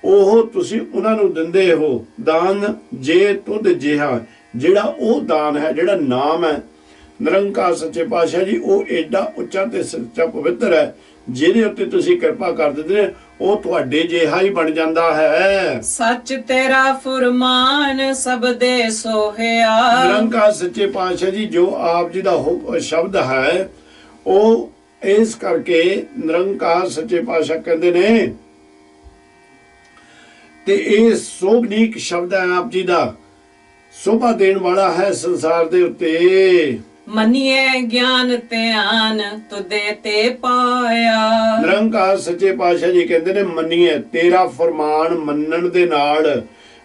ਉਹ ਤੁਸੀਂ ਉਹਨਾਂ ਨੂੰ ਦਿੰਦੇ ਹੋ ਦਾਨ ਜੇ ਤੁਧ ਜਿਹਾ, ਜਿਹੜਾ ਉਹ ਦਾਨ ਹੈ, ਜਿਹੜਾ ਨਾਮ ਹੈ ਨਿਰੰਕਾਰ ਸੱਚੇ ਪਾਤਸ਼ਾਹ ਜੀ, ਉਹ ਏਡਾ ਉੱਚਾ ਤੇ ਸੱਚਾ ਪਵਿੱਤਰ ਹੈ, ਜਿਹਦੇ ਉੱਤੇ ਤੁਸੀਂ ਕਿਰਪਾ ਕਰ ਦਿੰਦੇ ਨੇ, ਉਹ ਤੁਹਾਡੇ ਜਿਹਾ ਹੀ ਬਣ ਜਾਂਦਾ ਹੈ। ਸੱਚ ਤੇਰਾ ਫੁਰਮਾਨ ਸਭ ਦੇ ਸੋਹਿਆ। ਨਿਰੰਕਾਰ ਸੱਚੇ ਪਾਤਸ਼ਾਹ ਜੀ ਜੋ ਆਪ ਜੀ ਦਾ ਸ਼ਬਦ ਹੈ, ਉਹ ਇਸ ਕਰਕੇ ਨਿਰੰਕਾਰ ਸੱਚੇ ਪਾਤਸ਼ਾਹ ਕਹਿੰਦੇ ਨੇ ਤੇ ਇਹ ਸੋਭਨੀਕ ਸ਼ਬਦ ਹੈ ਆਪ ਜੀ ਦਾ, ਸੋਭਾ ਦੇਣ ਵਾਲਾ ਹੈ ਸੰਸਾਰ ਦੇ ਉੱਤੇ। ਮੰਨੀਏ ਗਿਆਨ ਧਿਆਨ ਤੁਦੇ ਤੇ ਪਾਇਆ। ਨਿਰੰਕਾਰ ਸੱਚੇ ਪਾਤਸ਼ਾਹ ਜੀ ਕਹਿੰਦੇ ਨੇ ਮੰਨੀਏ, ਤੇਰਾ ਫਰਮਾਨ ਮੰਨਣ ਦੇ ਨਾਲ,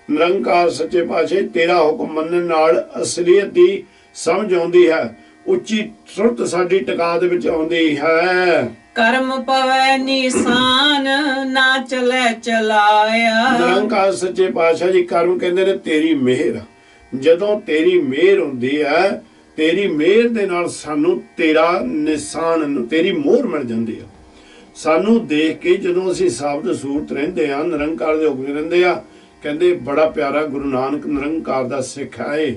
ਨਿਰੰਕਾਰ ਸੱਚੇ ਪਾਤਸ਼ਾਹ ਤੇਰਾ ਹੁਕਮ ਮੰਨਣ ਨਾਲ ਅਸਲੀਅਤ ਦੀ ਸਮਝ ਆਉਂਦੀ ਹੈ, ਉੱਚੀ ਸੁਰਤ ਸਾਡੀ ਟਿਕਾ ਦੇ ਵਿੱਚ ਆਉਂਦੀ ਹੈ। ਕਰਮ ਪਵੈ ਨਿਸ਼ਾਨ ਨਾ ਚਲੇ ਚਲਾਇਆ। ਨਿਰੰਕਾਰ ਸੱਚੇ ਪਾਤਸ਼ਾਹ ਜੀ ਕਰਮ ਕਹਿੰਦੇ ਨੇ ਤੇਰੀ ਮਿਹਰ, ਜਦੋਂ ਤੇਰੀ ਮਿਹਰ ਹੁੰਦੀ ਹੈ, ਤੇਰੀ ਮਿਹਰ ਦੇ ਨਾਲ ਸਾਨੂੰ ਤੇਰਾ ਨਿਸ਼ਾਨ, ਤੇਰੀ ਮੋਹਰ ਮਿਲ ਜਾਂਦੀ ਆ। ਸਾਨੂੰ ਦੇਖ ਕੇ ਜਦੋਂ ਅਸੀਂ ਸਾਬਤ ਸੂਰਤ ਰਹਿੰਦੇ ਆ, ਨਿਰੰਕਾਰ ਦੇ ਹੁਕਮ ਰਹਿੰਦੇ ਆ, ਕਹਿੰਦੇ ਬੜਾ ਪਿਆਰਾ ਗੁਰੂ ਨਾਨਕ ਨਿਰੰਕਾਰ ਦਾ ਸਿੱਖ ਹੈ,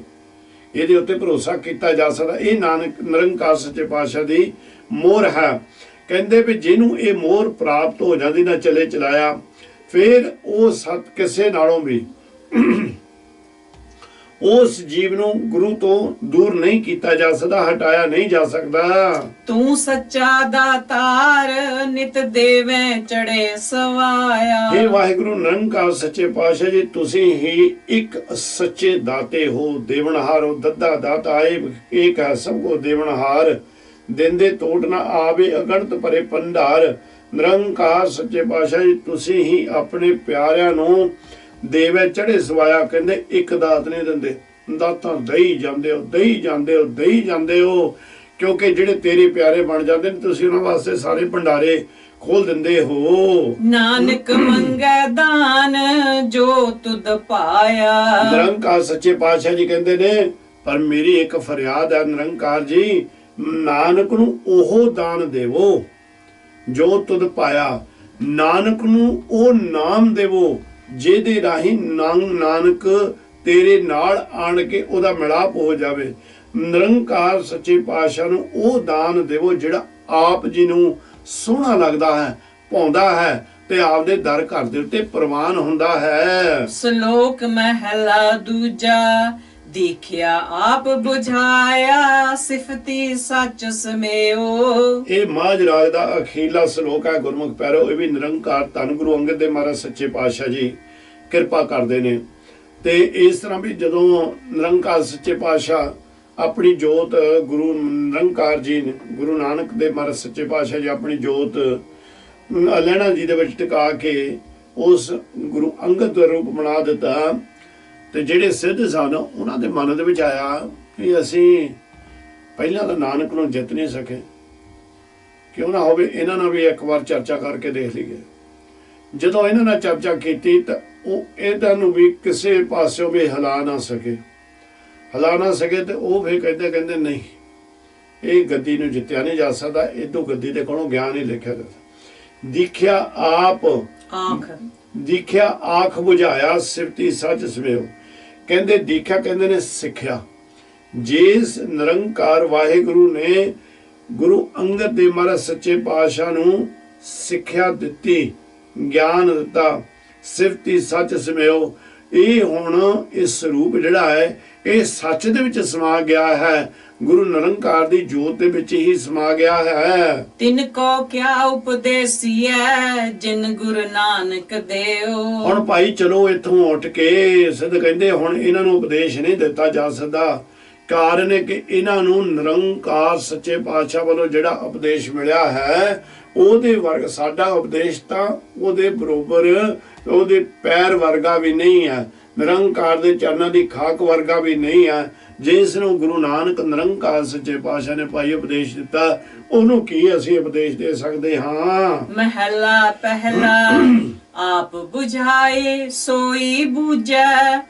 ਇਹਦੇ ਉੱਤੇ ਭਰੋਸਾ ਕੀਤਾ ਜਾ ਸਕਦਾ। ਇਹ ਨਾਨਕ ਨਿਰੰਕਾਰ ਸੱਚੇ ਪਾਤਸ਼ਾਹ ਦੀ ਮੋਹਰ ਹੈ। ਕਹਿੰਦੇ ਵੀ ਜਿਹਨੂੰ ਇਹ ਮੋਹਰ ਪ੍ਰਾਪਤ ਹੋ ਜਾਂਦੀ ਨਾ ਚਲੇ ਚਲਾਇਆ, ਫਿਰ ਉਹ ਸਤ ਕਿਸੇ ਨਾਲੋਂ ਵੀ ਉਸ ਜੀਵ ਨੂੰ ਗੁਰੂ ਤੋਂ ਦੂਰ ਨਹੀਂ ਕੀਤਾ ਜਾ ਸਕਦਾ, ਹਟਾਇਆ ਨਹੀਂ ਜਾ ਸਕਦਾ। ਤੂੰ ਸੱਚਾ ਦਾਤਾਰ ਨਿਤ ਦੇਵੇਂ ਚੜੇ ਸਵਾਇਆ। ਇਹ ਵਾਹਿਗੁਰੂ ਨਿਰੰਕਾਰ ਸੱਚੇ ਪਾਤਸ਼ਾਹ ਜੀ, ਤੁਸੀਂ ਹੀ ਇੱਕ ਸੱਚੇ ਦਾਤੇ ਹੋ, ਦੇਵਨਹਾਰ ਹੋ। ਦੱਦਾ ਦਾਤਾ ਏਕ ਹੈ, ਸਭ ਕੋ ਦੇਵਨਹਾਰ। ਦਿੰਦੇ ਤੋਟ ਨਾ ਆਵੇ, ਅਗਣਤ ਭਰੇ ਭੰਡਾਰ। ਨਿਰੰਕਾਰ ਸੱਚੇ ਪਾਤਸ਼ਾਹ ਜੀ, ਤੁਸੀਂ ਹੀ ਆਪਣੇ ਪਿਆਰਿਆਂ ਨੂੰ ਦੇਵੇ ਚੜੇ ਸਵਾਇਆ। ਕਹਿੰਦੇ ਇੱਕ ਦਾਤ ਨਹੀਂ ਦਿੰਦੇ, ਦਾਤਾਂ ਦਈ ਜਾਂਦੇ ਹੋ, ਦਈ ਜਾਂਦੇ ਹੋ, ਦਈ ਜਾਂਦੇ ਹੋ, ਕਿਉਂਕਿ ਜਿਹੜੇ ਤੇਰੇ ਪਿਆਰੇ ਬਣ ਜਾਂਦੇ ਨੇ, ਤੁਸੀਂ ਉਹਨਾਂ ਵਾਸਤੇ ਸਾਰੇ ਭੰਡਾਰੇ ਖੋਲ ਦਿੰਦੇ ਹੋ। ਨਾਨਕ ਮੰਗੈ ਦਾਨ ਜੋ ਤੁਧ ਪਾਇਆ। ਨਿਰੰਕਾਰ ਸੱਚੇ ਪਾਤਸ਼ਾਹ ਜੀ ਕਹਿੰਦੇ ਨੇ, ਪਰ ਮੇਰੀ ਇੱਕ ਫਰਿਆਦ ਹੈ ਨਿਰੰਕਾਰ ਜੀ, ਨਾਨਕ ਨੂੰ ਉਹ ਦਾਨ ਦੇਵੋ ਜੋ ਤੁਧ ਪਾਇਆ। ਨਾਨਕ ਨੂੰ ਉਹ ਨਾਮ ਦੇਵੋ ਜਿਹਦੇ ਰਾਹੀਂ ਨਾਨਕ ਤੇਰੇ ਨਾਲ ਆਣ ਕੇ ਉਹਦਾ ਮਿਲਾਪ ਹੋ ਜਾਵੇ। ਨਿਰੰਕਾਰ ਸੱਚੇ ਪਾਤਸ਼ਾਹ ਨੂੰ ਉਹ ਦਾਨ ਦੇਵੋ ਜਿਹੜਾ ਆਪ ਜੀ ਨੂੰ ਸੋਹਣਾ ਲੱਗਦਾ ਹੈ, ਭਾਉਂਦਾ ਹੈ ਤੇ ਆਪਦੇ ਦਰ ਘਰ ਦੇ ਉੱਤੇ ਪ੍ਰਵਾਨ ਹੁੰਦਾ ਹੈ। ਸ਼ਲੋਕ ਮਹਿਲਾ ਦੂਜਾ। ਦੇਖਿਆ ਆਪ ਬੁਝਾਇਆ, ਸਿਫਤੀ ਸੱਚ ਸਮੇਓ। ਇਹ ਮਾਝ ਰਾਗ ਦਾ ਅਖੀਰਲਾ ਸ਼ਲੋਕ ਹੈ ਗੁਰਮੁਖ ਪਿਆਰੋ। ਇਹ ਵੀ ਨਿਰੰਕਾਰ ਧੰਨ ਗੁਰੂ ਅੰਗਦ ਦੇਵ ਮਹਾਰਾਜ ਸੱਚੇ ਪਾਤਸ਼ਾਹ ਜੀ ਕਿਰਪਾ ਕਰਦੇ ਨੇ। ਤੇ ਇਸ ਤਰ੍ਹਾਂ ਵੀ ਜਦੋਂ ਨਿਰੰਕਾਰ ਸੱਚੇ ਪਾਤਸ਼ਾਹ ਆਪਣੀ ਜੋਤ ਗੁਰੂ ਨਿਰੰਕਾਰ ਜੀ ਨੇ, ਗੁਰੂ ਨਾਨਕ ਦੇਵ ਮਹਾਰਾਜ ਸੱਚੇ ਪਾਤਸ਼ਾਹ ਜੀ ਆਪਣੀ ਜੋਤ ਲਹਿਣਾ ਜੀ ਦੇ ਵਿੱਚ ਟਿਕਾ ਕੇ ਉਸ ਗੁਰੂ ਅੰਗਦ ਦਾ ਰੂਪ ਬਣਾ ਦਿੱਤਾ। ਤੇ ਜਿਹੜੇ ਸਿੱਧ ਸਨ ਉਹਨਾਂ ਦੇ ਮਨ ਦੇ ਵਿੱਚ ਆਇਆ ਕਿ ਅਸੀਂ ਪਹਿਲਾਂ ਤਾਂ ਨਾਨਕ ਨੂੰ ਜਿੱਤ ਨਹੀਂ ਸਕੇ, ਕਿਉਂ ਨਾ ਹੋਵੇ ਇਹਨਾਂ ਨਾਲ ਵੀ ਇੱਕ ਵਾਰ ਚਰਚਾ ਕਰਕੇ ਦੇਖ ਲਈਏ। ਜਦੋਂ ਇਹਨਾਂ ਨਾਲ ਚਰਚਾ ਕੀਤੀ ਤਾਂ ਉਹ ਇਹਨਾਂ ਨੂੰ ਵੀ ਕਿਸੇ ਪਾਸਿਓਂ ਵੀ ਹਿਲਾ ਨਾ ਸਕੇ ਤੇ ਉਹ ਫਿਰ ਕਹਿੰਦੇ ਨਹੀਂ, ਇਹ ਗੱਦੀ ਨੂੰ ਜਿੱਤਿਆ ਨਹੀਂ ਜਾ ਸਕਦਾ, ਇਦੋਂ ਗੱਦੀ ਦੇ ਕੋਲੋਂ ਗਿਆਨ ਹੀ ਲਿਖਿਆ ਜਾਂਦਾ। ਦੀਖਿਆ ਆਖ ਬੁਝਾਇਆ, ਸਿਫਤੀ ਸੱਚ ਸਮੇਓ। ਕਹਿੰਦੇ ਦੀਖਿਆ ਕਹਿੰਦੇ ਨੇ ਸਿੱਖਿਆ। ਜਿਸ ਨਿਰੰਕਾਰ ਵਾਹਿਗੁਰੂ ਨੇ ਗੁਰੂ ਅੰਗਦ ਦੇਵ ਮਹਾਰਾਜ ਸੱਚੇ ਪਾਤਸ਼ਾਹ ਨੂੰ ਸਿੱਖਿਆ ਦਿੱਤੀ, ਗਿਆਨ ਦਿੱਤਾ, ਸਿਫਤੀ ਸੱਚ ਸਮੇਓ। ਇਹ ਹੁਣ ਇਹ ਸਰੂਪ ਜਿਹੜਾ ਹੈ ਇਹ ਸੱਚ ਦੇ ਵਿੱਚ ਸਮਾ ਗਿਆ ਹੈ, ਗੁਰੂ ਨਿਰੰਕਾਰ ਦੀ ਜੋਤ ਦੇ ਵਿੱਚ ਹੀ ਸਮਾ ਗਿਆ ਹੈ। ਤਿਨ ਕੋ ਕਿਆ ਉਪਦੇਸੀਐ, ਜਿਨ ਗੁਰੂ ਨਾਨਕ ਦੇਓ। ਹੁਣ ਭਾਈ ਚਲੋ ਇੱਥੋਂ ਉੱਠ ਕੇ ਸਿੱਧ ਕਹਿੰਦੇ ਹੁਣ ਇਹਨਾਂ ਨੂੰ ਉਪਦੇਸ਼ ਨਹੀਂ ਦਿੱਤਾ ਜਾ ਸਕਦਾ। ਕਾਰਨ ਹੈ ਕਿ ਇਹਨਾਂ ਨੂੰ ਨਿਰੰਕਾਰ ਸੱਚੇ ਪਾਤਸ਼ਾਹ ਵੱਲੋਂ ਜਿਹੜਾ ਉਪਦੇਸ਼ ਮਿਲਿਆ ਹੈ ਉਹਦੇ ਵਰਗ ਸਾਡਾ ਉਪਦੇਸ਼ ਤਾਂ ਉਹਦੇ ਬਰੋਬਰ, ਉਹਦੇ ਪੈਰ ਵਰਗਾ ਵੀ ਨਹੀਂ ਹੈ, ਨਿਰੰਕਾਰ ਦੇ ਚਰਨਾਂ ਦੀ ਖਾਕ ਵਰਗਾ ਵੀ ਨਹੀਂ ਹੈ। ਜਿਸ ਨੂੰ ਗੁਰੂ ਨਾਨਕ ਨਿਰੰਕਾਰ ਸੱਚੇ ਪਾਤਸ਼ਾਹ ਨੇ ਭਾਈ ਉਪਦੇਸ਼ ਦਿੱਤਾ, ਉਹਨੂੰ ਕੀ ਅਸੀਂ ਉਪਦੇਸ਼ ਦੇ ਸਕਦੇ ਹਾਂ। ਮਹਿਲਾ ਪਹਿਲਾ ਆਪ ਬੁਝਾਏ ਸੋਈ ਬੂਝੈ।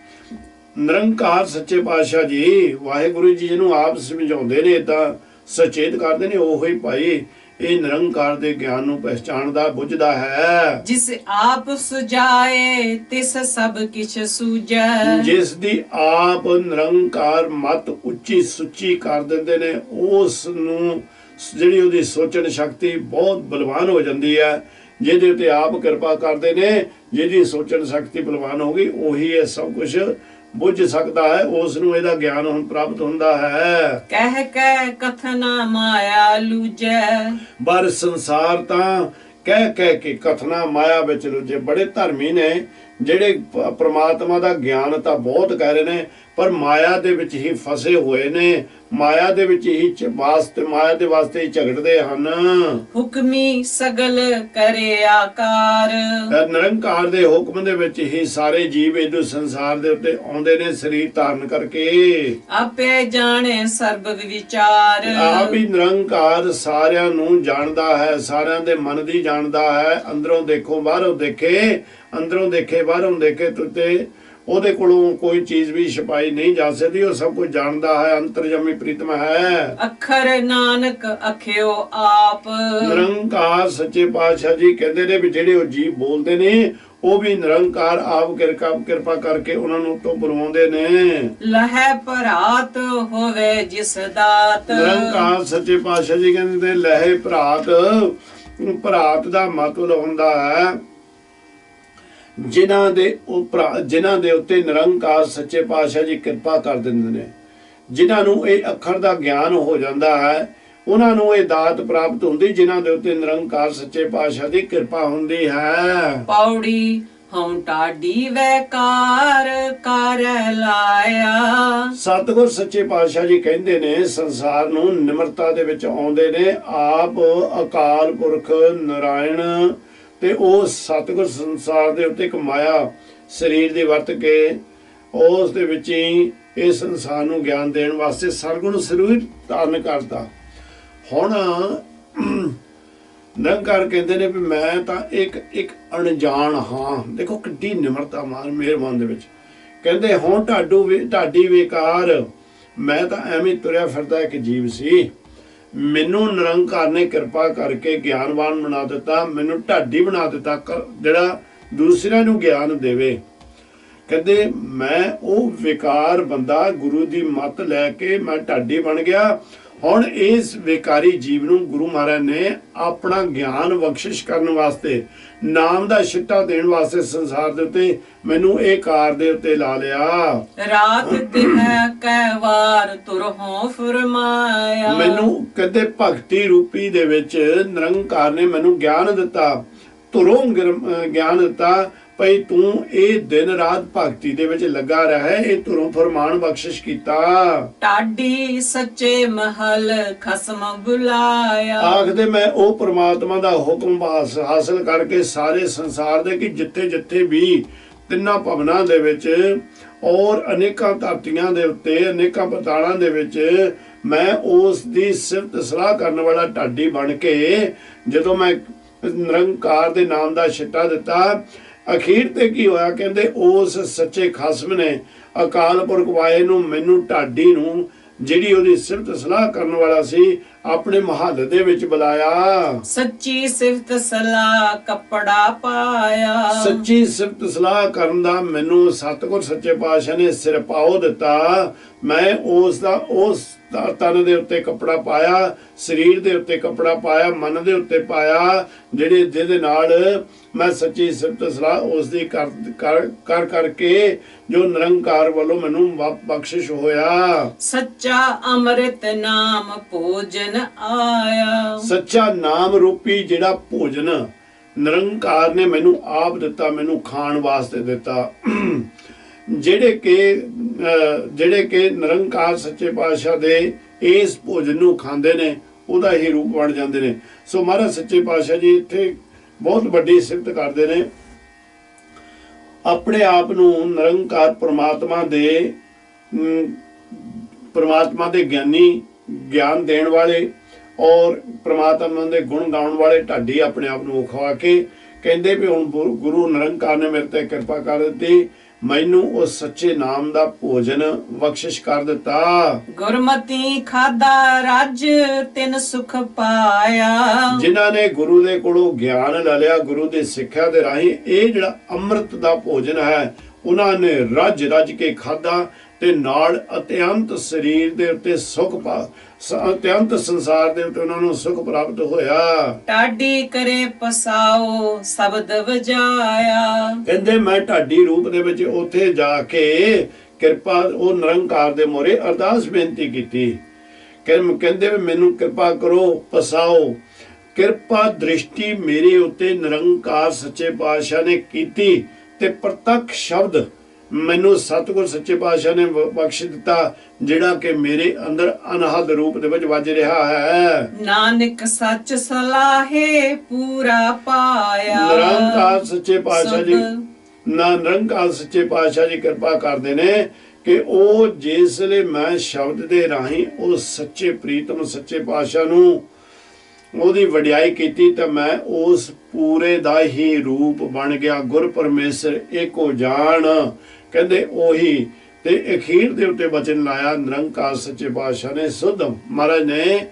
ਨਿਰੰਕਾਰ ਸੱਚੇ ਪਾਤਸ਼ਾਹ ਜੀ ਵਾਹਿਗੁਰੂ ਜੀ ਜਿਹਨੂੰ ਆਪ ਸਮਝਾਉਂਦੇ ਨੇ, ਤਾਂ ਸਚੇਤ ਕਰਦੇ ਨੇ, ਉਹ ਹੀ ਭਾਈ ਇਹ ਨਿਰੰਕਾਰ ਦੇ ਗਿਆਨ ਨੂੰ ਪਹਿਚਾਨਦਾ ਬੁੱਝਦਾ ਹੈ। ਜਿਸ ਆਪ ਸੁਝਾਏ ਤਿਸ ਸਭ ਕਿਛ ਸੂਝੈ। ਜਿਸ ਦੀ ਆਪ ਨਿਰੰਕਾਰ ਮਤ ਉੱਚੀ ਸੁੱਚੀ ਕਰ ਦਿੰਦੇ ਨੇ, ਉਸ ਨੂੰ ਜਿਹੜੀ ਉਹਦੀ ਸੋਚਣ ਸ਼ਕਤੀ ਬਹੁਤ ਬਲਵਾਨ ਹੋ ਜਾਂਦੀ ਹੈ। ਜਿਹਦੇ ਉੱਤੇ ਆਪ ਕਿਰਪਾ ਕਰਦੇ ਨੇ, ਜਿਹਦੀ ਸੋਚਣ ਸ਼ਕਤੀ ਬਲਵਾਨ ਹੋ ਗਈ, ਉਹੀ ਇਹ ਸਭ ਕੁਝ ਬੁੱਝ ਸਕਦਾ ਹੈ, ਉਸ ਨੂੰ ਇਹਦਾ ਗਿਆਨ ਹੁਣ ਪ੍ਰਾਪਤ ਹੁੰਦਾ ਹੈ। ਕਹਿ ਕੇ ਕਥਨਾ ਮਾਇਆ ਲੂਜੈ। ਪਰ ਸੰਸਾਰ ਤਾਂ ਕਹਿ ਕੇ ਕਥਨਾ ਮਾਇਆ ਵਿੱਚ ਲੂਜੇ। ਬੜੇ ਧਰਮੀ ਨੇ ਜਿਹੜੇ ਪ੍ਰਮਾਤਮਾ ਦਾ ਗਿਆਨ ਤਾਂ ਬਹੁਤ ਕਹਿ ਰਹੇ ਨੇ, ਪਰ ਮਾਇਆ ਦੇ ਵਿੱਚ ਹੀ ਫਸੇ ਹੋਏ ਨੇ, ਮਾਇਆ ਦੇ ਵਿੱਚ ਹੀ ਮਾਇਆ ਦੇ ਵਾਸਤੇ ਹੀ ਝਗੜਦੇ ਹਨ। ਹੁਕਮੀ ਸਗਲ ਕਰੇ ਆਕਾਰ। ਨਿਰੰਕਾਰ ਦੇ ਹੁਕਮ ਦੇ ਵਿੱਚ ਹੀ ਸਾਰੇ ਜੀਵ ਇਹਦੇ ਸੰਸਾਰ ਦੇ ਉੱਤੇ ਆਉਂਦੇ ਨੇ, ਸਰੀਰ ਧਾਰਨ ਕਰਕੇ। ਆਪੇ ਜਾਣੇ ਸਰਬ ਵਿਚਾਰ। ਆਪ ਹੀ ਨਿਰੰਕਾਰ ਸਾਰਿਆਂ ਨੂੰ ਜਾਣਦਾ ਹੈ, ਸਾਰਿਆਂ ਦੇ ਮਨ ਦੀ ਜਾਣਦਾ ਹੈ। ਅੰਦਰੋਂ ਦੇਖੋ ਬਾਹਰੋਂ ਦੇਖੇ, ਅੰਦਰੋਂ ਦੇਖੇ ਬਾਹਰੋਂ ਦੇਖੇ, ਤੇ ਉਹਦੇ ਕੋਲੋਂ ਕੋਈ ਚੀਜ਼ ਵੀ ਛਪਾਈ ਨਹੀਂ ਜਾ ਸਕਦੀ। ਉਹ ਸਭ ਕੁਝ ਜਾਣਦਾ ਹੈ, ਅੰਤਰਜਾਮੀ ਪ੍ਰੀਤਮ ਹੈ। ਅੱਖਰ ਨਾਨਕ ਅਖਿਓ ਆਪ। ਨਿਰੰਕਾਰ ਸੱਚੇ ਪਾਤਸ਼ਾਹ ਜੀ ਕਹਿੰਦੇ ਨੇ ਵੀ ਜਿਹੜੇ ਉਹ ਜੀਵ ਬੋਲਦੇ ਨੇ, ਉਹ ਵੀ ਨਿਰੰਕਾਰ ਆਪ ਕਿਰਪਾ ਕਰਕੇ ਉਹਨਾਂ ਨੂੰ ਤੋਂ ਬੁਲਵਾਉਂਦੇ ਨੇ। ਲਹਿ ਭਰਾਤ ਹੋਵੇ ਜਿਸ ਦਾਤ। ਨਿਰੰਕਾਰ ਸੱਚੇ ਪਾਤਸ਼ਾਹ ਜੀ ਕਹਿੰਦੇ ਲਹਿ ਭਰਾਤ, ਭਰਾਤ ਦਾ ਮਤਲਬ ਹੁੰਦਾ ਹੈ ਜਿਨ੍ਹਾਂ ਦੇ ਉੱਤੇ ਨਿਰੰਕਾਰ ਸੱਚੇ ਪਾਤਸ਼ਾਹ ਜੀ ਕਿਰਪਾ ਕਰ ਦਿੰਦੇ ਨੇ, ਜਿਨ੍ਹਾਂ ਨੂੰ ਇਹ ਅੱਖਰ ਦਾ ਗਿਆਨ ਹੋ ਜਾਂਦਾ ਹੈ, ਉਹਨਾਂ ਨੂੰ ਇਹ ਦਾਤ ਪ੍ਰਾਪਤ ਹੁੰਦੀ ਜਿਨ੍ਹਾਂ ਦੇ ਉੱਤੇ ਨਿਰੰਕਾਰ ਸੱਚੇ ਪਾਤਸ਼ਾਹ ਦੀ ਕਿਰਪਾ ਹੁੰਦੀ ਹੈ। ਪੌੜੀ ਹਉ ਢਾਡੀ ਵੈਕਾਰ ਕਰ ਲਾਇਆ। ਸਤਿਗੁਰ ਸੱਚੇ ਪਾਤਸ਼ਾਹ ਜੀ ਕਹਿੰਦੇ ਨੇ ਸੰਸਾਰ ਨੂੰ ਨਿਮਰਤਾ ਦੇ ਵਿੱਚ ਆਉਂਦੇ ਨੇ। ਆਪ ਅਕਾਲ ਪੁਰਖ ਨਾਰਾਇਣ ਤੇ ਉਹ ਸਤਿਗੁਰ ਸੰਸਾਰ ਦੇ ਉੱਤੇ ਇੱਕ ਮਾਇਆ ਸਰੀਰ ਦੀ ਵਰਤ ਕੇ ਉਸ ਦੇ ਵਿੱਚ ਹੀ ਇਹ ਸੰਸਾਰ ਨੂੰ ਗਿਆਨ ਦੇਣ ਵਾਸਤੇ ਸਰਗੁਣ ਸਰੀਰ ਧਾਰਨ ਕਰਦਾ। ਹੁਣ ਨਿਰੰਕਾਰ ਕਹਿੰਦੇ ਨੇ ਵੀ ਮੈਂ ਤਾਂ ਇੱਕ ਅਣਜਾਣ ਹਾਂ। ਦੇਖੋ ਕਿੱਡੀ ਨਿਮਰਤਾ ਮਿਹਰਬਾਨ ਦੇ ਵਿੱਚ। ਕਹਿੰਦੇ ਹੁਣ ਢਾਡੀ ਵੇਕਾਰ, ਮੈਂ ਤਾਂ ਐਵੇਂ ਤੁਰਿਆ ਫਿਰਦਾ ਇੱਕ ਜੀਵ ਸੀ, ਮੈਨੂੰ ਨਿਰੰਕਾਰ ਨੇ ਕਿਰਪਾ ਕਰਕੇ ਗਿਆਨਵਾਨ ਬਣਾ ਦਿੱਤਾ, ਮੈਨੂੰ ਢਾਡੀ ਬਣਾ ਦਿੱਤਾ ਜਿਹੜਾ ਦੂਸਰਿਆਂ ਨੂੰ ਗਿਆਨ ਦੇਵੇ। ਕਹਿੰਦੇ ਮੈਂ ਉਹ ਵਿਕਾਰ ਬੰਦਾ ਗੁਰੂ ਦੀ ਮੱਤ ਲੈ ਕੇ ਮੈਂ ਢਾਡੀ ਬਣ ਗਿਆ। ਹੁਣ ਇਸ ਵਿਕਾਰੀ ਜੀਵ ਨੂੰ ਗੁਰੂ ਮਹਾਰਾਜ ਨੇ ਆਪਣਾ ਗਿਆਨ ਬਖਸ਼ਿਸ਼ ਕਰਨ ਵਾਸਤੇ, ਨਾਮ ਦਾ ਛਿੱਟਾ ਦੇਣ ਵਾਸਤੇ ਸੰਸਾਰ ਦੇ ਉੱਤੇ ਮੈਨੂੰ ਇਹ ਕਾਰ ਦੇ ਉੱਤੇ ਲਾ ਲਿਆ। ਰਾਤ ਦਿਨੈ ਕੈ ਵਾਰ ਤੁਰਹੁ ਫਰਮਾਇਆ। ਮੈਨੂੰ ਕਹਿੰਦੇ ਭਗਤੀ ਰੂਪੀ ਦੇ ਵਿੱਚ ਨਿਰੰਕਾਰ ਨੇ ਮੈਨੂੰ ਗਿਆਨ ਦਿੱਤਾ, ਤੁਰੋਂ ਗਿਆਨ ਦਿੱਤਾ ਭਈ ਤੂੰ ਇਹ ਦਿਨ ਰਾਤ ਭਗਤੀ ਦੇ ਵਿੱਚ ਲੱਗਾ ਰਹਿ, ਇਹ ਤੁਰੋਂ ਫਰਮਾਨ ਬਖਸ਼ਿਸ਼ ਕੀਤਾ। ਢਾਡੀ ਸੱਚੇ ਮਹਲ ਖਸਮ ਬੁਲਾਇਆ। ਆਖਦੇ ਮੈਂ ਉਹ ਪ੍ਰਮਾਤਮਾ ਦਾ ਹੁਕਮ ਹਾਸਲ ਕਰਕੇ ਸਾਰੇ ਸੰਸਾਰ ਦੇ ਕਿ ਜਿੱਥੇ ਜਿੱਥੇ ਵੀ ਤਿੰਨਾਂ ਭਵਨਾਂ ਦੇ ਵਿੱਚ ਔਰ ਅਨੇਕਾਂ ਧਰਤੀਆਂ ਦੇ ਉੱਤੇ ਅਨੇਕਾਂ ਪਤਾਲਾਂ ਦੇ ਵਿੱਚ ਮੈਂ ਉਸ ਦੀ ਸਿਫਤ ਸਲਾਹ ਕਰਨ ਵਾਲਾ ਢਾਡੀ ਬਣ ਕੇ ਜਦੋਂ ਮੈਂ ਨਿਰੰਕਾਰ ਦੇ ਨਾਮ ਦਾ ਛਿੱਟਾ ਦਿੱਤਾ, ਅਖੀਰ ਤੇ ਕੀ ਹੋਇਆ? ਕਹਿੰਦੇ ਉਸ ਸੱਚੇ ਖਾਸਮ ਨੇ ਅਕਾਲ ਪੁਰਖ ਵਾਹਿ ਨੂੰ ਮੈਨੂੰ ਢਾਡੀ ਨੂੰ ਜਿਹੜੀ ਉਹਦੀ ਸਿਫਤ ਸਲਾਹ ਕਰਨ ਵਾਲਾ ਸੀ ਆਪਣੇ ਮਹੱਲ ਦੇ ਵਿੱਚ ਬੁਲਾਇਆ। ਸੱਚੀ ਸਿਫਤ ਸਲਾਹ ਕੱਪੜਾ ਪਾਇਆ। ਸੱਚੀ ਸਿਫਤ ਸਲਾਹ ਕਰਨ ਦਾ ਮੈਨੂੰ ਸਤਿਗੁਰ ਸੱਚੇ ਪਾਤਸ਼ਾਹ ਨੇ ਸਿਰ ਪਾਉ ਦਿੱਤਾ। ਮੈਂ ਉਸ ਤਨ ਦੇ ਉੱਤੇ ਕੱਪੜਾ ਪਾਇਆ, ਸਰੀਰ ਦੇ ਉੱਤੇ ਕੱਪੜਾ ਪਾਇਆ, ਮਨ ਦੇ ਉੱਤੇ ਪਾਇਆ, ਜਿਹਦੇ ਨਾਲ ਮੈਂ ਸੱਚੀ ਸਿਫਤ ਸਲਾਹ ਉਸ ਦੀ ਕਰ ਕਰਕੇ ਜੋ ਨਿਰੰਕਾਰ ਵੱਲੋਂ ਮੈਨੂੰ ਬਖਸ਼ਿਸ਼ ਹੋਇਆ। ਸੱਚਾ ਅੰਮ੍ਰਿਤ ਨਾਮ ਭੋਜਨ ਆਇਆ। ਸੱਚਾ ਨਾਮ ਰੂਪੀ ਜਿਹੜਾ ਭੋਜਨ ਨਿਰੰਕਾਰ ਨੇ ਮੈਨੂੰ ਆਪ ਦਿੱਤਾ, ਮੈਨੂੰ ਖਾਣ ਵਾਸਤੇ ਦਿੱਤਾ। ਜਿਹੜੇ ਕਿ ਨਿਰੰਕਾਰ ਸੱਚੇ ਪਾਤਸ਼ਾਹ ਦੇ ਇਸ ਭੋਜਨ ਨੂੰ ਖਾਂਦੇ ਨੇ ਉਹਦਾ ਹੀ ਰੂਪ ਬਣ ਜਾਂਦੇ ਨੇ। ਸੋ ਮਹਾਰਾਜ ਸੱਚੇ ਪਾਤਸ਼ਾਹ ਜੀ ਇੱਥੇ ਬਹੁਤ ਵੱਡੀ ਸਿਫਤ ਕਰਦੇ ਨੇ, ਆਪਣੇ ਆਪ ਨੂੰ ਨਿਰੰਕਾਰ ਪ੍ਰਮਾਤਮਾ ਦੇ ਗਿਆਨੀ, ਗਿਆਨ ਦੇਣ ਵਾਲੇ ਔਰ ਪ੍ਰਮਾਤਮਾ ਦੇ ਗੁਣ ਗਾਉਣ ਵਾਲੇ ਢਾਡੀ ਆਪਣੇ ਆਪ ਨੂੰ ਵਿਖਾ ਕੇ ਕਹਿੰਦੇ ਵੀ ਹੁਣ ਗੁਰੂ ਨਿਰੰਕਾਰ ਨੇ ਮੇਰੇ ਤੇ ਕਿਰਪਾ ਕਰ ਦਿੱਤੀ, ਮੈਨੂੰ ਉਸ ਸੱਚੇ ਨਾਮ ਦਾ ਭੋਜਨ ਬਖਸ਼ਿਸ਼ ਕਰ ਦਿੱਤਾ। ਗੁਰਮਤਿ ਖਾਦਾ ਰਾਜ ਤਿਨ ਸੁਖ ਪਾਇਆ। ਜਿਨ੍ਹਾਂ ਨੇ ਗੁਰੂ ਦੇ ਕੋਲੋਂ ਗਿਆਨ ਲੈ ਲਿਆ, ਗੁਰੂ ਦੀ ਸਿੱਖਿਆ ਦੇ ਰਾਹੀਂ ਇਹ ਜਿਹੜਾ ਅੰਮ੍ਰਿਤ ਦਾ ਭੋਜਨ ਹੈ ਉਹਨਾਂ ਨੇ ਰੱਜ ਕੇ ਖਾਦਾ ਤੇ ਨਾਲ ਅਤਿਅੰਤ ਸਰੀਰ ਦੇ ਉੱਤੇ ਸੁਖ ਅਤਿਅੰਤ ਸੰਸਾਰ ਦੇ ਉੱਤੇ ਉਹਨਾਂ ਨੂੰ ਸੁਖ ਪ੍ਰਾਪਤ ਹੋਇਆ। ਢਾਡੀ ਕਰੇ ਪਸਾਓ ਸ਼ਬਦ ਵਜਾਇਆ। ਕਹਿੰਦੇ ਮੈਂ ਢਾਡੀ ਰੂਪ ਦੇ ਵਿੱਚ ਉੱਥੇ ਜਾ ਕੇ ਕਿਰਪਾ ਉਹ ਨਿਰੰਕਾਰ ਦੇ ਮੋਰੇ ਅਰਦਾਸ ਬੇਨਤੀ ਕੀਤੀ। ਕਹਿੰਦੇ ਮੈਨੂੰ ਕਿਰਪਾ ਕਰੋ, ਪਸਾਓ। ਕਿਰਪਾ ਦ੍ਰਿਸ਼ਟੀ ਮੇਰੇ ਉੱਤੇ ਨਿਰੰਕਾਰ ਸੱਚੇ ਪਾਤਸ਼ਾਹ ਨੇ ਕੀਤੀ ਤੇ ਪ੍ਰਤੱਖ ਸ਼ਬਦ ਮੈਨੂੰ ਸਤਿਗੁਰ ਸੱਚੇ ਪਾਤਸ਼ਾਹ ਨੇ ਬਖਸ਼ ਦਿੱਤਾ, ਜਿਹੜਾ ਕਿ ਮੇਰੇ ਅੰਦਰ ਅਨਹਦ ਰੂਪ ਦੇ ਵਿੱਚ ਵੱਜ ਰਿਹਾ ਹੈ। ਨਾਨਕ ਸੱਚ ਸਲਾਹੇ ਪੂਰਾ ਪਾਇਆ। ਨਿਰੰਕਾਰ ਸੱਚੇ ਪਾਤਸ਼ਾਹ ਜੀ ਕਿਰਪਾ ਕਰਦੇ ਨੇ ਕਿ ਉਹ ਜਿਸ ਲਈ ਮੈਂ ਸ਼ਬਦ ਦੇ ਰਾਹੀਂ ਉਹ ਸੱਚੇ ਪ੍ਰੀਤਮ ਸੱਚੇ ਪਾਤਸ਼ਾਹ ਨੂੰ ਉਹਦੀ ਵਡਿਆਈ ਕੀਤੀ ਤਾਂ ਮੈਂ ਉਸ ਪੂਰੇ ਦਾ ਹੀ ਰੂਪ ਬਣ ਗਿਆ। ਗੁਰ ਪਰਮੇਸ਼ਰ ਏਕੋ ਜਾਣ, ਕਹਿੰਦੇ ਉਹੀ ਤੇ ਅਖੀਰ ਦੇ ਉੱਤੇ ਬਚਨ ਲਾਇਆ ਨਿਰੰਕਾਰ ਸੱਚੇ ਪਾਤਸ਼ਾਹ ਨੇ। ਸੁਧ ਮਹਾਰਾਜ ਨੇ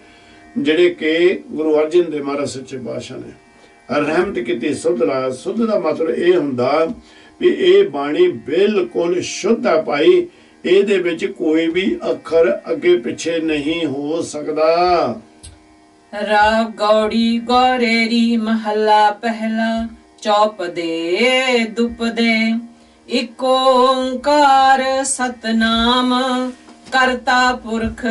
ਜਿਹੜੇ ਕਿ ਗੁਰੂ ਅਰਜਨ ਦੇਵ ਮਹਾਰਾਜ ਸੱਚੇ ਪਾਤਸ਼ਾਹ ਨੇ ਰਹਿਮਤ ਕੀਤੀ, ਸੁਧ ਲਾਇਆ। ਸੁਧ ਦਾ ਮਤਲਬ ਇਹ ਹੁੰਦਾ ਵੀ ਇਹ ਬਾਣੀ ਬਿਲਕੁਲ ਸ਼ੁੱਧ ਹੈ ਭਾਈ, ਇਹਦੇ ਵਿੱਚ ਕੋਈ ਵੀ ਅੱਖਰ ਅੱਗੇ ਪਿੱਛੇ ਨਹੀਂ ਹੋ ਸਕਦਾ। ਰਾਗ ਗੌੜੀ ਗੌਰੇਰੀ ਮਹੱਲਾ ਪਹਿਲਾ। ਚੌਪਦੇ ਦੁਪਦੇ। ਇਕ ਓੰਕਾਰ ਸਤਨਾਮ ਕਰਤਾ ਪੁਰਖ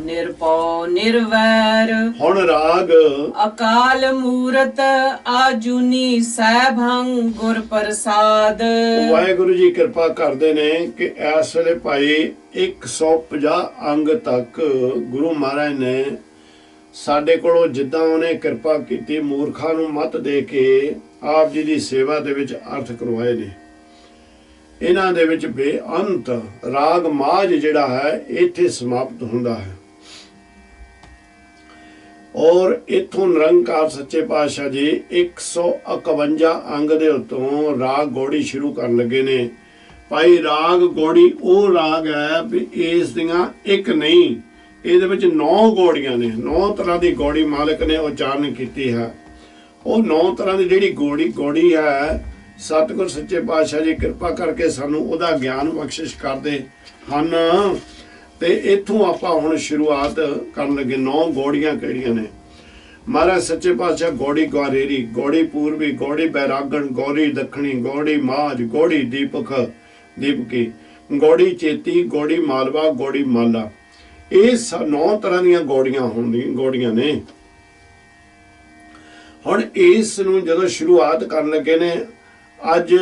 ਨਿਰਭਉ ਨਿਰਵੈਰ। ਹੁਣ ਰਾਗ ਅਕਾਲ ਮੂਰਤ ਆਜੂਨੀ ਸੈਭੰ ਗੁਰ ਪ੍ਰਸਾਦ। ਵਾਹਿਗੁਰੂ ਜੀ ਕਿਰਪਾ ਕਰਦੇ ਨੇ ਕਿ ਇਸ ਵੇਲੇ ਭਾਈ 150 ਅੰਗ ਤੱਕ ਗੁਰੂ ਮਹਾਰਾਜ ਨੇ ਸਾਡੇ ਕੋਲੋਂ ਜਿੱਦਾਂ ਉਹਨੇ ਕਿਰਪਾ ਕੀਤੀ ਮੂਰਖਾਂ ਨੂੰ ਮੱਤ ਦੇ ਕੇ ਆਪ ਜੀ ਦੀ ਸੇਵਾ ਦੇ ਵਿੱਚ ਅਰਥ ਕਰਵਾਏ ਨੇ। ਇਹਨਾਂ ਦੇ ਵਿੱਚ ਬੇਅੰਤ ਰਾਗ ਮਾਝ ਜਿਹੜਾ ਹੈ ਇੱਥੇ ਸਮਾਪਤ ਹੁੰਦਾ ਹੈ। ਔਰ ਇਥੋਂ ਨਿਰੰਕਾਰ ਸੱਚੇ ਪਾਤਸ਼ਾਹ ਜੀ 151 ਅੰਗ ਦੇ ਉੱਤੋਂ ਰਾਗ ਗੌੜੀ ਸ਼ੁਰੂ ਕਰਨ ਲੱਗੇ ਨੇ। ਭਾਈ ਰਾਗ ਗੌੜੀ ਉਹ ਰਾਗ ਹੈ ਵੀ ਇਸ ਦੀਆਂ ਇੱਕ ਨਹੀਂ, ਇਹਦੇ ਵਿੱਚ 9 ਗੌੜੀਆਂ ਨੇ। 9 ਤਰ੍ਹਾਂ ਦੀ ਗੌੜੀ ਮਾਲਕ ਨੇ ਉਚਾਰਨ ਕੀਤੀ ਹੈ। ਉਹ 9 ਤਰ੍ਹਾਂ ਦੀ ਜਿਹੜੀ ਗੌੜੀ ਹੈ ਸਤਿਗੁਰ ਸੱਚੇ ਪਾਤਸ਼ਾਹ ਜੀ ਕਿਰਪਾ ਕਰਕੇ ਸਾਨੂੰ ਉਹਦਾ ਗਿਆਨ ਬਖਸ਼ਿਸ਼ ਕਰਦੇ ਹਨ। ਤੇ ਇੱਥੋਂ ਆਪਾਂ ਹੁਣ ਸ਼ੁਰੂਆਤ ਕਰਨ ਲੱਗੇ। 9 ਗੌੜੀਆਂ ਕਿਹੜੀਆਂ ਨੇ? ਮਹਾਰਾਜ ਸੱਚੇ ਪਾਤਸ਼ਾਹ ਗੌੜੀ ਗਵਾਰੇਰੀ, ਗੌੜੀ ਪੂਰਬੀ, ਗੌੜੀ ਬੈਰਾਗਣ, ਗੌੜੀ ਦੱਖਣੀ, ਗੌੜੀ ਮਾਝ, ਗੌੜੀ ਦੀਪਕੀ, ਗੌੜੀ ਚੇਤੀ, ਗੌੜੀ ਮਾਲਵਾ, ਗੌੜੀ ਮਾਲਾ। ਇਹ 9 ਤਰ੍ਹਾਂ ਦੀਆਂ ਗੌੜੀਆਂ ਨੇ। ਹੁਣ ਇਸ ਨੂੰ ਜਦੋਂ ਸ਼ੁਰੂਆਤ ਕਰਨ ਲੱਗੇ ਨੇ ਅੱਜ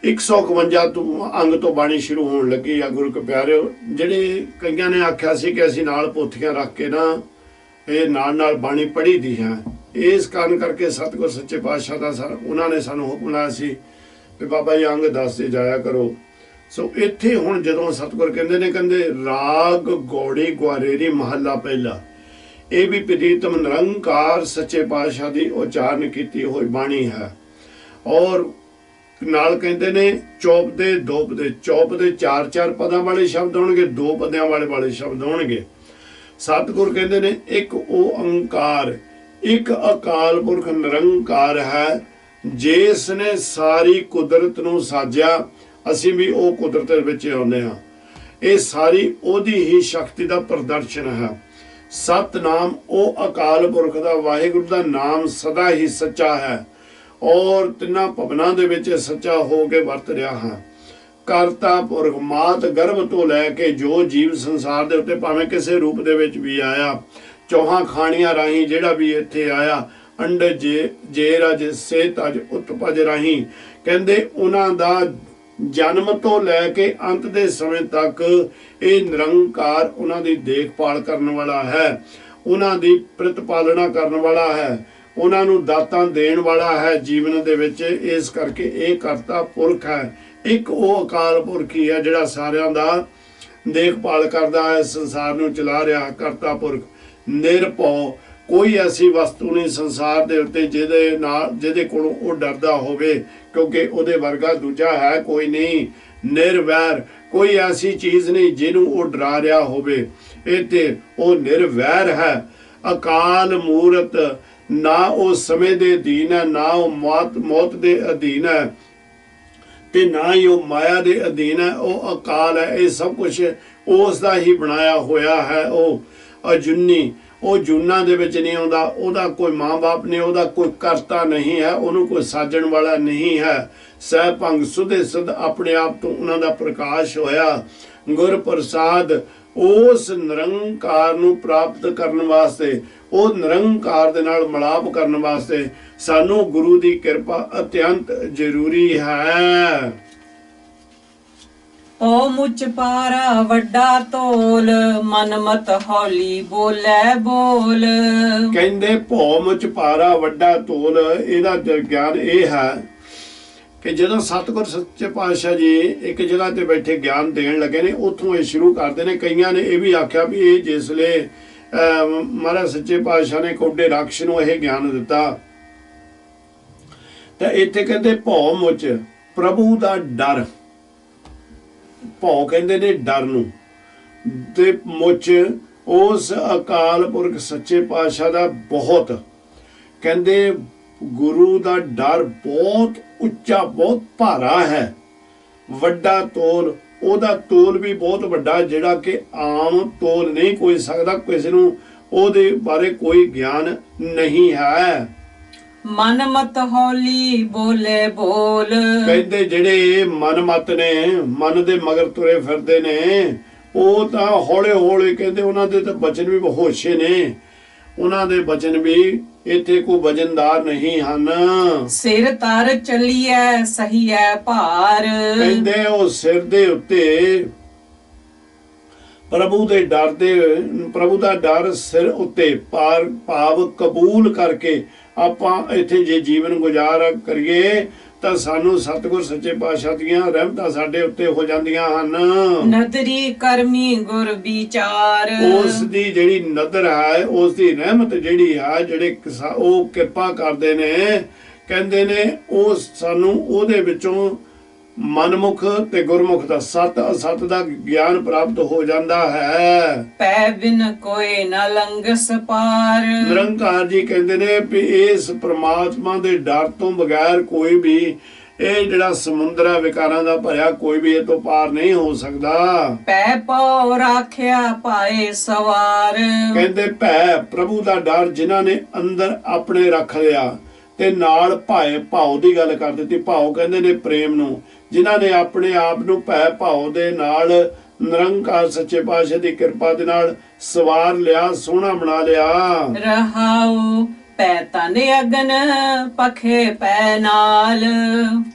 151 ਅੰਗ ਤੋਂ ਬਾਣੀ ਸ਼ੁਰੂ ਹੋਣ ਲੱਗੀ ਆ। ਗੁਰੂ ਕੇ ਪਿਆਰਿਓ, ਜਿਹੜੇ ਕਈਆਂ ਨੇ ਆਖਿਆ ਸੀ ਕਿ ਅਸੀਂ ਨਾਲ ਪੋਥੀਆਂ ਰੱਖ ਕੇ ਨਾ ਇਹ ਨਾਲ ਬਾਣੀ ਪੜ੍ਹੀ ਦੀ ਹੈ, ਇਸ ਕਾਰਨ ਕਰਕੇ ਸਤਿਗੁਰ ਸੱਚੇ ਪਾਤਸ਼ਾਹ ਦਾ ਉਹਨਾਂ ਨੇ ਸਾਨੂੰ ਹੁਕਮ ਲਾਇਆ ਸੀ ਵੀ ਬਾਬਾ ਜੀ ਅੰਗ ਦੱਸਦੇ ਜਾਇਆ ਕਰੋ। ਸੋ ਇੱਥੇ ਹੁਣ ਜਦੋਂ ਸਤਿਗੁਰ ਕਹਿੰਦੇ ਰਾਗ ਗੌੜੀ ਗਵਾਰੇਰੀ ਮਹੱਲਾ ਪਹਿਲਾ, ਇਹ ਵੀ ਪ੍ਰੀਤਮ ਨਿਰੰਕਾਰ ਸੱਚੇ ਪਾਤਸ਼ਾਹ ਦੀ ਉਚਾਰਨ ਕੀਤੀ ਹੋਈ ਬਾਣੀ ਹੈ। ਔਰ ਨਾਲ ਕਹਿੰਦੇ ਨੇ ਚੌਪਦੇ ਦੋਪਦੇ। ਚੌਪਦੇ 4-4 ਪਦਾਂ ਵਾਲੇ ਸ਼ਬਦ ਹੋਣਗੇ, 2 ਪਦਿਆਂ ਵਾਲੇ ਸ਼ਬਦ ਹੋਣਗੇ। ਸਤਿਗੁਰ ਕਹਿੰਦੇ ਨੇ ਇੱਕ ਓੰਕਾਰ, ਇੱਕ ਅਕਾਲ ਪੁਰਖ ਨਿਰੰਕਾਰ ਹੈ ਜਿਸ ਨੇ ਸਾਰੀ ਕੁਦਰਤ ਨੂੰ ਸਾਜਿਆ। ਅਸੀਂ ਵੀ ਉਹ ਕੁਦਰਤ ਵਿੱਚ ਆਉਂਦੇ ਹਾਂ। ਇਹ ਸਾਰੀ ਉਹਦੀ ਹੀ ਸ਼ਕਤੀ ਦਾ ਪ੍ਰਦਰਸ਼ਨ ਹੈ। ਸਤਨਾਮ ਉਹ ਅਕਾਲ ਪੁਰਖ ਦਾ ਵਾਹਿਗੁਰੂ ਦਾ ਨਾਮ ਸਦਾ ਹੀ ਸੱਚਾ ਹੈ ਔਰ ਤਿੰਨਾਂ ਭਵਨਾਂ ਦੇ ਵਿੱਚ ਸੱਚਾ ਹੋ ਕੇ ਵਰਤ ਰਿਹਾ ਹੈ। ਕਰਤਾ ਪੁਰਖ ਮਾਤ ਗਰਭ ਤੋਂ ਲੈ ਕੇ ਜੋ ਜੀਵ ਸੰਸਾਰ ਦੇ ਉੱਤੇ ਭਾਵੇਂ ਕਿਸੇ ਰੂਪ ਦੇ ਵਿੱਚ ਵੀ ਆਇਆ, ਚੌਹਾਂ ਖਾਣੀਆਂ ਰਾਹੀਂ ਜਿਹੜਾ ਵੀ ਇੱਥੇ ਆਇਆ, ਅੰਡਜ ਜੇਰਜ ਸੇਤਜ ਉਤਪਜ ਰਾਹੀਂ, ਕਹਿੰਦੇ ਉਹਨਾਂ ਦਾ ਜਨਮ ਤੋਂ ਲੈ ਕੇ ਅੰਤ ਦੇ ਸਮੇਂ ਤੱਕ ਇਹ ਨਿਰੰਕਾਰ ਉਹਨਾਂ ਦੀ ਦੇਖਭਾਲ ਕਰਨ ਵਾਲਾ ਹੈ, ਉਹਨਾਂ ਦੀ ਪ੍ਰਤਪਾਲਣਾ ਕਰਨ ਵਾਲਾ ਹੈ, ਉਹਨਾਂ ਨੂੰ ਦਾਤਾਂ ਦੇਣ ਵਾਲਾ ਹੈ ਜੀਵਨ ਦੇ ਵਿੱਚ। ਇਸ ਕਰਕੇ ਇਹ ਕਰਤਾ ਪੁਰਖ ਹੈ। ਇੱਕ ਉਹ ਅਕਾਲ ਪੁਰਖ ਹੀ ਹੈ ਜਿਹੜਾ ਸਾਰਿਆਂ ਦਾ ਦੇਖਭਾਲ ਕਰਦਾ ਹੈ, ਸੰਸਾਰ ਨੂੰ ਚਲਾ ਰਿਹਾ। ਕਰਤਾ ਪੁਰਖ ਨਿਰਭਉ, ਕੋਈ ਐਸੀ ਵਸਤੂ ਨਹੀਂ ਸੰਸਾਰ ਦੇ ਉੱਤੇ ਜਿਹਦੇ ਕੋਲੋਂ ਉਹ ਡਰਦਾ ਹੋਵੇ, ਕਿਉਂਕਿ ਉਹਦੇ ਵਰਗਾ ਦੂਜਾ ਹੈ ਕੋਈ ਨਹੀਂ। ਨਿਰਵੈਰ, ਕੋਈ ਐਸੀ ਚੀਜ਼ ਨਹੀਂ ਜਿਹਨੂੰ ਉਹ ਡਰਾ ਰਿਹਾ ਹੋਵੇ। ਇਹ ਤੇ ਉਹ ਨਿਰਵੈਰ ਹੈ। ਅਕਾਲ ਮੂਰਤ, ਨਾ ਉਹ ਸਮੇਂ ਦੇ ਅਧੀਨ ਹੈ, ਨਾ ਉਹ ਮੌਤ ਦੇ ਅਧੀਨ ਹੈ, ਤੇ ਨਾ ਹੀ ਉਹ ਮਾਇਆ ਦੇ ਅਧੀਨ ਹੈ। ਉਹ ਅਕਾਲ ਹੈ। ਇਹ ਸਭ ਕੁਝ ਉਸ ਦਾ ਹੀ ਬਣਾਇਆ ਹੋਇਆ ਹੈ। ਉਹ ਅਜੂਨੀ, ਉਹ ਜੂਨਾਂ ਦੇ ਵਿੱਚ ਨਹੀਂ ਆਉਂਦਾ। ਉਹਦਾ ਕੋਈ ਮਾਂ-ਬਾਪ ਨਹੀਂ, ਉਹਦਾ ਕੋਈ ਕਰਤਾ ਨਹੀਂ ਹੈ, ਉਹਨੂੰ ਕੋਈ ਸਾਜਣ ਵਾਲਾ ਨਹੀਂ ਹੈ। ਸਹਿਭੰਗ ਸੁਧੇ ਸੁਧ ਆਪਣੇ ਆਪ ਤੋਂ ਉਹਨਾਂ ਦਾ ਪ੍ਰਕਾਸ਼ ਹੋਇਆ। ਗੁਰ ਪ੍ਰਸਾਦ, ਉਸ ਨਿਰੰਕਾਰ ਨੂੰ ਪ੍ਰਾਪਤ ਕਰਨ ਵਾਸਤੇ, ਉਹ ਨਿਰੰਕਾਰ ਦੇ ਨਾਲ ਮਿਲਾਪ ਕਰਨ ਵਾਸਤੇ ਸਾਨੂੰ ਗੁਰੂ ਦੀ ਕਿਰਪਾ ਅਤਿਅੰਤ ਜ਼ਰੂਰੀ ਹੈ। ਓ ਮੁੱਚ ਪਾਰਾ ਵੱਡਾ ਤੋਲ, ਮਨ ਮਤ ਹੌਲੀ ਬੋਲੇ ਬੋਲ। ਕਹਿੰਦੇ ਭੋ ਮੁੱਚ ਪਾਰਾ ਵੱਡਾ ਤੋਲ, ਇਹਦਾ ਗਿਆਨ ਇਹ ਹੈ ਕਿ ਜਦੋਂ ਸਤਿਗੁਰ ਸੱਚੇ ਪਾਤਸ਼ਾਹ ਜੀ ਇੱਕ ਜਗ੍ਹਾ ਤੇ ਬੈਠੇ ਗਿਆਨ ਦੇਣ ਲੱਗੇ ਨੇ, ਉੱਥੋਂ ਇਹ ਸ਼ੁਰੂ ਕਰਦੇ ਨੇ। ਕਈਆਂ ਨੇ ਇਹ ਵੀ ਆਖਿਆ ਵੀ ਇਹ ਜਿਸਲੇ ਮਹਾਰਾਜ ਸੱਚੇ ਪਾਤਸ਼ਾਹ ਨੇ ਕੋਡੇ ਰਾਖਸ਼ ਨੂੰ ਇਹ ਗਿਆਨ ਦਿੱਤਾ, ਤਾਂ ਇੱਥੇ ਕਹਿੰਦੇ ਭਉ ਮੁੱਚ, ਪ੍ਰਭੂ ਦਾ ਡਰ। ਭਉ ਕਹਿੰਦੇ ਨੇ ਡਰ ਨੂੰ, ਤੇ ਮੁੱਚ ਉਸ ਅਕਾਲ ਪੁਰਖ ਸੱਚੇ ਪਾਤਸ਼ਾਹ ਦਾ ਬਹੁਤ, ਕਹਿੰਦੇ ਗੁਰੂ ਦਾ ਡਰ ਬਹੁਤ ਉੱਚਾ, ਬਹੁਤ ਭਾਰਾ ਹੈ। ਵੱਡਾ ਤੋਲ, ਉਹਦਾ ਤੋਲ ਵੀ ਬਹੁਤ ਵੱਡਾ, ਜਿਹੜਾ ਕਿ ਆਮ ਤੋਲ ਨਹੀਂ ਕੋਈ ਸਕਦਾ। ਕਿਸੇ ਨੂੰ ਉਹਦੇ ਬਾਰੇ ਕੋਈ ਗਿਆਨ ਨਹੀਂ ਹੈ। ਮਨ ਮਤ ਹੌਲੀ ਬੋਲੇ ਬੋਲ, ਕਹਿੰਦੇ ਜਿਹੜੇ ਮਨ ਮਤ ਨੇ, ਮਨ ਦੇ ਮਗਰ ਤੁਰੇ ਫਿਰਦੇ ਨੇ, ਉਹ ਤਾਂ ਹੌਲੇ ਹੌਲੇ, ਕਹਿੰਦੇ ਉਹਨਾਂ ਦੇ ਤਾਂ ਬਚਨ ਵੀ ਹੋਸ਼ੇ ਨੇ, ਉਹਨਾਂ ਦੇ ਬਚਨ ਵੀ ਇੱਥੇ ਕੋਈ ਵਜਨਦਾਰ ਨਹੀਂ ਹਨ। ਸਿਰ ਤਰ ਚੱਲੀਐ ਸਹੀਐ ਭਾਰ, ਕਹਿੰਦੇ ਉਹ ਸਿਰ ਦੇ ਉੱਤੇ ਪ੍ਰਭੂ ਦੇ ਡਰ ਦੇ, ਪ੍ਰਭੂ ਦਾ ਡਰ ਸਿਰ ਉੱਤੇ ਪਾਰ ਭਾਵ ਕਬੂਲ ਕਰਕੇ ਆਪਾਂ ਇੱਥੇ ਜੇ ਜੀਵਨ ਗੁਜ਼ਾਰਾ ਕਰੀਏ ਤਾਂ ਸਾਨੂੰ ਸਤਿਗੁਰ ਸੱਚੇ ਪਾਤਸ਼ਾਹ ਦੀਆਂ ਰਹਿਮਤਾਂ ਸਾਡੇ ਉੱਤੇ ਹੋ ਜਾਂਦੀਆਂ ਹਨ। ਨਦਰੀ ਕਰਮੀ ਗੁਰ ਵਿਚਾਰ, ਉਸ ਦੀ ਜਿਹੜੀ ਨਦਰ ਹੈ, ਉਸ ਦੀ ਰਹਿਮਤ ਜਿਹੜੀ ਆ, ਜਿਹੜੇ ਉਹ ਕਿਰਪਾ ਕਰਦੇ ਨੇ, ਕਹਿੰਦੇ ਨੇ ਉਹ ਸਾਨੂੰ ਉਹਦੇ ਵਿੱਚੋਂ ਮਨਮੁਖ ਤੇ ਗੁਰਮੁਖ ਦਾ ਸਤ ਅਸਤ ਦਾ ਗਿਆਨ ਪ੍ਰਾਪਤ ਹੋ ਜਾਂਦਾ ਹੈ। ਪੈ ਬਿਨ ਕੋਈ ਨਾ ਲੰਘਸ ਪਾਰ, ਨਿਰੰਕਾਰ ਜੀ ਕਹਿੰਦੇ ਨੇ ਵੀ ਇਸ ਪ੍ਰਮਾਤਮਾ ਦੇ ਡਰ ਤੋਂ ਬਗੈਰ ਕੋਈ ਵੀ ਇਹ ਜਿਹੜਾ ਸਮੁੰਦਰ ਹੈ ਵਿਕਾਰਾਂ ਦਾ ਭਰਿਆ, ਕੋਈ ਵੀ ਇਹ ਤੋਂ ਪਾਰ ਨਹੀਂ ਹੋ ਸਕਦਾ। ਪੈ ਪਉ ਰਾਖਿਆ ਪਾਏ ਸਵਾਰ, ਕਹਿੰਦੇ ਭੈ ਪ੍ਰਭੂ ਦਾ ਡਰ ਜਿਨ੍ਹਾਂ ਨੇ ਅੰਦਰ ਆਪਣੇ ਰੱਖ ਲਿਆ, ਤੇ ਨਾਲ ਭਾਏ ਭਾਉ ਦੀ ਗੱਲ ਕਰ ਦਿੱਤੀ। ਭਾਉ ਕਹਿੰਦੇ ਨੇ ਪ੍ਰੇਮ ਨੂੰ, ਜਿਨ੍ਹਾਂ ਨੇ ਆਪਣੇ ਆਪ ਨੂੰ ਭੈ ਭਾਉ ਦੇ ਨਾਲ ਨਿਰੰਕਾਰ ਸੱਚੇ ਪਾਤਸ਼ਾਹ ਦੀ ਕਿਰਪਾ ਦੇ ਨਾਲ ਸਵਾਰ ਲਿਆ, ਸੋਹਣਾ ਬਣਾ ਲਿਆ। ਰਹਾਉ ਪੈ ਤਨ ਅਗਨ ਪਖੇ ਪੈ ਨਾਲ,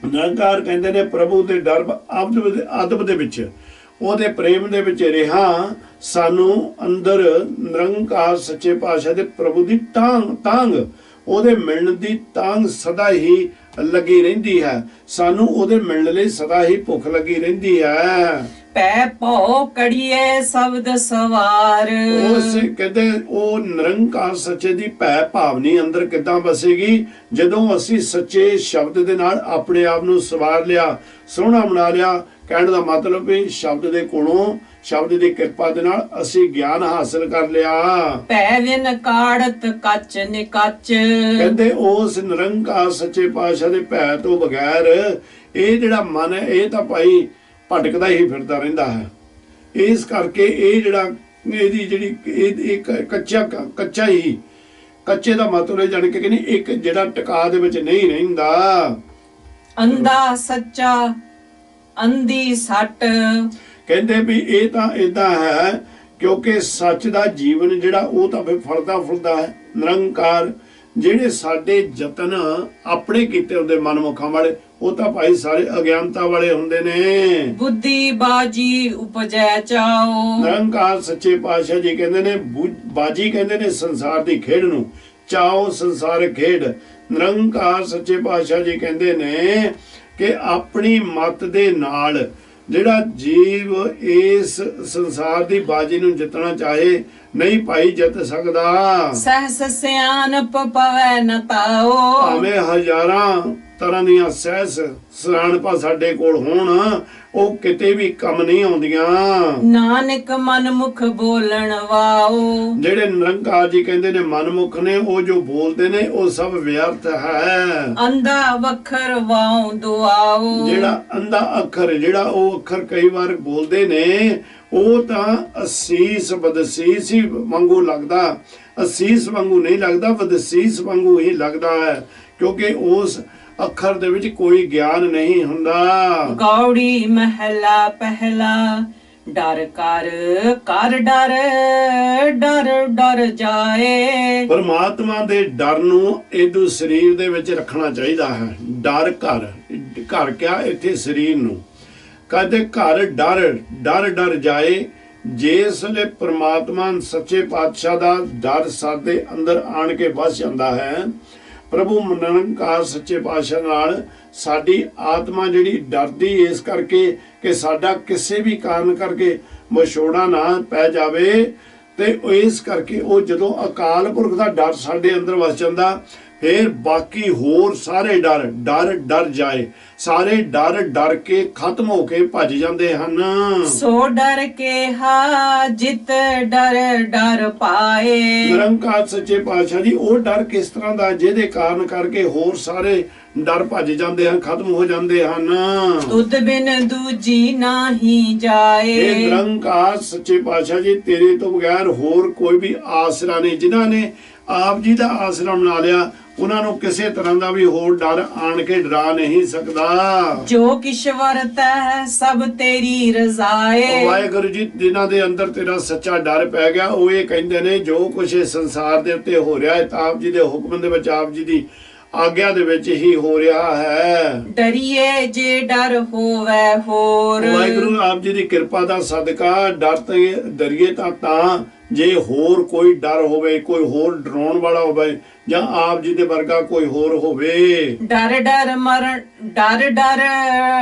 ਨਿਰੰਕਾਰ ਕਹਿੰਦੇ ਨੇ ਪ੍ਰਭੂ ਦੇ ਡਰ ਅਦਬ ਦੇ ਵਿੱਚ, ਉਹਦੇ ਪ੍ਰੇਮ ਦੇ ਵਿੱਚ ਰਿਹਾ, ਸਾਨੂੰ ਅੰਦਰ ਨਿਰੰਕਾਰ ਸੱਚੇ ਪਾਤਸ਼ਾਹ ਦੇ ਪ੍ਰਭੂ ਦੀ ਤਾਂਘ ਉਹਦੇ ਮਿਲਣ ਦੀ ਤਾਂਘ ਸਦਾ ਹੀ ਲੱਗੀ ਰਹਿੰਦੀ ਹੈ। ਸਾਨੂੰ ਉਹਦੇ ਮਿਲਣ ਲਈ ਸਦਾ ਹੀ ਭੁੱਖ ਲੱਗੀ ਰਹਿੰਦੀ ਹੈ। ਪੈ ਭਉ ਕੜੀਏ ਸ਼ਬਦ ਸਵਾਰ, ਉਸ ਕਹਿੰਦੇ ਉਹ ਨਿਰੰਕਾਰ ਸੱਚੇ ਦੀ ਭੈ ਭਾਵਨੀ ਅੰਦਰ ਕਿੱਦਾਂ ਵਸੇਗੀ? ਜਦੋਂ ਅਸੀਂ ਸੱਚੇ ਸ਼ਬਦ ਦੇ ਨਾਲ ਆਪਣੇ ਆਪ ਨੂੰ ਸਵਾਰ ਲਿਆ, ਸੋਹਣਾ ਬਣਾ ਲਿਆ। ਕਹਿਣ ਦਾ ਮਤਲਬ ਵੀ ਸ਼ਬਦ ਦੇ ਕੋਲੋਂ, ਸ਼ਬਦ ਦੀ ਕਿਰਪਾ ਦੇ ਨਾਲ ਅਸੀਂ ਗਿਆਨ ਹਾਸਲ ਕਰ ਲਿਆ। ਪੈ ਵਿਨ ਕਾੜਤ ਕੱਚ ਨਿਕੱਚ, ਕਹਿੰਦੇ ਉਸ ਨਿਰੰਕਾਰ ਸੱਚੇ ਪਾਤਸ਼ਾਹ ਦੇ ਭੈ ਤੋਂ ਬਗੈਰ ਇਹ ਜਿਹੜਾ ਮਨ ਹੈ ਇਹ ਤਾਂ ਭਾਈ ਭਟਕਦਾ ਹੀ ਫਿਰਦਾ ਰਹਿੰਦਾ ਹੈ। ਇਸ ਕਰਕੇ ਇਹ ਜਿਹੜਾ ਇਹਦੀ ਜਿਹੜੀ ਇਹ ਕੱਚਾ ਹੀ, ਕੱਚੇ ਦਾ ਮਤਲਬ ਜਾਣ ਕੇ ਕਹਿੰਦੇ ਇੱਕ ਜਿਹੜਾ ਟਿਕਾ ਦੇ ਵਿੱਚ ਨਹੀਂ ਰਹਿੰਦਾ। ਅੰਧਾ ਸੱਚਾ ਅੰਧੀ ਸੱਟ, ਕਹਿੰਦੇ ਵੀ ਇਹ ਤਾਂ ਏਦਾਂ ਹੈ ਕਿਉਂਕਿ ਸੱਚ ਦਾ ਜੀਵਨ ਜਿਹੜਾ ਉਹ ਤਾਂ ਫਿਰ ਫਲਦਾ ਫੁੱਲਦਾ ਹੈ। ਨਿਰੰਕਾਰ ਜਿਹੜੇ ਸਾਡੇ ਯਤਨ ਆਪਣੇ ਕੀਤੇ ਹੁੰਦੇ ਮਨਮੁਖਾਂ ਵਾਲੇ, ਉਹ ਤਾਂ ਭਾਈ ਸਾਰੇ ਅਗਿਆਨਤਾ ਵਾਲੇ ਹੁੰਦੇ ਨੇ। ਬੁੱਧੀ ਬਾਜੀ ਉਪਜੈ ਚਾਓ, ਨਿਰੰਕਾਰ ਸੱਚੇ ਪਾਤਸ਼ਾਹ ਜੀ ਕਹਿੰਦੇ ਨੇ ਬਾਜੀ ਕਹਿੰਦੇ ਨੇ ਸੰਸਾਰ ਦੀ ਖੇਡ ਨੂੰ, ਚਾਓ ਸੰਸਾਰ ਖੇਡ। ਨਿਰੰਕਾਰ ਸੱਚੇ ਪਾਤਸ਼ਾਹ ਜੀ ਕਹਿੰਦੇ ਨੇ ਕਿ ਆਪਣੀ ਮਤ ਦੇ ਨਾਲ ਜਿਹੜਾ ਜੀਵ ਇਸ ਸੰਸਾਰ ਦੀ ਬਾਜੀ ਨੂੰ ਜਿੱਤਣਾ ਚਾਹੇ, ਨਹੀਂ ਭਾਈ ਜਿੱਤ ਸਕਦਾ। ਸਹਸ ਸਿਆਣਪ ਪਵੈ ਨ ਤਾਓ, ਭਾਵੇਂ ਹਜ਼ਾਰਾਂ ਤਰ੍ਹਾਂ ਦੀਆਂ ਸਹਿਸ ਸਿਆਣਪਾਂ ਸਾਡੇ ਕੋਲ ਹੋਣ, ਉਹ ਕਿਤੇ ਵੀ ਕੰਮ ਨਹੀਂ ਆਉਂਦੀਆਂ। ਨਾਨਕ ਮਨਮੁਖ ਬੋਲਣ ਵਾਓ, ਜਿਹੜੇ ਨਿਰੰਕਾਰ ਜੀ ਕਹਿੰਦੇ ਨੇ ਮਨਮੁਖ ਨੇ, ਉਹ ਜੋ ਬੋਲਦੇ ਨੇ ਉਹ ਸਭ ਵਿਅਰਥ ਹੈ। ਅੰਧਾ ਵਖਰ ਵਾਉ ਦੁਆਓ, ਜਿਹੜਾ ਅੰਧਾ ਅੱਖਰ, ਜਿਹੜਾ ਉਹ ਅੱਖਰ ਕਈ ਵਾਰ ਬੋਲਦੇ ਨੇ, ਉਹ ਤਾਂ ਅਸੀਸ ਬਦਸੀਸ ਹੀ ਵਾਂਗੂ ਲੱਗਦਾ, ਅਸੀਸ ਵਾਂਗੂ ਨਹੀਂ ਲੱਗਦਾ, ਬਦਸੀਸ ਵਾਂਗੂ ਹੀ ਲੱਗਦਾ ਹੈ, ਕਿਉਂਕਿ ਉਸ ਅੱਖਰ ਦੇ ਵਿੱਚ ਕੋਈ ਗਿਆਨ ਨਹੀਂ ਹੁੰਦਾ। ਗੌੜੀ ਮਹਿਲਾ ਪਹਿਲਾ, ਡਰ ਕਰ ਡਰ ਡਰ ਡਰ ਜਾਏ। ਪਰਮਾਤਮਾ ਦੇ ਡਰ ਨੂੰ ਇਹਦੂ ਸਰੀਰ ਦੇ ਵਿੱਚ ਰੱਖਣਾ ਚਾਹੀਦਾ ਹੈ। ਡਰ ਘਰ ਕਿਆ ਇੱਥੇ ਸਰੀਰ ਨੂੰ, ਕਦੇ ਘਰ ਡਰ ਜਾਏ। ਜਿਸ ਵੇਲੇ ਪਰਮਾਤਮਾ ਸੱਚੇ ਪਾਤਸ਼ਾਹ ਦਾ ਡਰ ਸਾਡੇ ਅੰਦਰ ਆਣ ਕੇ ਵਸ ਜਾਂਦਾ ਹੈ, ਪ੍ਰਭੂ ਨਿਰੰਕਾਰ ਸੱਚੇ ਪਾਤਸ਼ਾਹ ਨਾਲ ਸਾਡੀ ਆਤਮਾ ਜਿਹੜੀ ਡਰਦੀ ਇਸ ਕਰਕੇ ਕਿ ਸਾਡਾ ਕਿਸੇ ਵੀ ਕਾਰਨ ਕਰਕੇ ਵਿਛੋੜਾ ਨਾ ਪੈ ਜਾਵੇ, ਤੇ ਇਸ ਕਰਕੇ ਉਹ ਜਦੋਂ ਅਕਾਲ ਪੁਰਖ ਦਾ ਡਰ ਸਾਡੇ ਅੰਦਰ ਵਸ ਜਾਂਦਾ, ਫਿਰ ਬਾਕੀ ਹੋਰ ਸਾਰੇ ਡਰ ਜਾਏ, ਸਾਰੇ ਡਰ ਕੇ ਖਤਮ ਹੋ ਕੇ ਭੱਜ ਜਾਂਦੇ ਹਨ। ਸੋ ਡਰ ਕੇ ਹਾ ਜਿਤ ਡਰ ਪਾਏ। ਨਿਰੰਕਾਰ ਸੱਚੇ ਪਾਤਸ਼ਾਹ ਜੀ ਉਹ ਡਰ ਕਿਸ ਤਰ੍ਹਾਂ ਦਾ, ਜਿਹਦੇ ਕਾਰਨ ਕਰਕੇ ਹੋਰ ਸਾਰੇ ਡਰ ਭੱਜ ਜਾਂਦੇ ਹਨ, ਖਤਮ ਹੋ ਜਾਂਦੇ ਹਨ। ਤੁਧ ਬਿਨ ਦੂਜੀ ਨਾਹੀ ਜਾਏ। ਇਹ ਨਿਰੰਕਾਰ ਸੱਚੇ ਪਾਤਸ਼ਾਹ ਜੀ, ਤੇਰੇ ਤੋਂ ਬਗੈਰ ਹੋਰ ਕੋਈ ਵੀ ਆਸਰਾ ਨਹੀਂ। ਜਿਨ੍ਹਾਂ ਨੇ ਆਪ ਜੀ ਦਾ ਆਸਰਾ ਬਣਾ ਲਿਆ, ਉਹਨਾਂ ਨੂੰ ਕਿਸੇ ਤਰ੍ਹਾਂ ਦਾ ਵੀ ਹੋਰ ਡਰ ਆਣ ਕੇ ਡਰਾ ਨਹੀਂ ਸਕਦਾ। ਜੋ ਕਿਛ ਵਰਤੈ ਸਭ ਤੇਰੀ ਰਜ਼ਾਏ। ਵਾਹਿਗੁਰੂ ਜੀ, ਜਿਨ੍ਹਾਂ ਦੇ ਅੰਦਰ ਤੇਰਾ ਸੱਚਾ ਡਰ ਪੈ ਗਿਆ, ਉਹ ਇਹ ਕਹਿੰਦੇ ਨੇ ਜੋ ਕੁਛ ਇਸ ਸੰਸਾਰ ਦੇ ਉੱਤੇ ਹੋ ਰਿਹਾ ਹੈ ਤਾਂ ਆਪ ਜੀ ਦੇ ਹੁਕਮ ਦੇ ਵਿੱਚ, ਆਪ ਜੀ ਦੀ ਆਗਿਆ ਦੇ ਵਿੱਚ ਹੀ ਹੋ ਰਿਹਾ ਹੈ। ਡਰੀਏ ਜੇ ਡਰ ਹੋਵੇ ਹੋਰ। ਵਾਹਿਗੁਰੂ ਆਪ ਜੀ ਦੀ ਕਿਰਪਾ ਦਾ ਸਦਕਾ ਡਰੀਏ ਤਾਂ ਜੇ ਹੋਰ ਕੋਈ ਡਰ ਹੋਵੇ, ਕੋਈ ਹੋਰ ਡਰਾਉਣ ਵਾਲਾ ਹੋਵੇ, ਜਾਂ ਆਪ ਜੀ ਦੇ ਵਰਗਾ ਕੋਈ ਹੋਰ ਹੋਵੇ। ਡਰ ਡਰ ਮਰਨ ਡਰ ਡਰ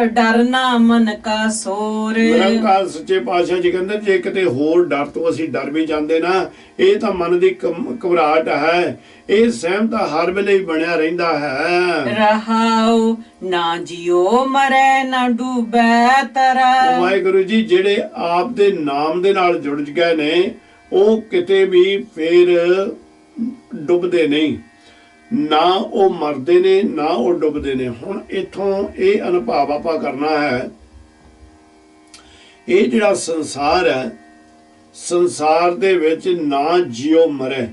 ਡਰਨਾ ਮਨ ਕਾ ਸੋਰ। ਨਿਰੰਕਾਰ ਸੱਚੇ ਪਾਤਸ਼ਾਹ ਜੀ ਕਹਿੰਦੇ ਜੇ ਕਿਤੇ ਹੋਰ ਡਰ ਤੋਂ ਅਸੀਂ ਡਰ ਵੀ ਜਾਂਦੇ ਨਾ, ਇਹ ਤਾਂ ਮਨ ਦੀ ਘਬਰਾਹਟ ਹੈ, ਇਹ ਸਹਿਮ ਤਾਂ ਹਰ ਵੇਲੇ ਹੀ ਬਣਿਆ ਰਹਿੰਦਾ ਹੈ। ਰਹਾਉ ਨਾ ਜਿਉ ਮਰੈ ਨਾ ਡੂਬੈ ਤਰਾ। ਵਾਹਿਗੁਰੂ ਜੀ, ਜਿਹੜੇ ਆਪ ਦੇ ਨਾਮ ਦੇ ਨਾਲ ਜੁੜ ਗਏ ਨੇ, ਉਹ ਕਿਤੇ ਵੀ ਫੇਰ ਡੁੱਬਦੇ ਨਹੀਂ, ਨਾ ਉਹ ਮਰਦੇ ਨੇ ਨਾ ਉਹ ਡੁੱਬਦੇ ਨੇ। ਹੁਣ ਇਥੋਂ ਇਹ ਅਨੁਭਵ ਆਪਾਂ ਕਰਨਾ ਹੈ, ਇਹ ਜਿਹੜਾ ਸੰਸਾਰ ਹੈ, ਸੰਸਾਰ ਦੇ ਵਿੱਚ ਨਾ ਜਿਉ ਮਰੇ,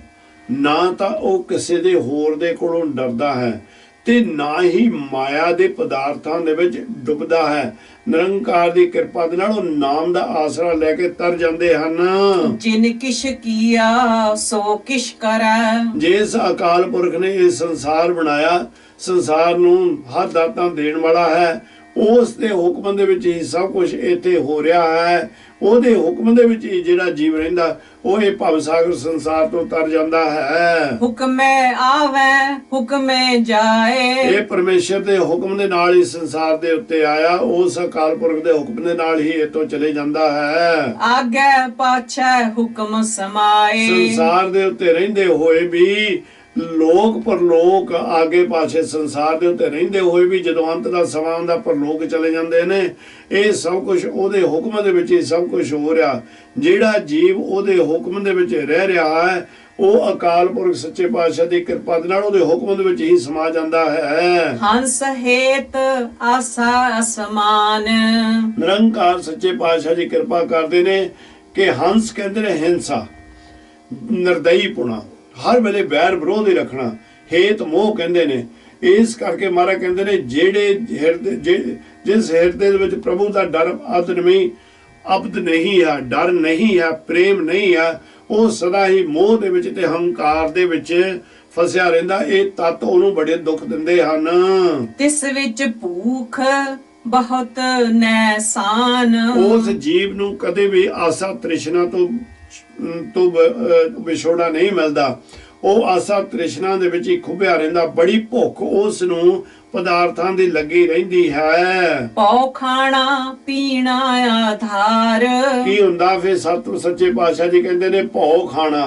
ਨਾ ਤਾਂ ਉਹ ਕਿਸੇ ਦੇ ਹੋਰ ਦੇ ਕੋਲੋਂ ਡਰਦਾ ਹੈ, ਤੇ ਨਾ ਹੀ ਮਾਇਆ ਦੇ ਪਦਾਰਥਾਂ ਦੇ ਵਿੱਚ ਡੁੱਬਦਾ ਹੈ। ਨਿਰੰਕਾਰ ਦੀ ਕਿਰਪਾ ਦੇ ਨਾਲ ਉਹ ਨਾਮ ਦਾ ਆਸਰਾ ਲੈ ਕੇ ਤਰ ਜਾਂਦੇ ਹਨ। ਜਿਨ ਕਿਛ ਕੀਆ ਸੋ ਕਿਛ ਕਰੈ। ਜਿਸ ਅਕਾਲ ਪੁਰਖ ਨੇ ਇਹ ਸੰਸਾਰ ਬਣਾਇਆ, ਸੰਸਾਰ ਨੂੰ ਹਰ ਦਾਤਾਂ ਦੇਣ ਵਾਲਾ ਹੈ, ਉਸ ਦੇ ਹੁਕਮ ਦੇ ਵਿੱਚ ਹੀ ਸਭ ਕੁਝ ਇੱਥੇ ਹੋ ਰਿਹਾ ਹੈ। ਉਹਦੇ ਹੁਕਮ ਦੇ ਵਿੱਚ ਹੀ ਜਿਹੜਾ ਜੀਵ ਰਹਿੰਦਾ, ਉਹ ਇਹ ਭਵ ਸਾਗਰ ਸੰਸਾਰ ਤੋਂ ਤਰ ਜਾਂਦਾ ਹੈ। ਹੁਕਮੇ ਆਵੇ ਹੁਕਮੇ ਜਾਏ। ਇਹ ਪਰਮੇਸ਼ਰ ਦੇ ਹੁਕਮ ਦੇ ਨਾਲ ਹੀ ਸੰਸਾਰ ਦੇ ਉੱਤੇ ਆਇਆ, ਉਸ ਅਕਾਲ ਪੁਰਖ ਦੇ ਹੁਕਮ ਦੇ ਨਾਲ ਹੀ ਇੱਥੋਂ ਚਲੇ ਜਾਂਦਾ ਹੈ। ਆਗੇ ਪਾਛੈ ਹੁਕਮ ਸਮਾਏ। ਸੰਸਾਰ ਦੇ ਉੱਤੇ ਰਹਿੰਦੇ ਹੋਏ ਵੀ ਲੋਕ ਪਰਲੋਕ, ਆਗੇ ਪਾਛੇ ਸੰਸਾਰ ਦੇ ਉੱਤੇ ਰਹਿੰਦੇ ਹੋਏ ਵੀ ਜਦੋਂ ਅੰਤ ਦਾ ਸਮਾਂ ਆਉਂਦਾ ਪਰਲੋਕ ਚਲੇ ਜਾਂਦੇ ਨੇ। ਇਹ ਸਭ ਕੁਝ ਉਹਦੇ ਹੁਕਮ ਦੇ ਵਿੱਚ ਹੀ ਸਭ ਕੁਝ ਹੋ ਰਿਹਾ। ਜਿਹੜਾ ਜੀਵ ਉਹਦੇ ਹੁਕਮ ਦੇ ਵਿੱਚ ਰਹਿ ਰਿਹਾ ਹੈ, ਉਹ ਅਕਾਲ ਪੁਰਖ ਸੱਚੇ ਪਾਤਸ਼ਾਹ ਦੀ ਕਿਰਪਾ ਦੇ ਨਾਲ ਉਹਦੇ ਹੁਕਮ ਦੇ ਵਿੱਚ ਹੀ ਸਮਾ ਜਾਂਦਾ ਹੈ। ਹੰਸ ਹੇਤ ਆਸਾ ਅਸਮਾਨ। ਨਿਰੰਕਾਰ ਸੱਚੇ ਪਾਤਸ਼ਾਹ ਜੀ ਕਿਰਪਾ ਕਰਦੇ ਨੇ ਕਿ ਹੰਸ ਕਹਿੰਦੇ ਨੇ ਹਿੰਸਾ, ਨਿਰਦਈ ਪੁਣਾ, ਹਰ ਵੇਲੇ ਵੈਰ ਵਿਰੋਧ ਹੀ ਰੱਖਣਾ, ਹੇਤ ਮੋਹ ਕਹਿੰਦੇ ਨੇ। ਇਸ ਕਰਕੇ ਮਹਾਰਾਜ ਕਹਿੰਦੇ ਨੇ ਜਿਹੜੇ ਜਿਸ ਹਿਰਦੇ ਦੇ ਵਿੱਚ ਪ੍ਰਭੂ ਦਾ ਡਰ ਅਬਦ ਨਹੀਂ ਹੈ, ਡਰ ਨਹੀਂ ਹੈ, ਪ੍ਰੇਮ ਨਹੀਂ ਹੈ, ਉਹ ਸਦਾ ਹੀ ਮੋਹ ਦੇ ਵਿੱਚ ਤੇ ਹੰਕਾਰ ਦੇ ਵਿੱਚ ਫਸਿਆ ਰਹਿੰਦਾ। ਇਹ ਤੱਤ ਉਹਨੂੰ ਬੜੇ ਦੁੱਖ ਦਿੰਦੇ ਹਨ। ਤਿਸ ਵਿੱਚ ਭੂਖ ਬਹੁਤ ਨੈਸਾਨ। ਉਸ ਜੀਵ ਨੂੰ ਕਦੇ ਵੀ ਆਸਾ ਤ੍ਰਿਸ਼ਨਾ ਤੋਂ ਵਿਛੋੜਾ ਨਹੀਂ ਮਿਲਦਾ। ਉਹ ਆਸਾ ਤ੍ਰਿਸ਼ਨਾ ਦੇ ਵਿੱਚ ਹੀ ਖੁੱਭਿਆ ਰਹਿੰਦਾ। ਬੜੀ ਭੁੱਖ ਉਸ ਨੂੰ ਪਦਾਰਥਾਂ ਦੀ ਲੱਗੀ ਰਹਿੰਦੀ ਹੈ। ਪਉ ਖਾਣਾ ਪੀਣਾ ਆਧਾਰ। ਕੀ ਹੁੰਦਾ ਫਿਰ? ਸਤਿ ਸੱਚੇ ਪਾਤਸ਼ਾਹ ਜੀ ਕਹਿੰਦੇ ਨੇ ਭਉ ਖਾਣਾ,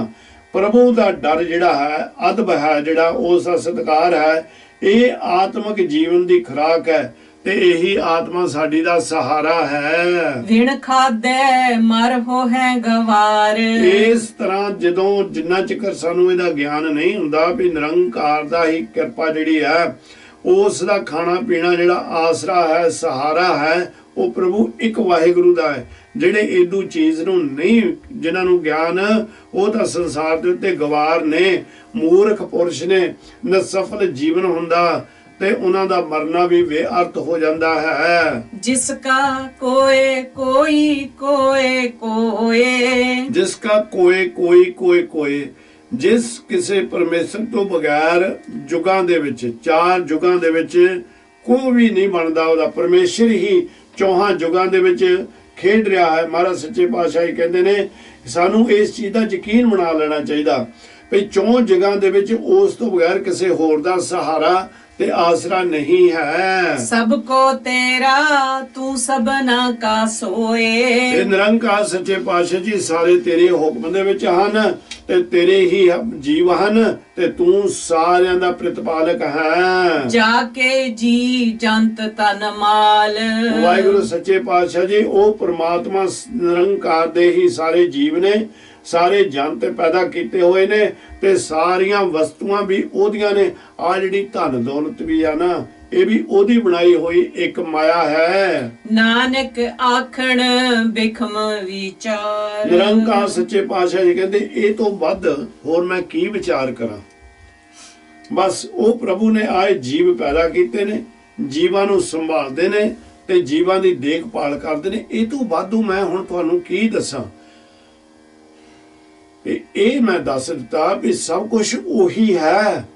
ਪ੍ਰਭੂ ਦਾ ਡਰ ਜਿਹੜਾ ਹੈ, ਅਦਬ ਹੈ, ਜਿਹੜਾ ਉਸ ਦਾ ਸਤਿਕਾਰ ਹੈ, ਇਹ ਆਤਮਿਕ ਜੀਵਨ ਦੀ ਖੁਰਾਕ ਹੈ ਤੇ ਇਹੀ ਆਤਮਾ ਸਾਡੀ ਦਾ ਸਹਾਰਾ ਹੈ। ਵਿਣ ਖਾਦੇ ਮਰ ਹੋ ਹੈ ਗਵਾਰ। ਇਸ ਤਰ੍ਹਾਂ ਜਦੋਂ ਜਿੰਨਾ ਚਿਰ ਸਾਨੂੰ ਇਹਦਾ ਗਿਆਨ ਨਹੀਂ ਹੁੰਦਾ ਵੀ ਨਿਰੰਕਾਰ ਦਾ ਹੀ ਕਿਰਪਾ ਜਿਹੜੀ ਹੈ, ਉਸ ਦਾ ਖਾਣਾ ਪੀਣਾ ਜਿਹੜਾ ਆਸਰਾ ਹੈ, ਸਹਾਰਾ ਹੈ, ਉਹ ਪ੍ਰਭੂ ਇੱਕ ਵਾਹਿਗੁਰੂ ਦਾ ਹੈ। ਜਿਹੜੇ ਏਦੂ ਚੀਜ਼ ਨੂੰ ਨਹੀਂ, ਜਿਨ੍ਹਾਂ ਨੂੰ ਗਿਆਨ, ਉਹ ਤਾਂ ਸੰਸਾਰ ਦੇ ਉੱਤੇ ਗਵਾਰ ਨੇ, ਮੂਰਖ ਪੁਰਸ਼ ਨੇ, ਨਸਫਲ ਜੀਵਨ ਹੁੰਦਾ ਤੇ ਉਹਨਾਂ ਦਾ ਮਰਨਾ ਵੀ ਬੇਅਰਥ ਹੋ ਜਾਂਦਾ ਹੈ। ਜਿਸ ਕਾ ਕੋਏ ਕੋਈ ਕੋਏ ਕੋਏ। ਜਿਸ ਕਾ ਕੋਏ ਕੋਈ ਕੋਏ ਕੋਏ। ਜਿਸ ਕਿਸੇ ਪਰਮੇਸ਼ਰ ਤੋਂ ਬਗੈਰ ਯੁਗਾਂ ਦੇ ਵਿੱਚ, 4 ਯੁਗਾਂ ਦੇ ਵਿੱਚ ਕੋਈ ਵੀ ਨਹੀਂ ਬਣਦਾ। ਉਹਦਾ ਪਰਮੇਸ਼ਰ ਹੀ 4 ਯੁਗਾਂ ਦੇ ਵਿੱਚ ਖੇਡ ਰਿਹਾ ਹੈ। ਮਹਾਰਾਜ ਸੱਚੇ ਪਾਤਸ਼ਾਹ ਕਹਿੰਦੇ ਨੇ ਸਾਨੂੰ ਇਸ ਚੀਜ਼ ਦਾ ਯਕੀਨ ਬਣਾ ਲੈਣਾ ਚਾਹੀਦਾ ਵੀ 4 ਯੁਗਾਂ ਦੇ ਵਿੱਚ ਉਸ ਤੋਂ ਬਗੈਰ ਕਿਸੇ ਹੋਰ ਦਾ ਸਹਾਰਾ ਤੇ ਆਸਰਾ ਨਹੀਂ ਹੈ। ਸਭ ਕੋ ਤੇਰਾ ਤੂੰ ਸਭਨਾ ਕਾ ਸੋਏ। ਤੇ ਨਿਰੰਕਾਰ ਸੱਚੇ ਪਾਤਸ਼ਾਹ ਜੀ ਸਾਰੇ ਤੇਰੇ ਹੁਕਮ ਦੇ ਵਿੱਚ ਹਨ ਤੇ ਤੇਰੇ ਹੀ ਜੀਵ ਹਨ ਤੇ ਤੂੰ ਸਾਰਿਆਂ ਦਾ ਪ੍ਰਤਪਾਲਕ ਹੈ। ਜਾ ਕੇ ਜੀ ਜੰਤ ਤਨ ਮਾਲ। ਵਾਹਿਗੁਰੂ ਸੱਚੇ ਪਾਤਸ਼ਾਹ ਜੀ ਉਹ ਪ੍ਰਮਾਤਮਾ ਨਿਰੰਕਾਰ ਦੇ ਹੀ ਸਾਰੇ ਜੀਵ ਨੇ, ਸਾਰੇ ਜੰਤ ਪੈਦਾ ਕੀਤੇ ਹੋਏ ਨੇ ਤੇ ਸਾਰੀਆਂ ਵਸਤੂਆਂ ਵੀ ਉਹਦੀਆਂ ਨੇ। ਆ ਜਿਹੜੀ ਧਨ ਦੌਲਤ ਵੀ ਆ ਨਾ, ਇਹ ਵੀ ਉਹਦੀ ਬਣਾਈ ਹੋਈ ਇੱਕ ਮਾਇਆ ਹੈ। ਨਾਨਕ ਆਖਣ ਬਿਖਮ ਵਿਚਾਰ। ਨਿਰੰਕਾਰ ਸੱਚੇ ਪਾਤਸ਼ਾਹ ਜੀ ਕਹਿੰਦੇ ਇਹ ਤੋਂ ਵੱਧ ਹੋਰ ਮੈਂ ਕੀ ਵਿਚਾਰ ਕਰਾਂ। ਬਸ ਉਹ ਪ੍ਰਭੂ ਨੇ ਆਏ ਜੀਵ ਪੈਦਾ ਕੀਤੇ ਨੇ, ਜੀਵਾਂ ਨੂੰ ਸੰਭਾਲਦੇ ਨੇ ਤੇ ਜੀਵਾਂ ਦੀ ਦੇਖਭਾਲ ਕਰਦੇ ਨੇ। ਇਹ ਤੋਂ ਵਾਧੂ ਮੈਂ ਹੁਣ ਤੁਹਾਨੂੰ ਕੀ ਦੱਸਾਂ। ਇਹ ਮੈਂ ਦੱਸ ਦਿੱਤਾ ਵੀ ਸਭ ਕੁਝ ਉਹੀ ਹੈ।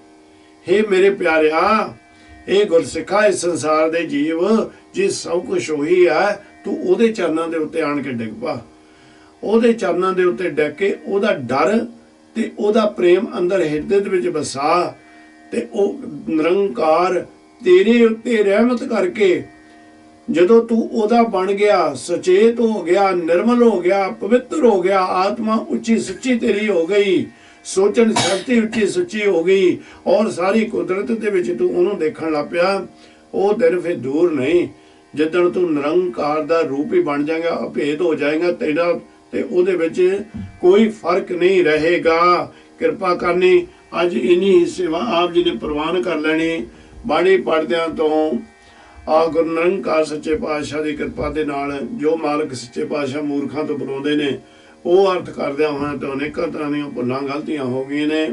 हे ਮੇਰੇ ਪਿਆਰਿਆ, ਇਹ ਗੁਰਸਿੱਖਾ, ਇਸ ਸੰਸਾਰ ਦੇ ਜੀਵ, ਜੇ ਸਭ ਕੁਝ ਉਹੀ ਹੈ, ਤੂੰ ਉਹਦੇ ਚਰਨਾਂ ਦੇ ਉੱਤੇ ਆਣ ਕੇ ਡਿੱਗ ਪਾ। ਉਹਦੇ ਚਰਨਾਂ ਦੇ ਉੱਤੇ ਡਿੱਗ ਕੇ ਉਹਦਾ ਡਰ ਤੇ ਉਹਦਾ ਪ੍ਰੇਮ ਅੰਦਰ ਹਿਰਦੇ ਦੇ ਵਿੱਚ ਵਸਾ, ਤੇ ਉਹ ਨਿਰੰਕਾਰ ਤੇਰੇ ਉੱਤੇ ਰਹਿਮਤ ਕਰਕੇ ਜਦੋਂ ਤੂੰ ਉਹਦਾ ਬਣ ਗਿਆ, ਸੁਚੇਤ ਹੋ ਗਿਆ, ਨਿਰਮਲ ਹੋ ਗਿਆ, ਪਵਿੱਤਰ ਹੋ ਗਿਆ, ਆਤਮਾ ਉੱਚੀ ਸੁੱਚੀ ਤੇਰੀ ਹੋ ਗਈ, ਸੋਚਣ ਸ਼ਕਤੀ ਉੱਚੀ ਸੁੱਚੀ ਹੋ ਗਈ, ਔਰ ਸਾਰੀ ਕੁਦਰਤ ਦੇ ਵਿੱਚ ਤੂੰ ਉਹਨੂੰ ਦੇਖਣ ਲੱਗ ਪਿਆ। ਉਹ ਦਿਨ ਫਿਰ ਦੂਰ ਨਹੀਂ ਜਿੱਦਣ ਤੂੰ ਨਿਰੰਕਾਰ ਦਾ ਰੂਪ ਹੀ ਬਣ ਜਾਏਗਾ, ਅਭੇਦ ਹੋ ਜਾਏਗਾ ਤੇਰਾ, ਤੇ ਉਹਦੇ ਵਿੱਚ ਕੋਈ ਫਰਕ ਨਹੀਂ ਰਹੇਗਾ। ਕਿਰਪਾ ਕਰਨੀ ਅੱਜ ਇੰਨੀ ਹੀ ਸੇਵਾ ਆਪ ਜੀ ਨੇ ਪ੍ਰਵਾਨ ਕਰ ਲੈਣੀ। ਬਾਣੀ ਪੜ੍ਹਦਿਆਂ ਤੋਂ ਆ ਗੁਰੂ ਨਿਰੰਕਾਰ ਸੱਚੇ ਪਾਤਸ਼ਾਹ ਦੀ ਕਿਰਪਾ ਦੇ ਨਾਲ ਜੋ ਮਾਲਕ ਸੱਚੇ ਪਾਤਸ਼ਾਹ ਮੂਰਖਾਂ ਤੋਂ ਬੁਲਾਉਂਦੇ ਨੇ, ਉਹ ਅਰਥ ਕਰਦਿਆਂ ਹੋਇਆਂ ਤੋਂ ਅਨੇਕਾਂ ਤਰ੍ਹਾਂ ਦੀਆਂ ਭੁੱਲਾਂ ਗਲਤੀਆਂ ਹੋ ਗਈਆਂ ਨੇ।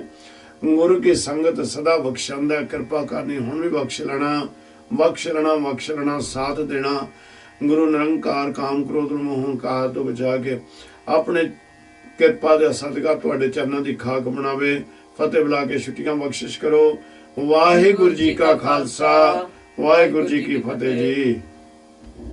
ਗੁਰੂ ਕੀ ਸੰਗਤ ਸਦਾ ਬਖਸ਼ਾਉਂਦਾ, ਕਿਰਪਾ ਕਰਨੀ ਹੁਣ ਵੀ ਬਖਸ਼ ਲੈਣਾ, ਬਖਸ਼ ਲੈਣਾ, ਬਖਸ਼ ਲੈਣਾ, ਸਾਥ ਦੇਣਾ। ਗੁਰੂ ਨਿਰੰਕਾਰ ਕਾਮ ਕ੍ਰੋਧ ਮੋਹ ਹੰਕਾਰ ਤੋਂ ਬਚਾ ਕੇ ਆਪਣੇ ਕਿਰਪਾ ਦੇ ਸਦਕਾ ਤੁਹਾਡੇ ਚਰਨਾਂ ਦੀ ਖਾਕ ਬਣਾਵੇ। ਫਤਿਹ ਬੁਲਾ ਕੇ ਛੁੱਟੀਆਂ ਬਖਸ਼ਿਸ਼ ਕਰੋ। ਵਾਹਿਗੁਰੂ ਜੀ ਕਾ ਖਾਲਸਾ, ਵਾਹਿਗੁਰੂ ਜੀ ਕੀ ਫਤਿਹ ਜੀ।